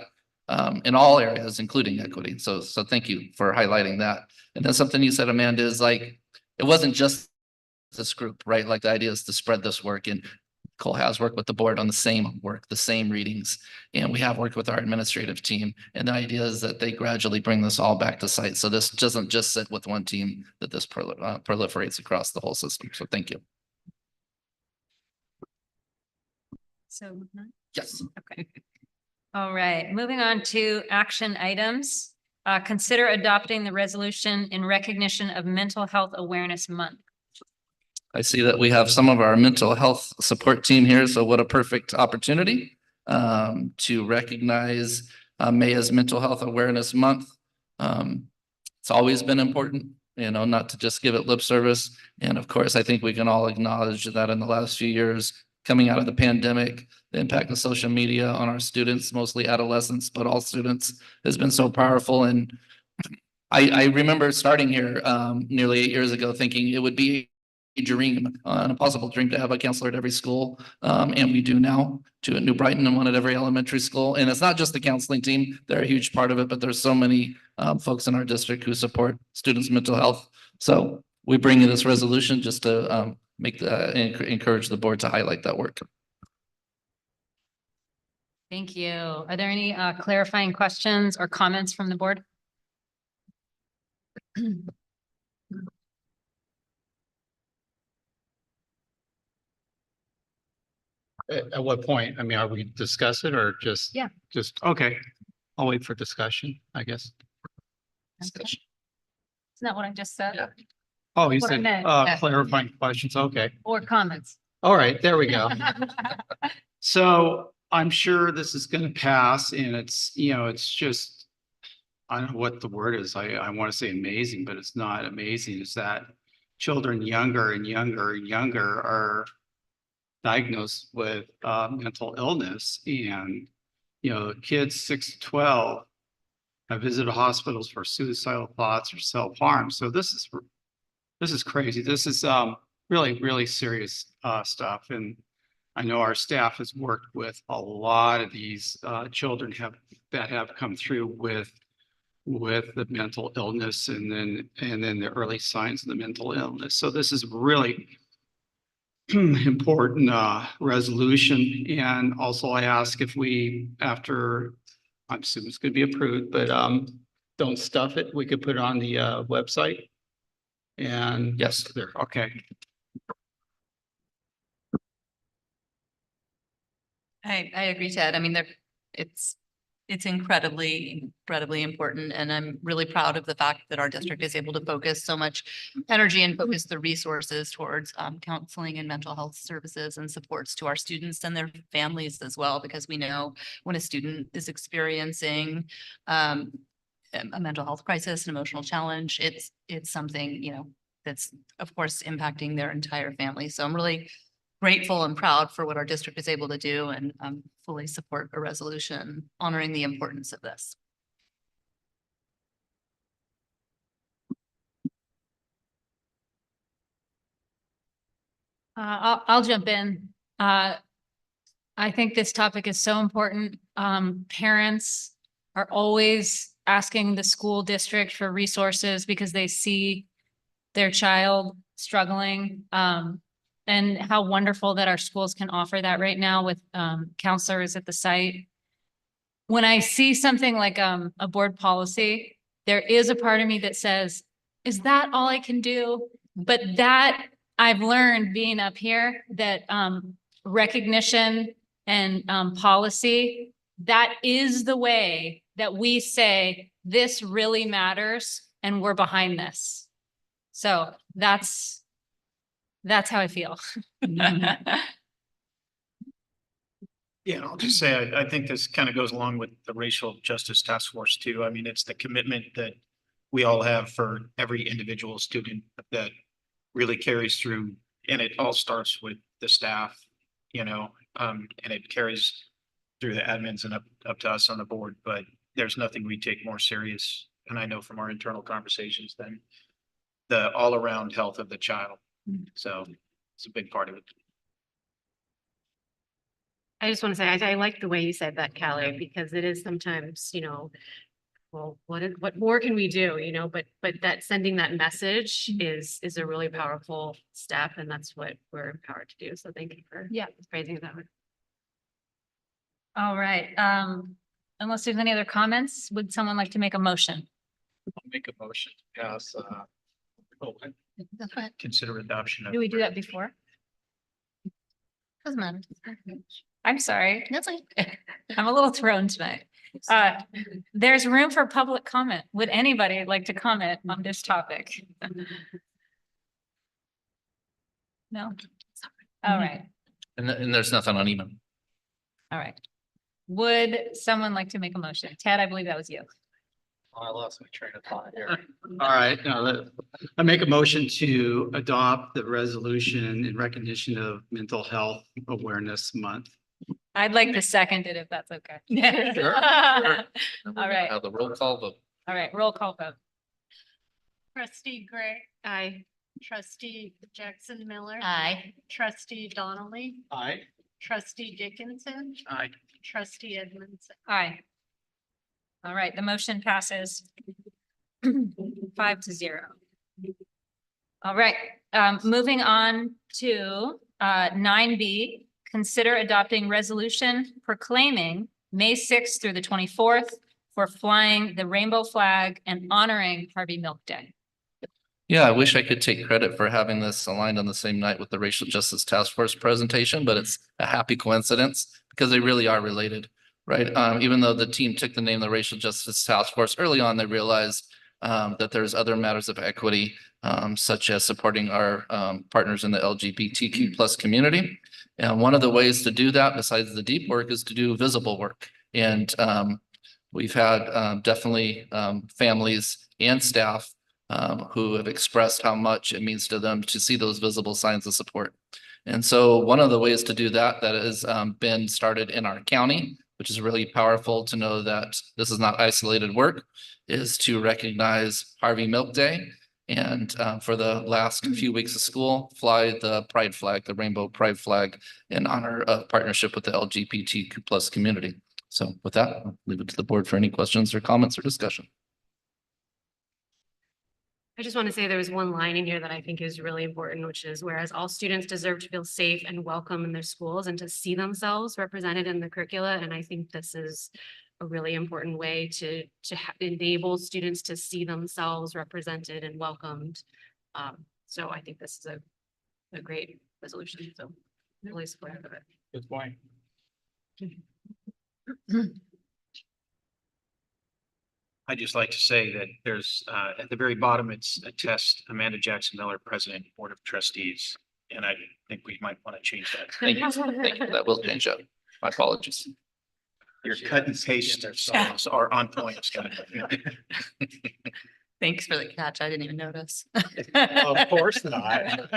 in all areas, including equity. So thank you for highlighting that. And then something you said, Amanda, is like, it wasn't just this group, right? Like the idea is to spread this work, and Cole has worked with the board on the same work, the same readings, and we have worked with our administrative team. And the idea is that they gradually bring this all back to site. So this doesn't just sit with one team, that this proliferates across the whole system. So thank you. So, Yes. okay. All right, moving on to action items. Consider adopting the resolution in recognition of Mental Health Awareness Month. I see that we have some of our mental health support team here. So what a perfect opportunity to recognize May as Mental Health Awareness Month. It's always been important, you know, not to just give it lip service. And of course, I think we can all acknowledge that in the last few years, coming out of the pandemic, the impact of social media on our students, mostly adolescents, but all students, has been so powerful. And I remember starting here nearly 8 years ago, thinking it would be a dream, an impossible dream, to have a counselor at every school. And we do now, two at New Brighton and one at every elementary school. And it's not just the counseling team, they're a huge part of it, but there's so many folks in our district who support students' mental health. So we bring you this resolution just to encourage the board to highlight that work. Thank you. Are there any clarifying questions or comments from the board? At what point? I mean, are we discuss it or just? Yeah. Just, okay. I'll wait for discussion, I guess. Discussion. Isn't that what I just said? Yeah. Oh, you What I said meant. clarifying questions. Okay. Or comments? All right, there we go. So I'm sure this is going to pass, and it's, you know, it's just, I don't know what the word is. I want to say amazing, but it's not amazing. It's that children younger and younger and younger are diagnosed with mental illness, and, you know, kids 6 to 12 have visited hospitals for suicidal thoughts or self-harm. So this is crazy. This is really, really serious stuff. And I know our staff has worked with a lot of these children that have come through with the mental illness, and then the early signs of the mental illness. So this is really important resolution. And also I ask if we, after, I'm assuming it's going to be approved, but don't stuff it, we could put it on the website. And yes, there. Okay. I agree, Ted. I mean, it's incredibly important. And I'm really proud of the fact that our district is able to focus so much energy and focus the resources towards counseling and mental health services and supports to our students and their families as well, because we know when a student is experiencing a mental health crisis, an emotional challenge, it's something, you know, that's of course impacting their entire family. So I'm really grateful and proud for what our district is able to do, and fully support a resolution honoring the importance of this. I'll jump in. I think this topic is so important. Parents are always asking the school district for resources because they see their child struggling. And how wonderful that our schools can offer that right now with counselors at the site. When I see something like a board policy, there is a part of me that says, is that all I can do? But that I've learned being up here, that recognition and policy, that is the way that we say this really matters and we're behind this. So that's That's how I feel. Yeah, I'll just say, I think this kind of goes along with the Racial Justice Task Force too. I mean, it's the commitment that we all have for every individual student that really carries through, and it all starts with the staff, and it carries through the admins and up to us on the board, but there's nothing we take more serious, and I know from our internal conversations, than the all-around health of the child. So it's a big part of it. I just want to say, I like the way you said that, Callie, because it is sometimes, well, what more can we do, but that sending that message is a really powerful step, and that's what we're empowered to do. So thank you for phrasing it that way. All right, unless there's any other comments, would someone like to make a motion? I'll make a motion to pass, consider adoption of. Do we do that before? Doesn't matter. I'm sorry. That's okay. I'm a little thrown tonight. There's room for public comment. Would anybody like to comment on this topic? No? All right, And there's nothing on email. all right. Would someone like to make a motion? Ted, I believe that was you. I lost my train of thought here. All right, now I make a motion to adopt the resolution in recognition of Mental Health Awareness Month. I'd like to second it if that's okay. Sure. All right, Have the roll call vote. all right, roll call vote. Trustee Gray, Aye. trustee Jackson Miller. Aye. Trustee Donnelly, Aye. trustee Dickinson, Aye. trustee Edmondson. Aye. All right, the motion passes 5-0. All right, moving on to 9B, consider adopting resolution proclaiming May 6th through the 24th for flying the rainbow flag and honoring Harvey Milk Day. Yeah, I wish I could take credit for having this aligned on the same night with the Racial Justice Task Force presentation, but it's a happy coincidence because they really are related, right? Even though the team took the name the Racial Justice Task Force early on, they realized that there's other matters of equity, such as supporting our partners in the LGBTQ plus community. And one of the ways to do that, besides the deep work, is to do visible work. And we've had definitely families and staff who have expressed how much it means to them to see those visible signs of support. And so one of the ways to do that has been started in our county, which is really powerful to know that this is not isolated work, is to recognize Harvey Milk Day. And for the last few weeks of school, fly the pride flag, the rainbow pride flag, in honor of partnership with the LGBTQ plus community. So with that, I'll leave it to the board for any questions or comments or discussion. I just want to say there was one line in here that I think is really important, which is whereas all students deserve to feel safe and welcome in their schools and to see themselves represented in the curricula. And I think this is a really important way to enable students to see themselves represented and welcomed. So I think this is a great resolution. So really supportive of it. Good point. I'd just like to say that there's, at the very bottom, it's attest Amanda Jackson Miller, President, Board of Trustees. And I think we might want to change that. Thank you. Thank you. That will change up. My apologies. Your cut and paste songs are on point, Scott. Thanks for the catch. I didn't even notice. Of course not.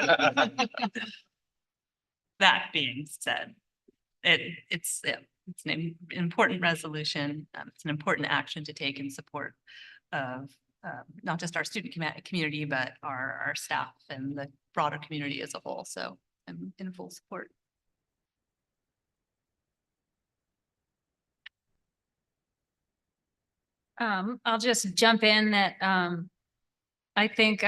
That being said, it's an important resolution. It's an important action to take in support of not just our student community, but our staff and the broader community as a whole. So I'm in full support. I'll just jump in that I think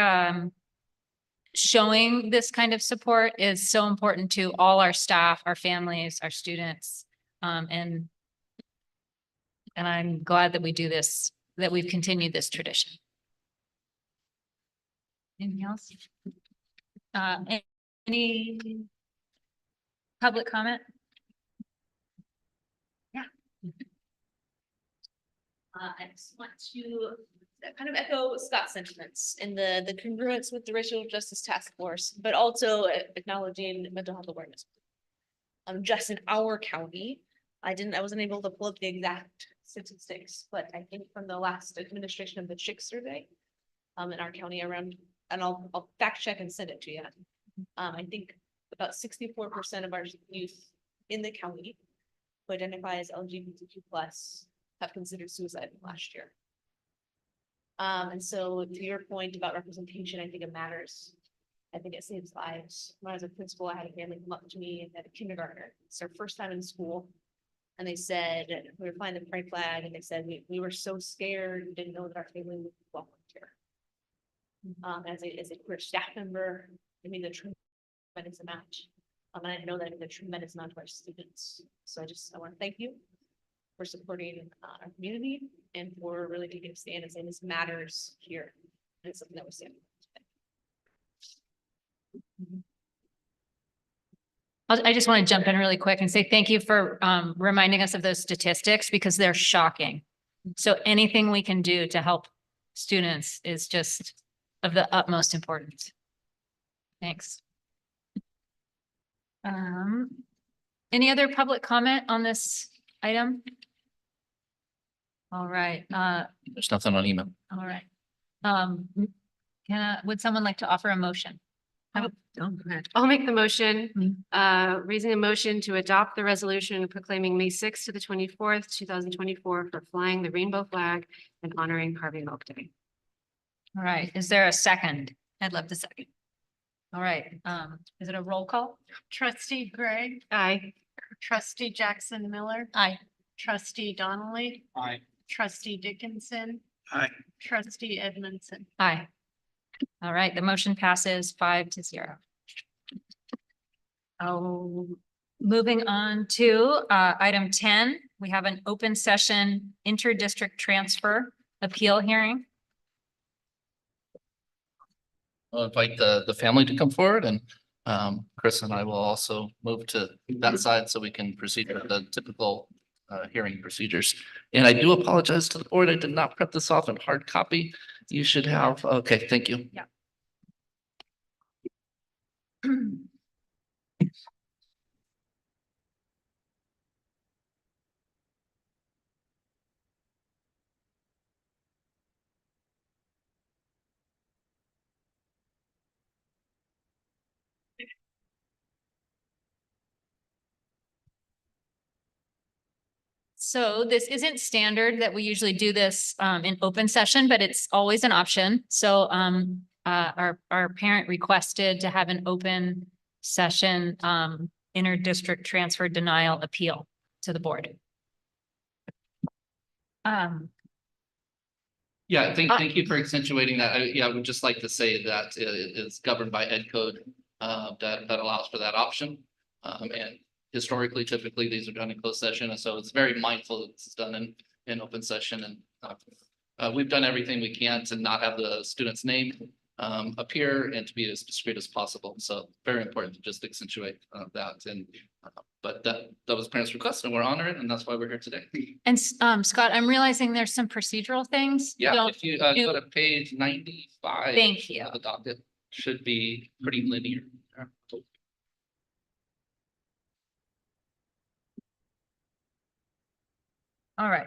showing this kind of support is so important to all our staff, our families, our students. And I'm glad that we do this, that we've continued this tradition. Anything else? Any public comment? Yeah. I just want to kind of echo Scott's sentiments in the congruence with the Racial Justice Task Force, but also acknowledging mental health awareness. Just in our county, I wasn't able to pull up the exact statistics, but I think from the last administration of the Chick survey, in our county around, and I'll fact check and send it to you. I think about 64% of our youth in the county who identify as LGBTQ+ have considered suicide last year. And so to your point about representation, I think it matters. I think it saves lives. When I was a principal, I had a family come up to me at a kindergartner. It's their first time in school. And they said, we were flying the pride flag, and they said, we were so scared, we didn't know that our family would be welcomed here. As a queer staff member, I mean, the tremendous amount. And I know that it's a tremendous amount to our students. So I want to thank you for supporting our community and for really taking a stand and saying this matters here. And it's something that we're seeing. I just want to jump in really quick and say thank you for reminding us of those statistics because they're shocking. So anything we can do to help students is just of the utmost importance. Thanks. Any other public comment on this item? All right. There's nothing on email. All right. Would someone like to offer a motion? I'll make the motion, raising a motion to adopt the resolution proclaiming May 6th to the 24th, 2024 for flying the rainbow flag and honoring Harvey Milk Day. All right. Is there a second? I'd love to second. All right. Is it a roll call? Trustee Gray, Aye. trustee Jackson Miller, Aye. trustee Donnelly, Aye. trustee Dickinson, Aye. trustee Edmondson. Aye. All right, the motion passes 5-0. Oh, moving on to item 10, we have an open session inter-district transfer appeal hearing. I'll invite the family to come forward, and Chris and I will also move to that side so we can proceed with the typical hearing procedures. And I do apologize to the board. I did not prep this off in hard copy. You should have, okay, thank you. Yeah. So this isn't standard that we usually do this in open session, but it's always an option. So our parent requested to have an open session inter-district transfer denial appeal to the board. Yeah, thank you for accentuating that. I would just like to say that it is governed by Ed Code that allows for that option. And historically, typically, these are done in closed session, and so it's very mindful that it's done in open session. And we've done everything we can to not have the student's name appear and to be as discreet as possible. So very important to just accentuate that. And but that was parents' request, and we're honoring it, and that's why we're here today. And Scott, I'm realizing there's some procedural things. Yeah, if you go to page 95. Thank you. Of the docket, should be pretty linear. All right.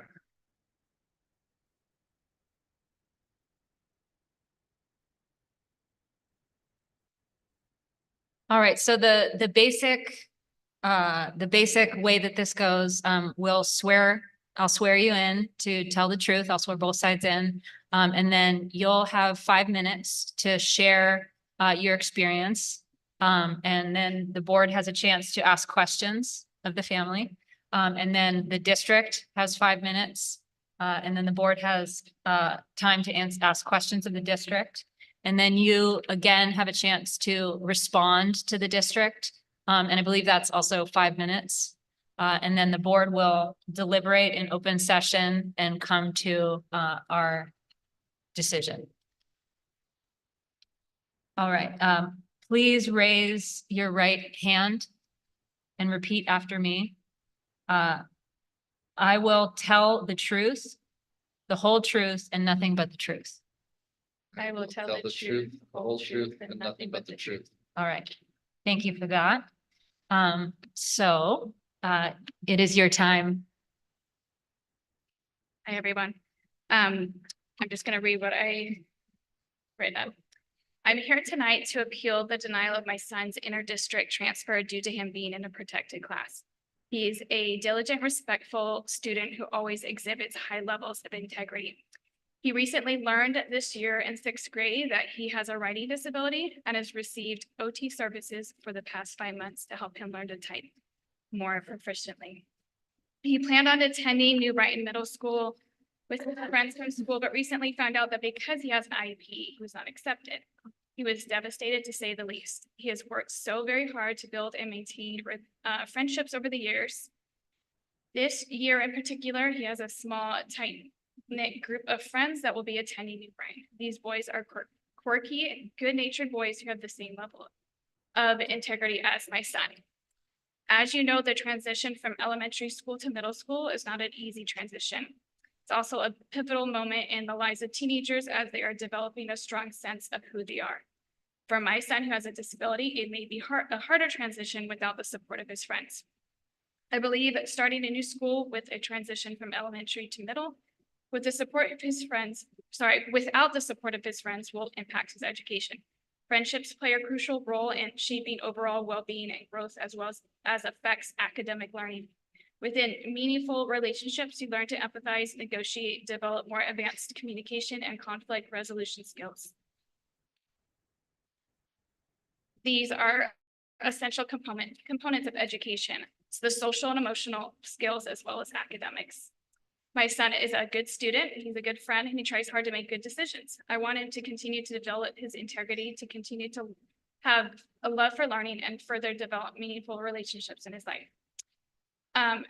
All right, so the basic way that this goes, I'll swear you in to tell the truth. I'll swear both sides in. And then you'll have 5 minutes to share your experience. And then the board has a chance to ask questions of the family. And then the district has 5 minutes. And then the board has time to ask questions of the district. And then you again have a chance to respond to the district. And I believe that's also 5 minutes. And then the board will deliberate in open session and come to our decision. All right, please raise your right hand and repeat after me. I will tell the truth, the whole truth, and nothing but the truth. I will tell the truth, the whole truth, and nothing but the truth. All right. Thank you for that. It is your time. Hi, everyone. I'm just gonna read what I wrote up. I'm here tonight to appeal the denial of my son's inter-district transfer due to him being in a protected class. He's a diligent, respectful student who always exhibits high levels of integrity. He recently learned this year in 6th grade that he has a writing disability and has received OT services for the past 5 months to help him learn to type more proficiently. He planned on attending New Brighton Middle School with his friends from school, but recently found out that because he has an IEP, he was not accepted. He was devastated, to say the least. He has worked so very hard to build and maintain friendships over the years. This year in particular, he has a small, tight-knit group of friends that will be attending New Brighton. These boys are quirky, good-natured boys who have the same level of integrity as my son. As you know, the transition from elementary school to middle school is not an easy transition. It's also a pivotal moment in the lives of teenagers as they are developing a strong sense of who they are. For my son who has a disability, it may be a harder transition without the support of his friends. I believe that starting a new school with a transition from elementary to middle, with the support of his friends, without the support of his friends will impact his education. Friendships play a crucial role in shaping overall well-being and growth as well as affects academic learning. Within meaningful relationships, you learn to empathize, negotiate, develop more advanced communication and conflict resolution skills. These are essential components of education. It's the social and emotional skills as well as academics. My son is a good student, he's a good friend, and he tries hard to make good decisions. I want him to continue to develop his integrity, to continue to have a love for learning and further develop meaningful relationships in his life.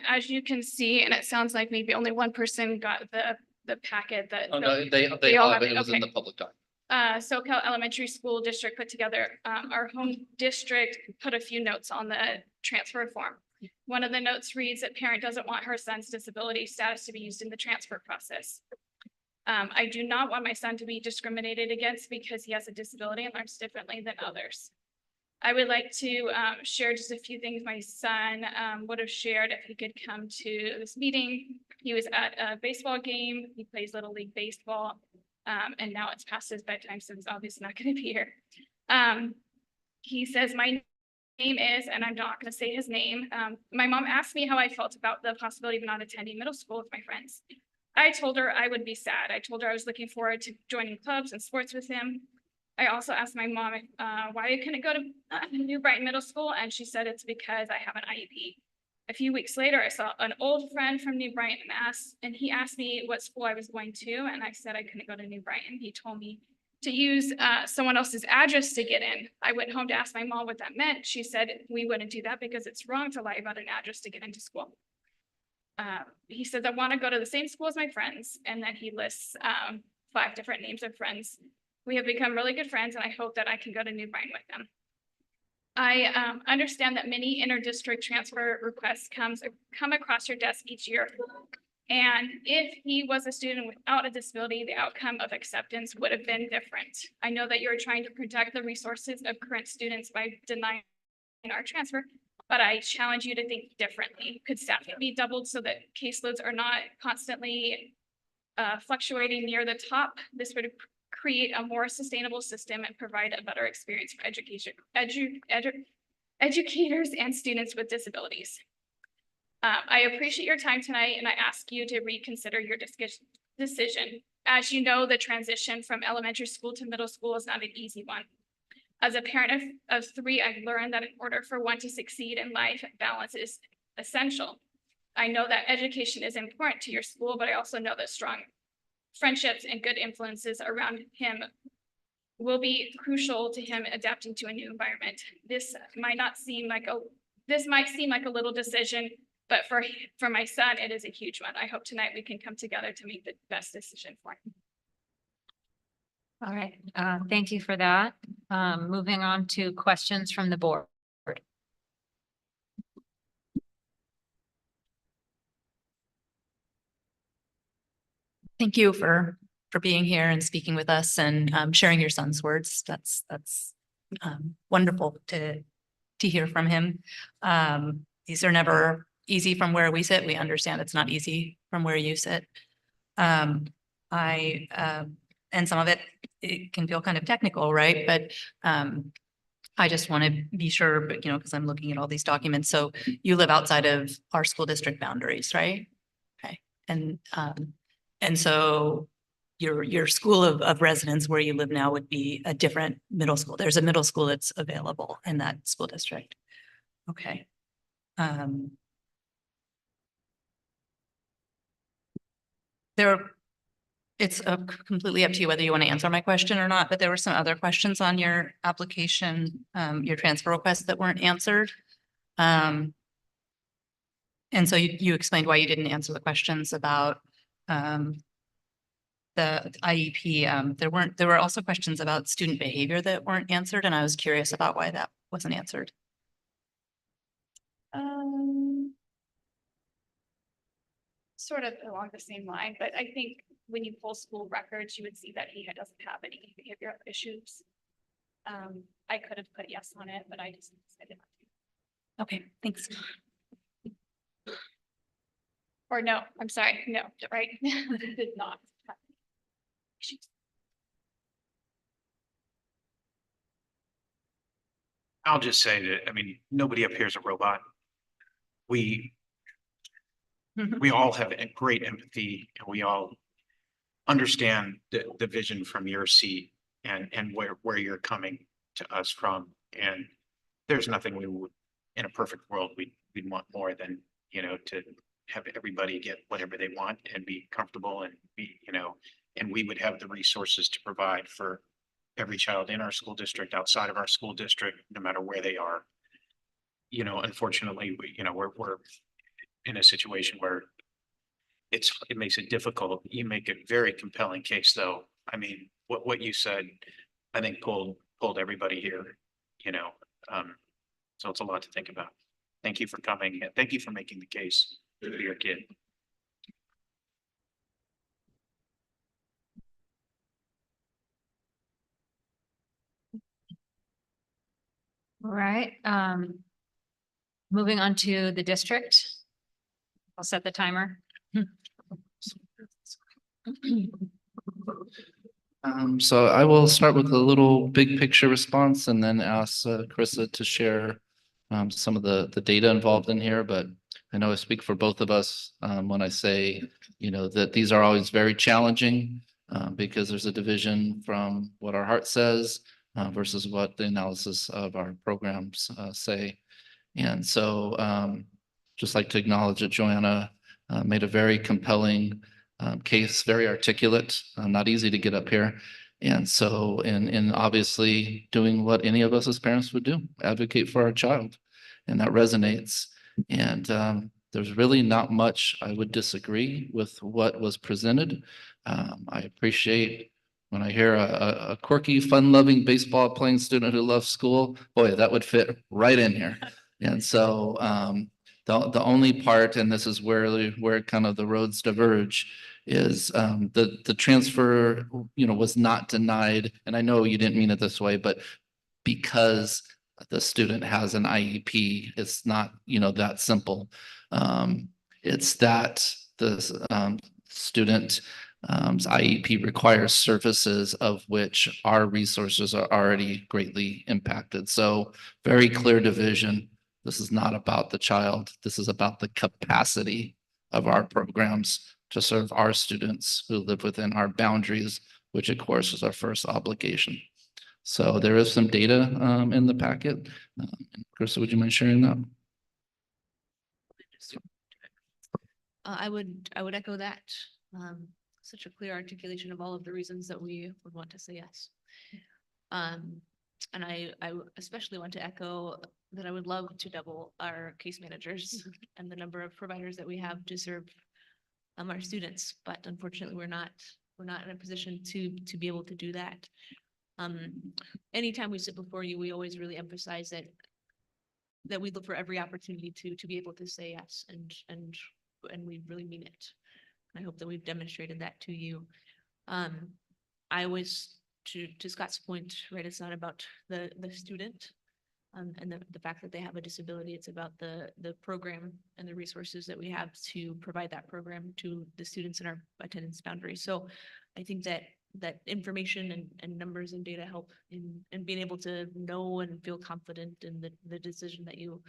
As you can see, and it sounds like maybe only one person got the packet that. Oh, no, they all all, have it was in okay. the public document. SoCal Elementary School District put together, our home district put a few notes on the transfer form. One of the notes reads that parent doesn't want her son's disability status to be used in the transfer process. I do not want my son to be discriminated against because he has a disability and learns differently than others. I would like to share just a few things my son would have shared if he could come to this meeting. He was at a baseball game. He plays Little League Baseball. And now it's past his bedtime, so he's obviously not going to be here. He says, my name is, and I'm not going to say his name. My mom asked me how I felt about the possibility of not attending middle school with my friends. I told her I would be sad. I told her I was looking forward to joining clubs and sports with him. I also asked my mom why I couldn't go to New Brighton Middle School, and she said it's because I have an IEP. A few weeks later, I saw an old friend from New Brighton and he asked me what school I was going to, and I said I couldn't go to New Brighton. He told me to use someone else's address to get in. I went home to ask my mom what that meant. She said we wouldn't do that because it's wrong to lie about an address to get into school. He says, I want to go to the same school as my friends, and then he lists 5 different names of friends. We have become really good friends, and I hope that I can go to New Brighton with them. I understand that many inter-district transfer requests come across your desk each year. And if he was a student without a disability, the outcome of acceptance would have been different. I know that you're trying to protect the resources of current students by denying our transfer, but I challenge you to think differently. Could staffing be doubled so that caseloads are not constantly fluctuating near the top? This would create a more sustainable system and provide a better experience for educators and students with disabilities. I appreciate your time tonight, and I ask you to reconsider your decision. As you know, the transition from elementary school to middle school is not an easy one. As a parent of 3, I've learned that in order for one to succeed in life, balance is essential. I know that education is important to your school, but I also know that strong friendships and good influences around him will be crucial to him adapting to a new environment. This might seem like a little decision, but for my son, it is a huge one. I hope tonight we can come together to make the best decision for him. All right, thank you for that. Moving on to questions from the board. Thank you for being here and speaking with us and sharing your son's words. That's wonderful to hear from him. These are never easy from where we sit. We understand it's not easy from where you sit. And some of it can feel kind of technical, right? But I just want to be sure, but because I'm looking at all these documents. So you live outside of our school district boundaries, right? Okay. And so your school of residence where you live now would be a different middle school. There's a middle school that's available in that school district. Okay. It's completely up to you whether you want to answer my question or not, but there were some other questions on your application, your transfer request that weren't answered. And so you explained why you didn't answer the questions about the IEP. There were also questions about student behavior that weren't answered, and I was curious about why that wasn't answered. Sort of along the same line, but I think when you pull school records, you would see that he doesn't have any behavioral issues. I could have put yes on it, but I just decided not to. Okay, thanks. Or no, I'm sorry, no, right? Did not have any issues. I'll just say that, I mean, nobody up here is a robot. We all have a great empathy and we all understand the vision from your seat and where you're coming to us from. And there's nothing we would, in a perfect world, we'd want more than, to have everybody get whatever they want and be comfortable and be, and we would have the resources to provide for every child in our school district, outside of our school district, no matter where they are. Unfortunately, we're in a situation where it makes it difficult. You make a very compelling case, though. I mean, what you said, I think pulled everybody here, so it's a lot to think about. Thank you for coming and thank you for making the case for your kid. All right, moving on to the district. I'll set the timer. So I will start with a little big picture response and then ask Carissa to share some of the data involved in here. But I know I speak for both of us when I say, that these are always very challenging because there's a division from what our heart says versus what the analysis of our programs say. And so just like to acknowledge that Joanna made a very compelling case, very articulate, not easy to get up here. And so, in obviously doing what any of us as parents would do, advocate for our child. And that resonates. And there's really not much I would disagree with what was presented. I appreciate when I hear a quirky, fun-loving baseball playing student who loves school, boy, that would fit right in here. And so the only part, and this is where kind of the roads diverge, is the transfer, was not denied. And I know you didn't mean it this way, but because the student has an IEP, it's not, that simple. It's that the student IEP requires services of which our resources are already greatly impacted. So very clear division. This is not about the child. This is about the capacity of our programs to serve our students who live within our boundaries, which of course is our first obligation. So there is some data in the packet. Carissa, would you mind sharing that? I would echo that. Such a clear articulation of all of the reasons that we would want to say yes. And I especially want to echo that I would love to double our case managers and the number of providers that we have to serve our students, but unfortunately we're not in a position to be able to do that. Anytime we sit before you, we always really emphasize that we look for every opportunity to be able to say yes, and we really mean it. I hope that we've demonstrated that to you. I always, to Scott's point, right, it's not about the student and the fact that they have a disability. It's about the program and the resources that we have to provide that program to the students in our attendance boundary. So I think that information and numbers and data help in being able to know and feel confident in the decision that you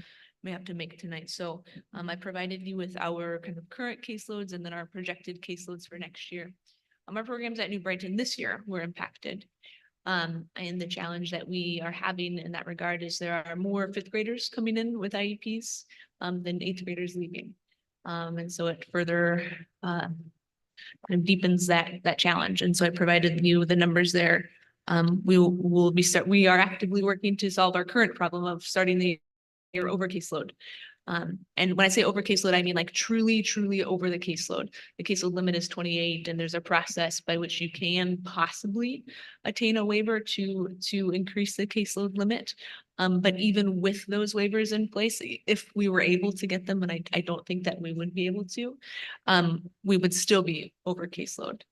may have to make tonight. So I provided you with our kind of current caseloads and then our projected caseloads for next year. Our programs at New Brighton this year were impacted. And the challenge that we are having in that regard is there are more fifth graders coming in with IEPs than eighth graders leaving. And so it further kind of deepens that challenge. And so I provided you the numbers there. We are actively working to solve our current problem of starting the year over caseload. And when I say over caseload, I mean like truly over the caseload. The caseload limit is 28, and there's a process by which you can possibly attain a waiver to increase the caseload limit. But even with those waivers in place, if we were able to get them, and I don't think that we would be able to, we would still be over caseload.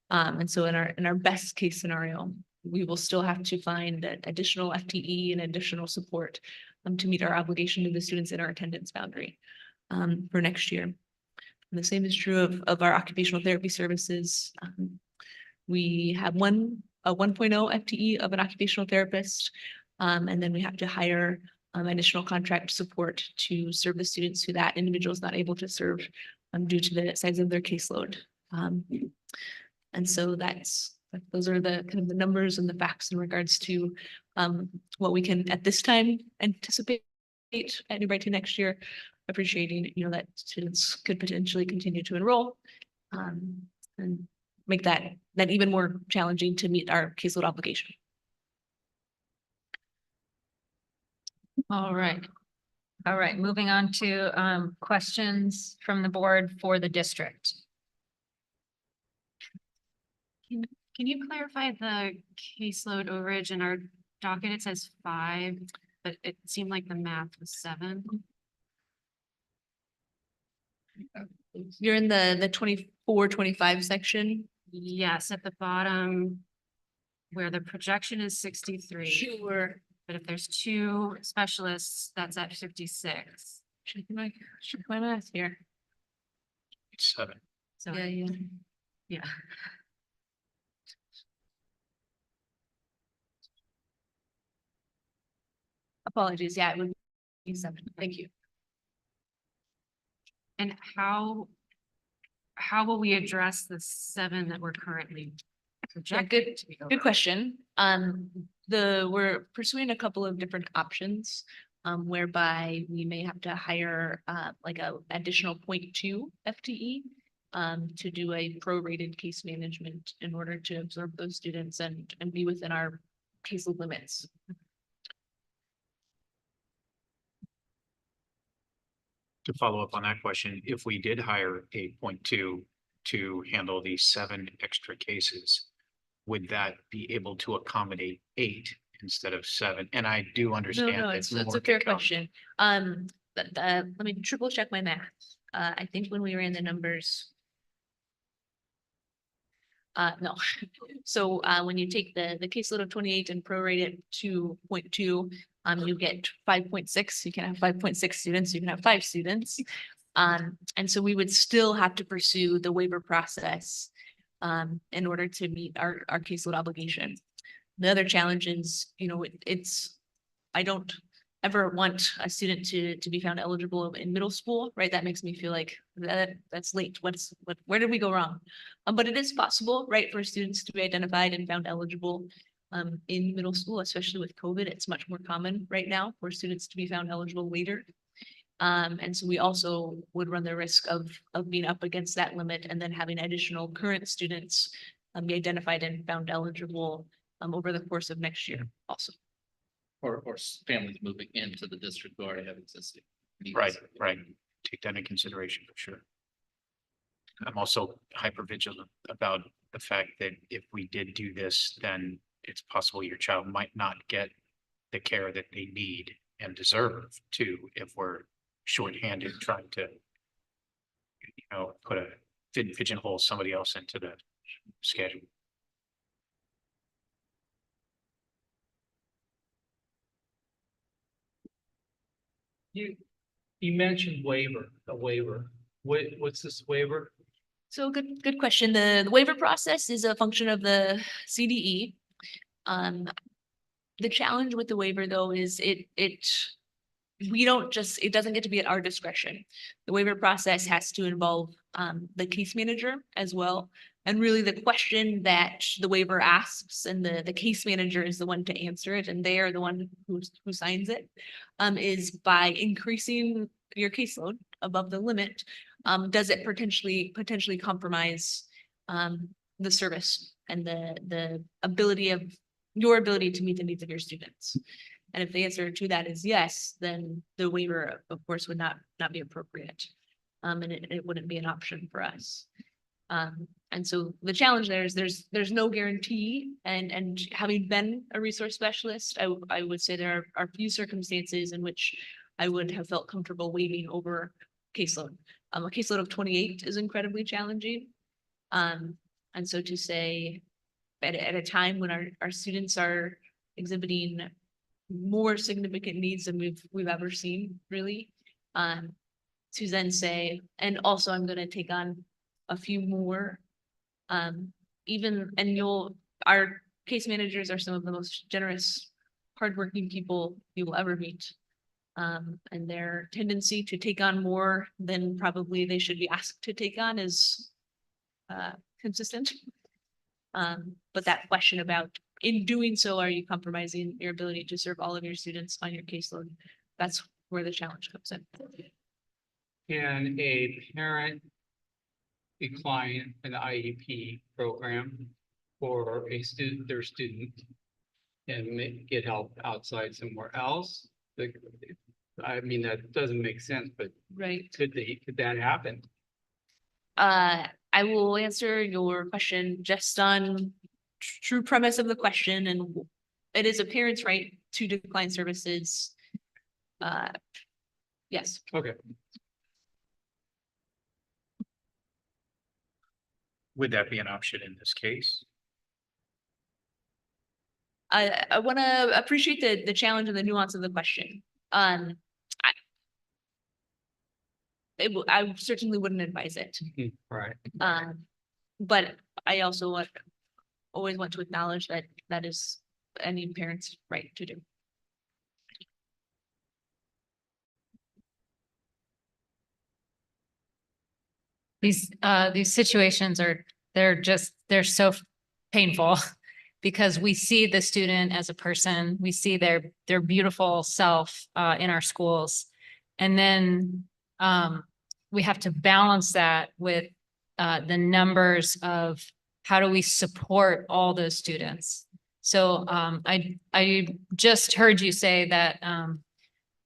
And so in our best case scenario, we will still have to find that additional FTE and additional support to meet our obligation to the students in our attendance boundary for next year. And the same is true of our occupational therapy services. We have a 1.0 FTE of an occupational therapist, and then we have to hire additional contract support to serve the students who that individual is not able to serve due to the size of their caseload. And so those are the kind of the numbers and the facts in regards to what we can at this time anticipate at New Brighton next year, appreciating, that students could potentially continue to enroll and make that even more challenging to meet our caseload obligation. All right. Moving on to questions from the board for the district. Can you clarify the caseload overage in our docket? It says 5, but it seemed like the math was 7. You're in the 24-25 section. Yes, at the bottom where the projection is 63. Sure. But if there's 2 specialists, that's at 56. Check my math here. It's 7. So yeah. Apologies. Yeah, it would be 7. Thank you. And how will we address the 7 that we're currently projected to be over? Good question. We're pursuing a couple of different options whereby we may have to hire like a additional 0.2 FTE to do a prorated case management in order to absorb those students and be within our caseload limits. To follow up on that question, if we did hire a 0.2 to handle these 7 extra cases, would that be able to accommodate 8 instead of 7? And I do understand No, that it's more a could fair come. question. Let me triple check my math. I think when we ran the numbers. No. So when you take the caseload of 28 and prorate it to 0.2, you get 5.6. You can have 5.6 students. You can have 5 students. And so we would still have to pursue the waiver process in order to meet our caseload obligation. The other challenge is, I don't ever want a student to be found eligible in middle school, right? That makes me feel like that's late. Where did we go wrong? But it is possible, right, for students to be identified and found eligible in middle school, especially with COVID. It's much more common right now for students to be found eligible later. And so we also would run the risk of being up against that limit and then having additional current students be identified and found eligible over the course of next year also. Or families moving into the district who already have existing needs. Right. Take that into consideration for sure. I'm also hyper vigilant about the fact that if we did do this, then it's possible your child might not get the care that they need and deserve too, if we're shorthanded trying to, put a pigeonhole somebody else into the schedule. You mentioned a waiver. What's this waiver? So good question. The waiver process is a function of the CDE. The challenge with the waiver though is it doesn't get to be at our discretion. The waiver process has to involve the case manager as well. And really the question that the waiver asks and the case manager is the one to answer it, and they are the one who signs it, is by increasing your caseload above the limit, does it potentially compromise the service and the ability of your ability to meet the needs of your students? And if the answer to that is yes, then the waiver, of course, would not be appropriate. And it wouldn't be an option for us. And so the challenge there is there's no guarantee. And having been a resource specialist, I would say there are few circumstances in which I would have felt comfortable waiving over caseload. A caseload of 28 is incredibly challenging. And so to say at a time when our students are exhibiting more significant needs than we've ever seen, really, to then say, and also I'm going to take on a few more, our case managers are some of the most generous, hardworking people you will ever meet. And their tendency to take on more than probably they should be asked to take on is consistent. But that question about, in doing so, are you compromising your ability to serve all of your students on your caseload? That's where the challenge comes in. Can a parent decline an IEP program for their student and get help outside somewhere else? I mean, that doesn't make sense, but right. Could that happen? I will answer your question just on true premise of the question, and it is a parent's right to decline services. Yes. Okay. Would that be an option in this case? I want to appreciate the challenge and the nuance of the question. I certainly wouldn't advise it. Right. But I also always want to acknowledge that is any parent's right to do. These situations they're so painful because we see the student as a person, we see their beautiful self in our schools. And then we have to balance that with the numbers of how do we support all those students. So I just heard you say that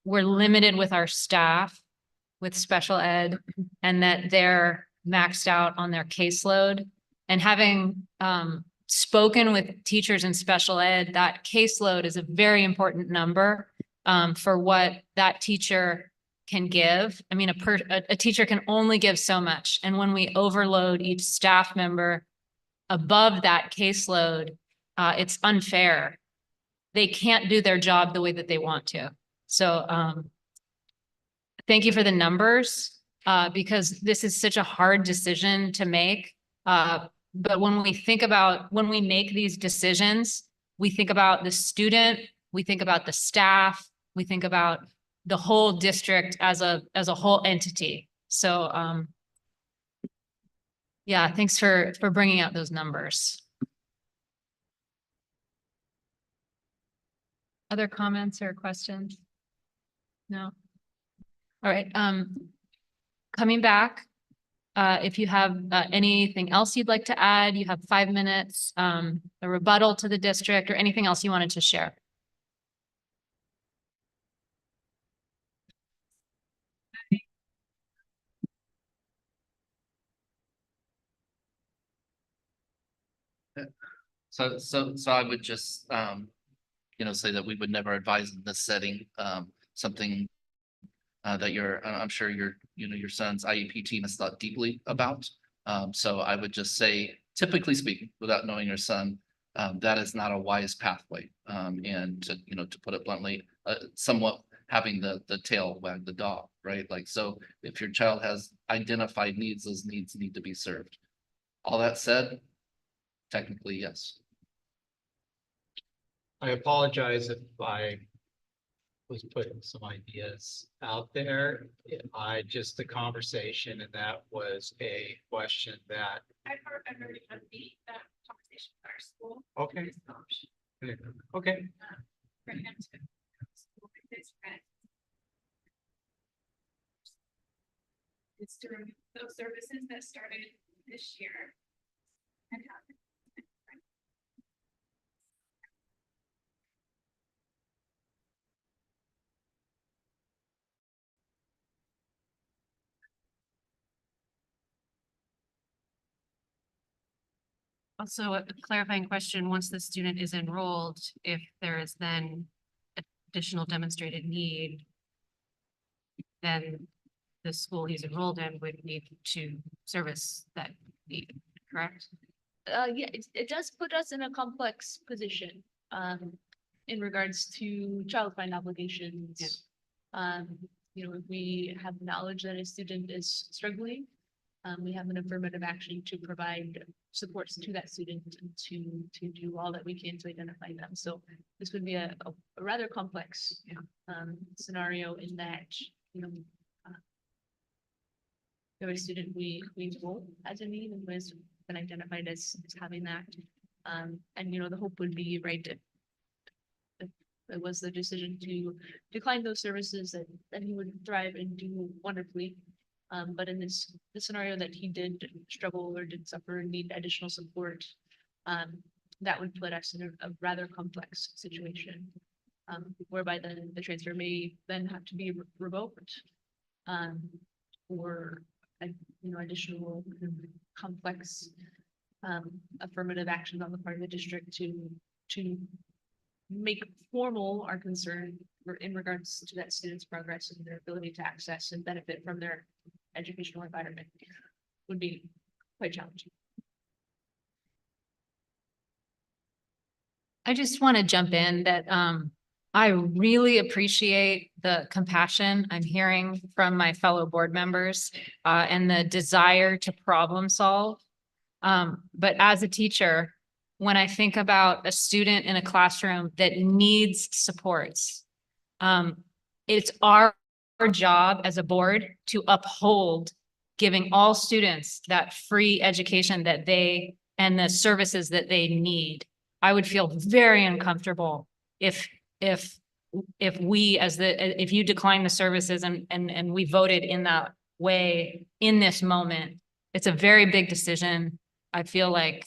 we're limited with our staff with special ed and that they're maxed out on their caseload. And having spoken with teachers in special ed, that caseload is a very important number for what that teacher can give. I mean, a teacher can only give so much. And when we overload each staff member above that caseload, it's unfair. They can't do their job the way that they want to. So thank you for the numbers, because this is such a hard decision to make. But when we make these decisions, we think about the student, we think about the staff, we think about the whole district as a whole entity. So yeah, thanks for bringing out those numbers. Other comments or questions? No? All right, coming back, if you have anything else you'd like to add, you have 5 minutes, a rebuttal to the district or anything else you wanted to share. So I would just, say that we would never advise in this setting, something that I'm sure your son's IEP team has thought deeply about. So I would just say, typically speaking, without knowing your son, that is not a wise pathway. And to, you know, to put it bluntly, somewhat having the tail wag the dog, right? Like, so if your child has identified needs, those needs need to be served. All that said, technically, yes. I apologize if I was putting some ideas out there. Just a conversation, and that was a question that, I've already had that conversation with our school. okay. This option, Okay, for him to school with his friends. It's through those services that started this year. And happened. Also, a clarifying question, once the student is enrolled, if there is then additional demonstrated need, then the school he's enrolled in would need to service that need, correct? Yeah, it does put us in a complex position, in regards to child find obligations. You know, if we have knowledge that a student is struggling, we have an affirmative action to provide supports to that student and to do all that we can to identify them. So this would be a rather complex, scenario in that, you know, every student we know has a need and who has been identified as having that. And you know, the hope would be, right, if it was the decision to decline those services, that he would thrive and do wonderfully. But in this scenario that he did struggle or did suffer and need additional support, that would put us in a rather complex situation, whereby the transfer may then have to be revoked, or you know, additional complex affirmative action on the part of the district to make formal our concern in regards to that student's progress and their ability to access and benefit from their educational environment would be quite challenging. I just want to jump in that I really appreciate the compassion I'm hearing from my fellow board members and the desire to problem solve. But as a teacher, when I think about a student in a classroom that needs supports, it's our job as a board to uphold giving all students that free education that they and the services that they need. I would feel very uncomfortable if we if you decline the services and we voted in that way in this moment. It's a very big decision. I feel like,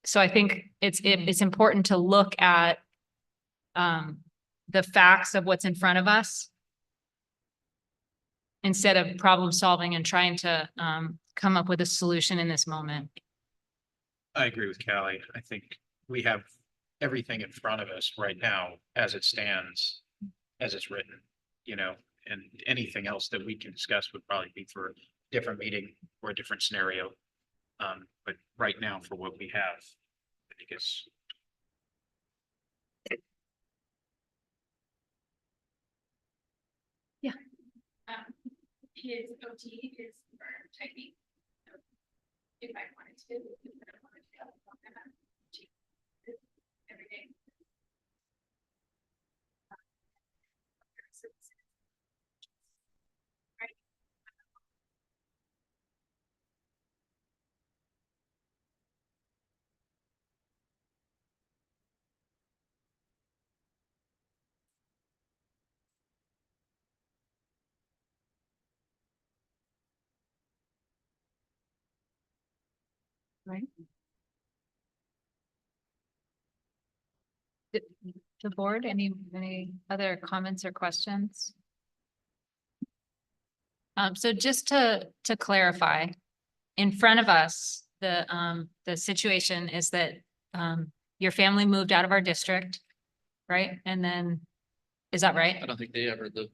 so I think it's important to look at the facts of what's in front of us instead of problem solving and trying to come up with a solution in this moment. I agree with Callie. I think we have everything in front of us right now as it stands, as it's written, you know, and anything else that we can discuss would probably be for a different meeting or a different scenario. But right now, for what we have, I think it's His OT is for typing. So if I wanted to, every day. Right. The board, any other comments or questions? So just to clarify, in front of us, the situation is that your family moved out of our district, right? And then, is that right? I don't think they ever lived.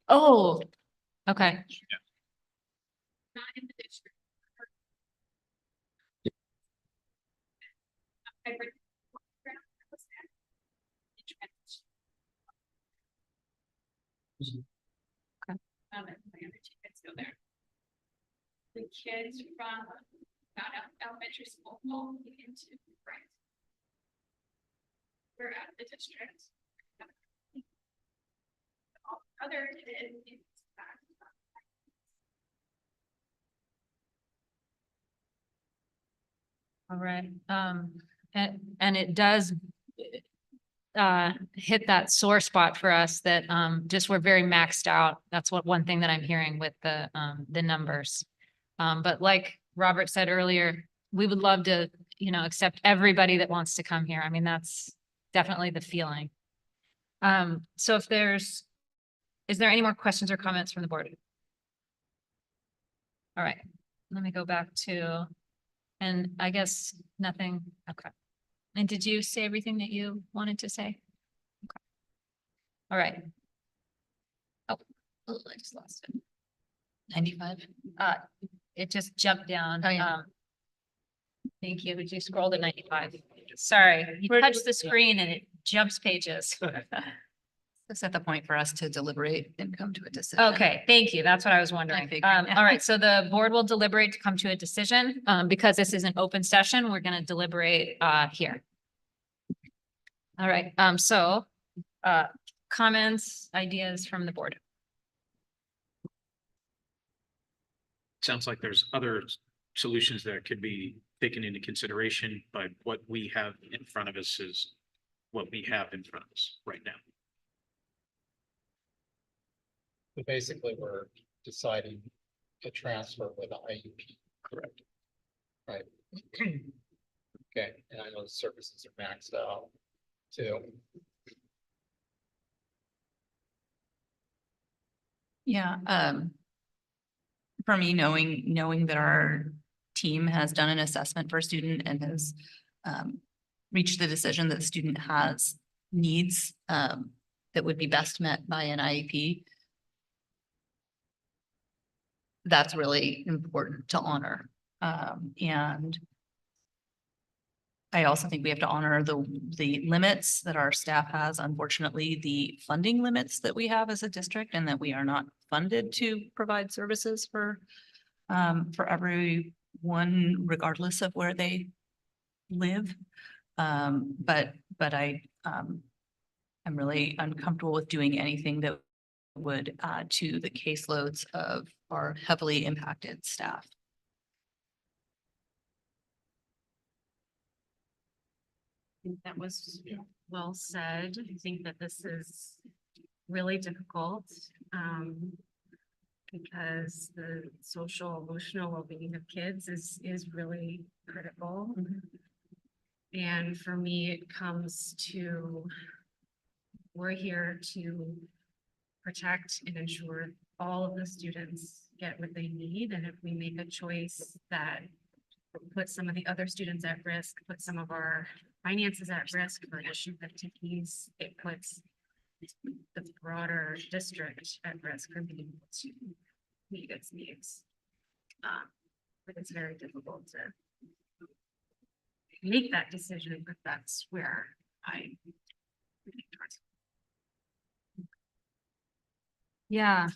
Oh, okay. not in the district. Hybrid program that was there. In transition. And my other two kids go there. The kids from not elementary school all the way into right. We're out of the district. All other kids is back. All right, and it does hit that sore spot for us that just we're very maxed out. That's one thing that I'm hearing with the numbers. But like Robert said earlier, we would love to, accept everybody that wants to come here. I mean, that's definitely the feeling. So is there any more questions or comments from the board? All right, let me go back to, and I guess nothing, okay. And did you say everything that you wanted to say? Okay. All right. Oh, I just lost it. 95? It just jumped down. Oh, yeah. Thank you. Would you scroll to 95? Sorry, you touch the screen and it jumps pages. It's at the point for us to deliberate and come to a decision. Okay, thank you. That's what I was wondering. figured. All right, so the board will deliberate to come to a decision. Because this is an open session, we're gonna deliberate here. All right, so comments, ideas from the board. Sounds like there's other solutions that could be taken into consideration, but what we have in front of us is what we have in front of us right now. So basically, we're deciding to transfer with an IUP. Correct. Right. Okay, and I know the services are maxed out too. Yeah, for me, knowing that our team has done an assessment for a student and has reached the decision that the student has needs that would be best met by an IEP. That's really important to honor. And I also think we have to honor the limits that our staff has. Unfortunately, the funding limits that we have as a district, and that we are not funded to provide services for everyone, regardless of where they live. But I'm really uncomfortable with doing anything that would add to the caseloads of our heavily impacted staff. I think that was well said. I think that this is really difficult. Because the social emotional well-being of kids is really critical. And for me, it comes to, we're here to protect and ensure all of the students get what they need. And if we make a choice that puts some of the other students at risk, put some of our finances at risk for additional activities, it puts the broader district at risk for being able to meet its needs. But it's very difficult to make that decision, but that's where I Yeah,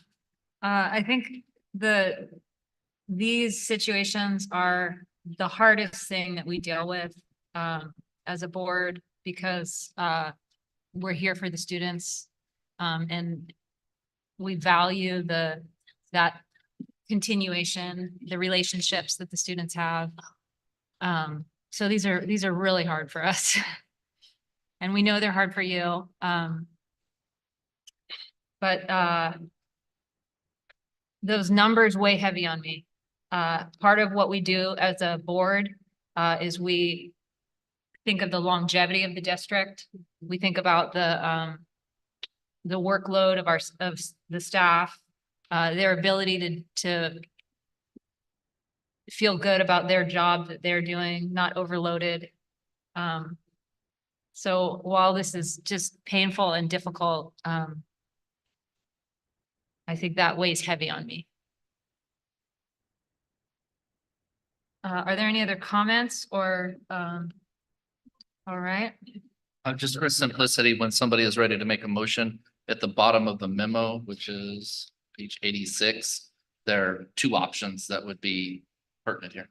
I think these situations are the hardest thing that we deal with as a board, because we're here for the students and we value that continuation, the relationships that the students have. So these are really hard for us. And we know they're hard for you. But those numbers weigh heavy on me. Part of what we do as a board is we think of the longevity of the district. We think about the workload of the staff, their ability to feel good about their job that they're doing, not overloaded. So while this is just painful and difficult, I think that weighs heavy on me. Are there any other comments or, all right, Just for simplicity, when somebody is ready to make a motion, at the bottom of the memo, which is page 86, there are two options that would be pertinent here.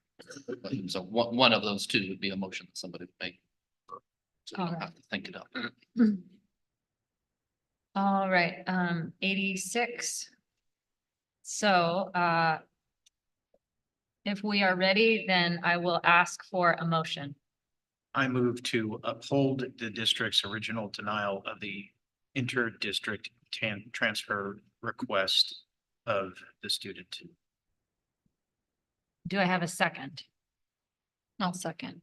So one of those two would be a motion that somebody would make. So you don't have to think it up. all right, 86. So, if we are ready, then I will ask for a motion. I move to uphold the district's original denial of the inter-district transfer request of the student. Do I have a second? I'll second.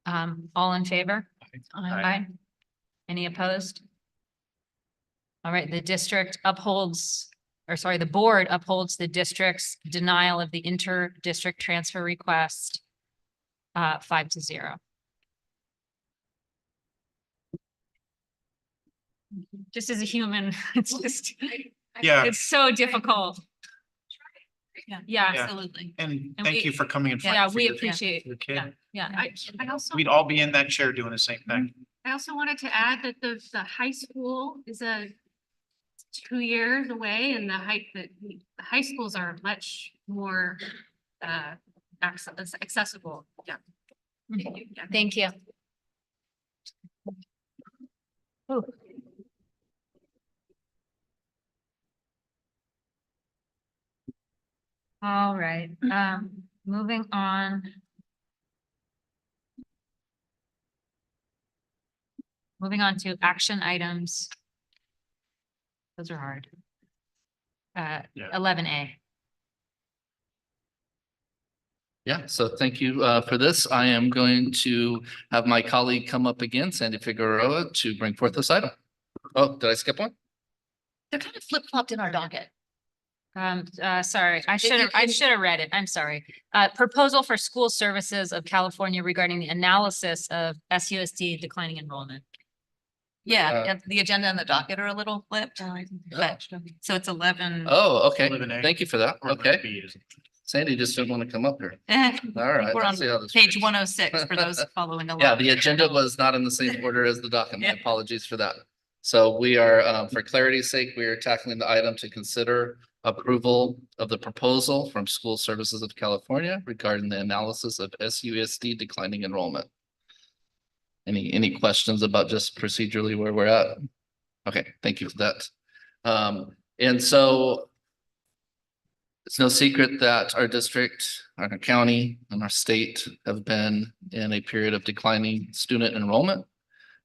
All in favor? Aye. Any opposed? All right, the district upholds, or sorry, the board upholds the district's denial of the inter-district transfer request. 5-0. Just as a human, it's just, Yeah. it's so difficult. Yeah, Yeah. absolutely. And And thank we- you for coming and. Yeah, fighting we for your- appreciate, your kid. yeah. I also, We'd all be in that chair doing the same thing. I also wanted to add that the high school is 2 years away and the high schools are much more accessible. Yeah. Yeah. Thank you. All right, moving on. Moving on to action items. Those are hard. Yeah. 11A. Yeah, so thank you for this. I am going to have my colleague come up again, Sandy Figueroa, to bring forth this item. Oh, did I skip one? They're kind of flip-flopped in our docket. Sorry, I should have read it. I'm sorry. Proposal for school services of California regarding the analysis of SUSD declining enrollment. Yeah, and the agenda and the docket are a little flipped. But, so it's 11. Oh, okay. 11A. Thank you for that. Or Okay. 11B is- Sandy just didn't want to come up here. Eh, All right. We're let's on see how this page works. 106 for those following along. Yeah, the agenda was not in the same order as the docket. My Yeah. apologies for that. So we are, for clarity's sake, we are tackling the item to consider approval of the proposal from School Services of California regarding the analysis of SUSD declining enrollment. Any questions about just procedurally where we're at? Okay, thank you for that. And so it's no secret that our district, our county, and our state have been in a period of declining student enrollment.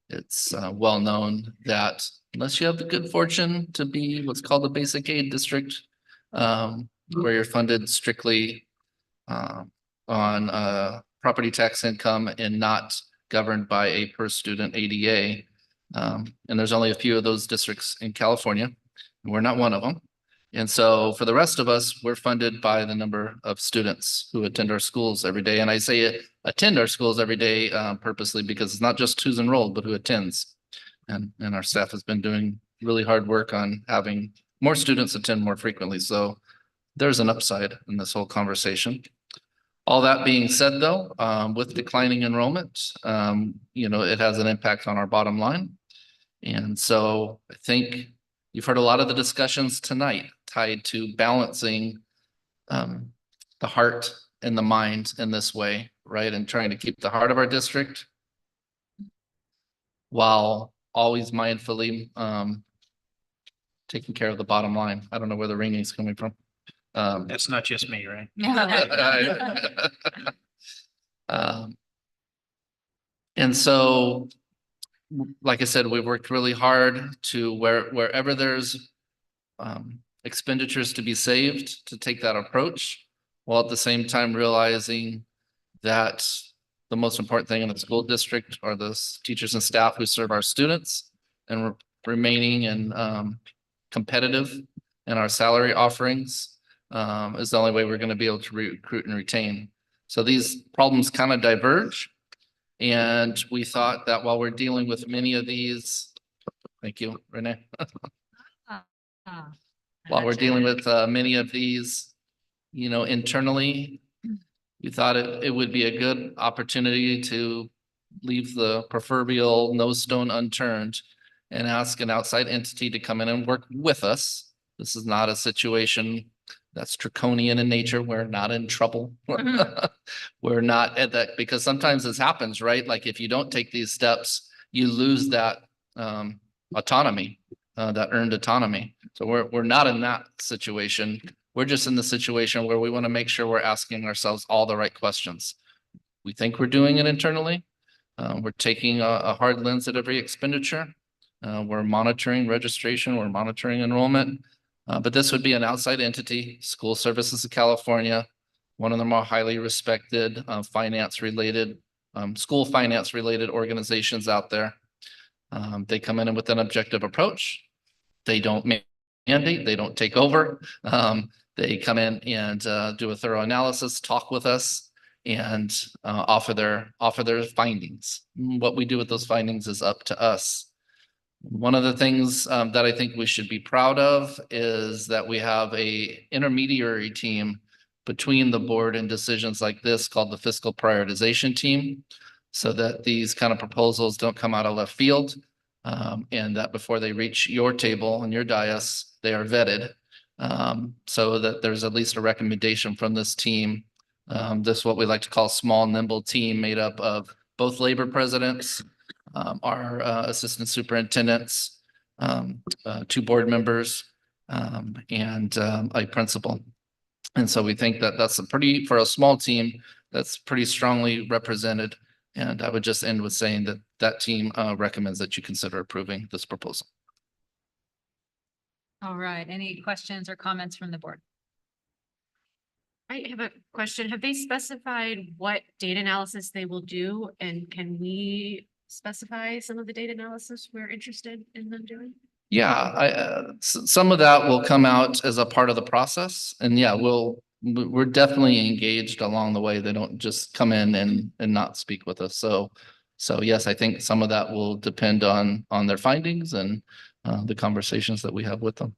It's well known that unless you have the good fortune to be what's called a basic aid district, where you're funded strictly on property tax income and not governed by a per student ADA. And there's only a few of those districts in California. We're not one of them. And so for the rest of us, we're funded by the number of students who attend our schools every day. And I say attend our schools every day purposely because it's not just who's enrolled, but who attends. And our staff has been doing really hard work on having more students attend more frequently. So there's an upside in this whole conversation. All that being said, though, with declining enrollment, it has an impact on our bottom line. And so I think you've heard a lot of the discussions tonight tied to balancing the heart and the mind in this way, right? And trying to keep the heart of our district while always mindfully taking care of the bottom line. I don't know where the ringing is coming from. That's not just me, right? And so, like I said, we've worked really hard to wherever there's expenditures to be saved, to take that approach, while at the same time realizing that the most important thing in the school district are the teachers and staff who serve our students, and remaining and competitive in our salary offerings is the only way we're going to be able to recruit and retain. So these problems kind of diverge. And we thought that while we're dealing with many of these, thank you, Renee. While we're dealing with many of these, internally, We thought it would be a good opportunity to leave the proverbial no stone unturned and ask an outside entity to come in and work with us. This is not a situation that's draconian in nature. We're not in trouble. We're not at that, because sometimes this happens, right? Like if you don't take these steps, you lose that autonomy, that earned autonomy. So we're not in that situation. We're just in the situation where we want to make sure we're asking ourselves all the right questions. We think we're doing it internally. We're taking a hard lens at every expenditure. We're monitoring registration, we're monitoring enrollment. But this would be an outside entity, School Services of California, one of the more highly respected finance-related, school finance-related organizations out there. They come in with an objective approach. They don't mandate, they don't take over. They come in and do a thorough analysis, talk with us, and offer their findings. What we do with those findings is up to us. One of the things that I think we should be proud of is that we have a intermediary team between the board and decisions like this called the fiscal prioritization team, so that these kind of proposals don't come out of left field, and that before they reach your table and your dais, they are vetted, so that there's at least a recommendation from this team. This is what we like to call a small, nimble team made up of both labor presidents, our assistant superintendents, 2 board members, and a principal. And so we think that that's for a small team, that's pretty strongly represented. And I would just end with saying that that team recommends that you consider approving this proposal. All right, any questions or comments from the board? I have a question. Have they specified what data analysis they will do? And can we specify some of the data analysis we're interested in them doing? Yeah, some of that will come out as a part of the process. And yeah, we're definitely engaged along the way. They don't just come in and not speak with us. So yes, I think some of that will depend on their findings and the conversations that we have with them.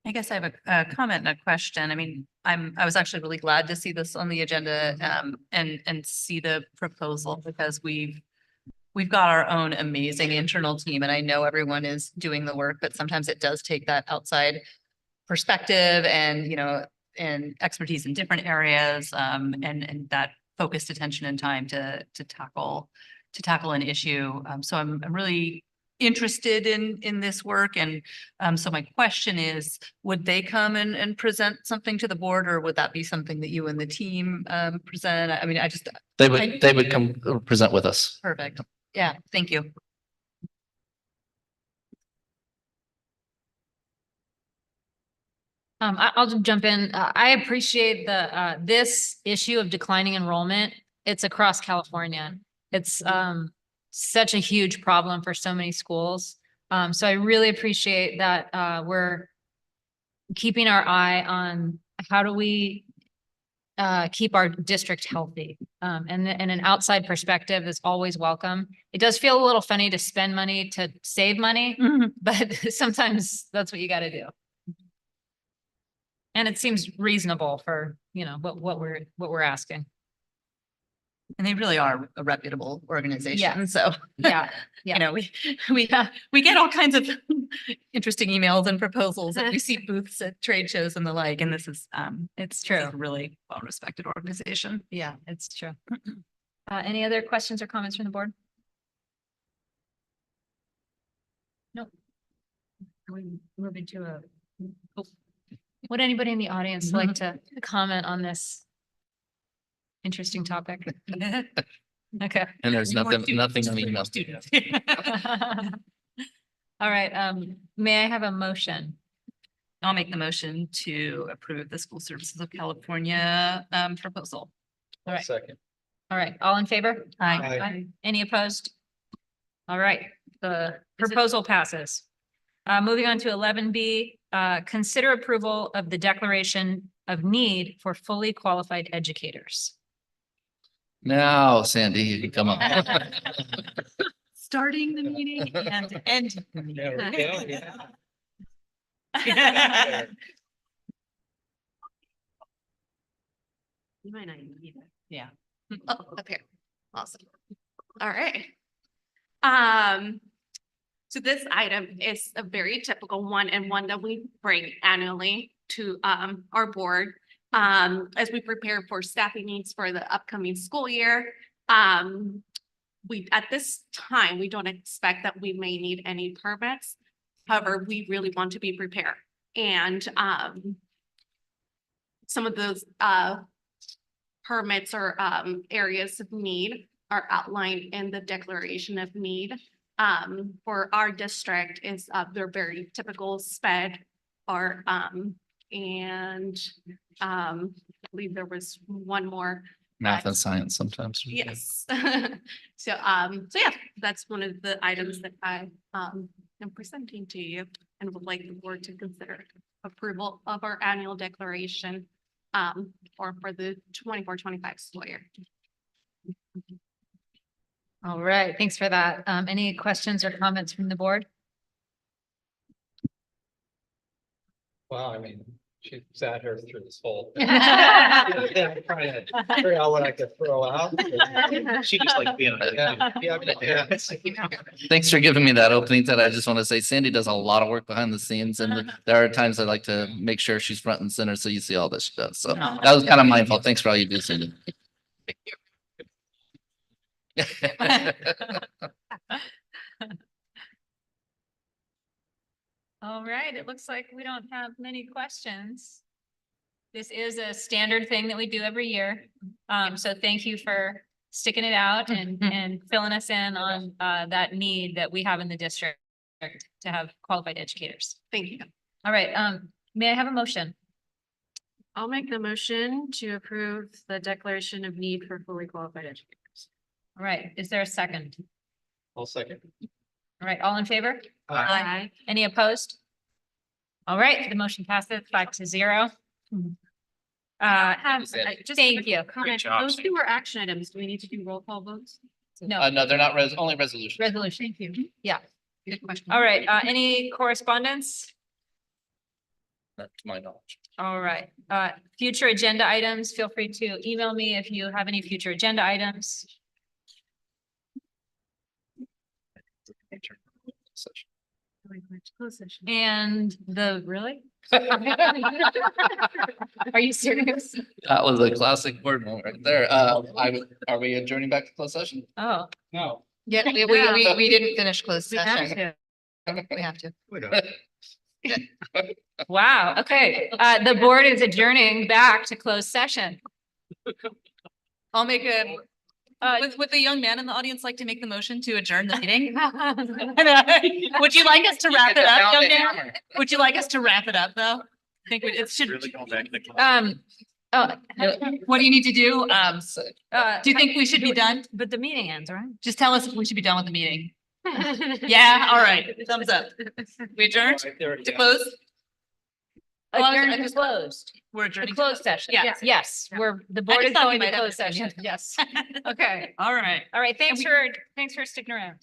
I guess I have a comment and a question. I mean, I was actually really glad to see this on the agenda and see the proposal, because we've got our own amazing internal team, and I know everyone is doing the work, but sometimes it does take that outside perspective and, and expertise in different areas, and that focused attention and time to tackle an issue. So I'm really interested in this work. And so my question is, would they come and present something to the board, or would that be something that you and the team present? I mean, They would come present with us. Perfect. Yeah, thank you. I'll just jump in. I appreciate this issue of declining enrollment. It's across California. It's such a huge problem for so many schools. So I really appreciate that we're keeping our eye on how do we keep our district healthy. And an outside perspective is always welcome. It does feel a little funny to spend money to save money, but sometimes that's what you got to do. And it seems reasonable for, what we're asking. And they really are a reputable organization. Yeah. So Yeah. we get all kinds of interesting emails and proposals, and we see booths at trade shows and the like. And this is It's true. a really well-respected organization. Yeah, it's true. Any other questions or comments from the board? Nope. Are we moving to would anybody in the audience like to comment on this interesting topic? Okay. And there's nothing on the email. All right, may I have a motion? I'll make the motion to approve the School Services of California proposal. All right. Second. All right, all in favor? Aye. Aye. Any opposed? All right, the proposal passes. Moving on to 11B, consider approval of the declaration of need for fully qualified educators. Now, Sandy, you can come up. Starting the meeting and ending the meeting. There we go, yeah. You might not even need it. Yeah. Oh, up here. Awesome. All right. So this item is a very typical one and one that we bring annually to our board as we prepare for staffing needs for the upcoming school year. We, at this time, we don't expect that we may need any permits. However, we really want to be prepared. And some of those permits or areas of need are outlined in the declaration of need. For our district is they're very typical SPED or and I believe there was one more. Math and science sometimes. Yes. So yeah, that's one of the items that I am presenting to you and would like the board to consider approval of our annual declaration or for the 24-25 school year. All right, thanks for that. Any questions or comments from the board? Well, I mean, she sat here through this whole. thing. Yeah, I'm trying to figure out what I could throw out. She just like being. Yeah. Thanks for giving me that opening, Ted. I just want to say Sandy does a lot of work behind the scenes and there are times I like to make sure she's front and center so you see all that she does. So that was kind of my fault. Thanks for all you do, Sandy. All right, it looks like we don't have many questions. This is a standard thing that we do every year. So thank you for sticking it out and filling us in on that need that we have in the district to have qualified educators. Thank you. All right, may I have a motion? I'll make the motion to approve the declaration of need for fully qualified educators. All right, is there a second? I'll second. All right, all in favor? Aye. Any opposed? All right, the motion passes 5-0. Just Thank you. comment, job, those two were action items. Do we need to do roll call votes? No, No, they're not only resolutions. resolution. Thank you. Yeah. Good question. All right, any correspondence? Not to my knowledge. All right, future agenda items, feel free to email me if you have any future agenda items. Closed session. And really? Are you serious? That was a classic board moment right there. Are we adjourning back to closed session? Oh, No. Yeah, we didn't finish closed we have session. to. We have to. Wow, okay, the board is adjourning back to closed session. I'll make a, would the young man in the audience like to make the motion to adjourn the meeting? Would you like us to wrap it up, young man? Would you like us to wrap it up, though? I think it should. Really going back to the. class. What do you need to do? Do you think we should be done? But the meeting ends, right? Just tell us if we should be done with the meeting. Yeah, all right, thumbs up. We adjourned Right there, to yeah. close? Adjourned to closed. We're The adjourning. closed session. Yes. Yes, the board just is thought going we to might have closed a session. Yes. Okay. All right. All right. Thanks for sticking around.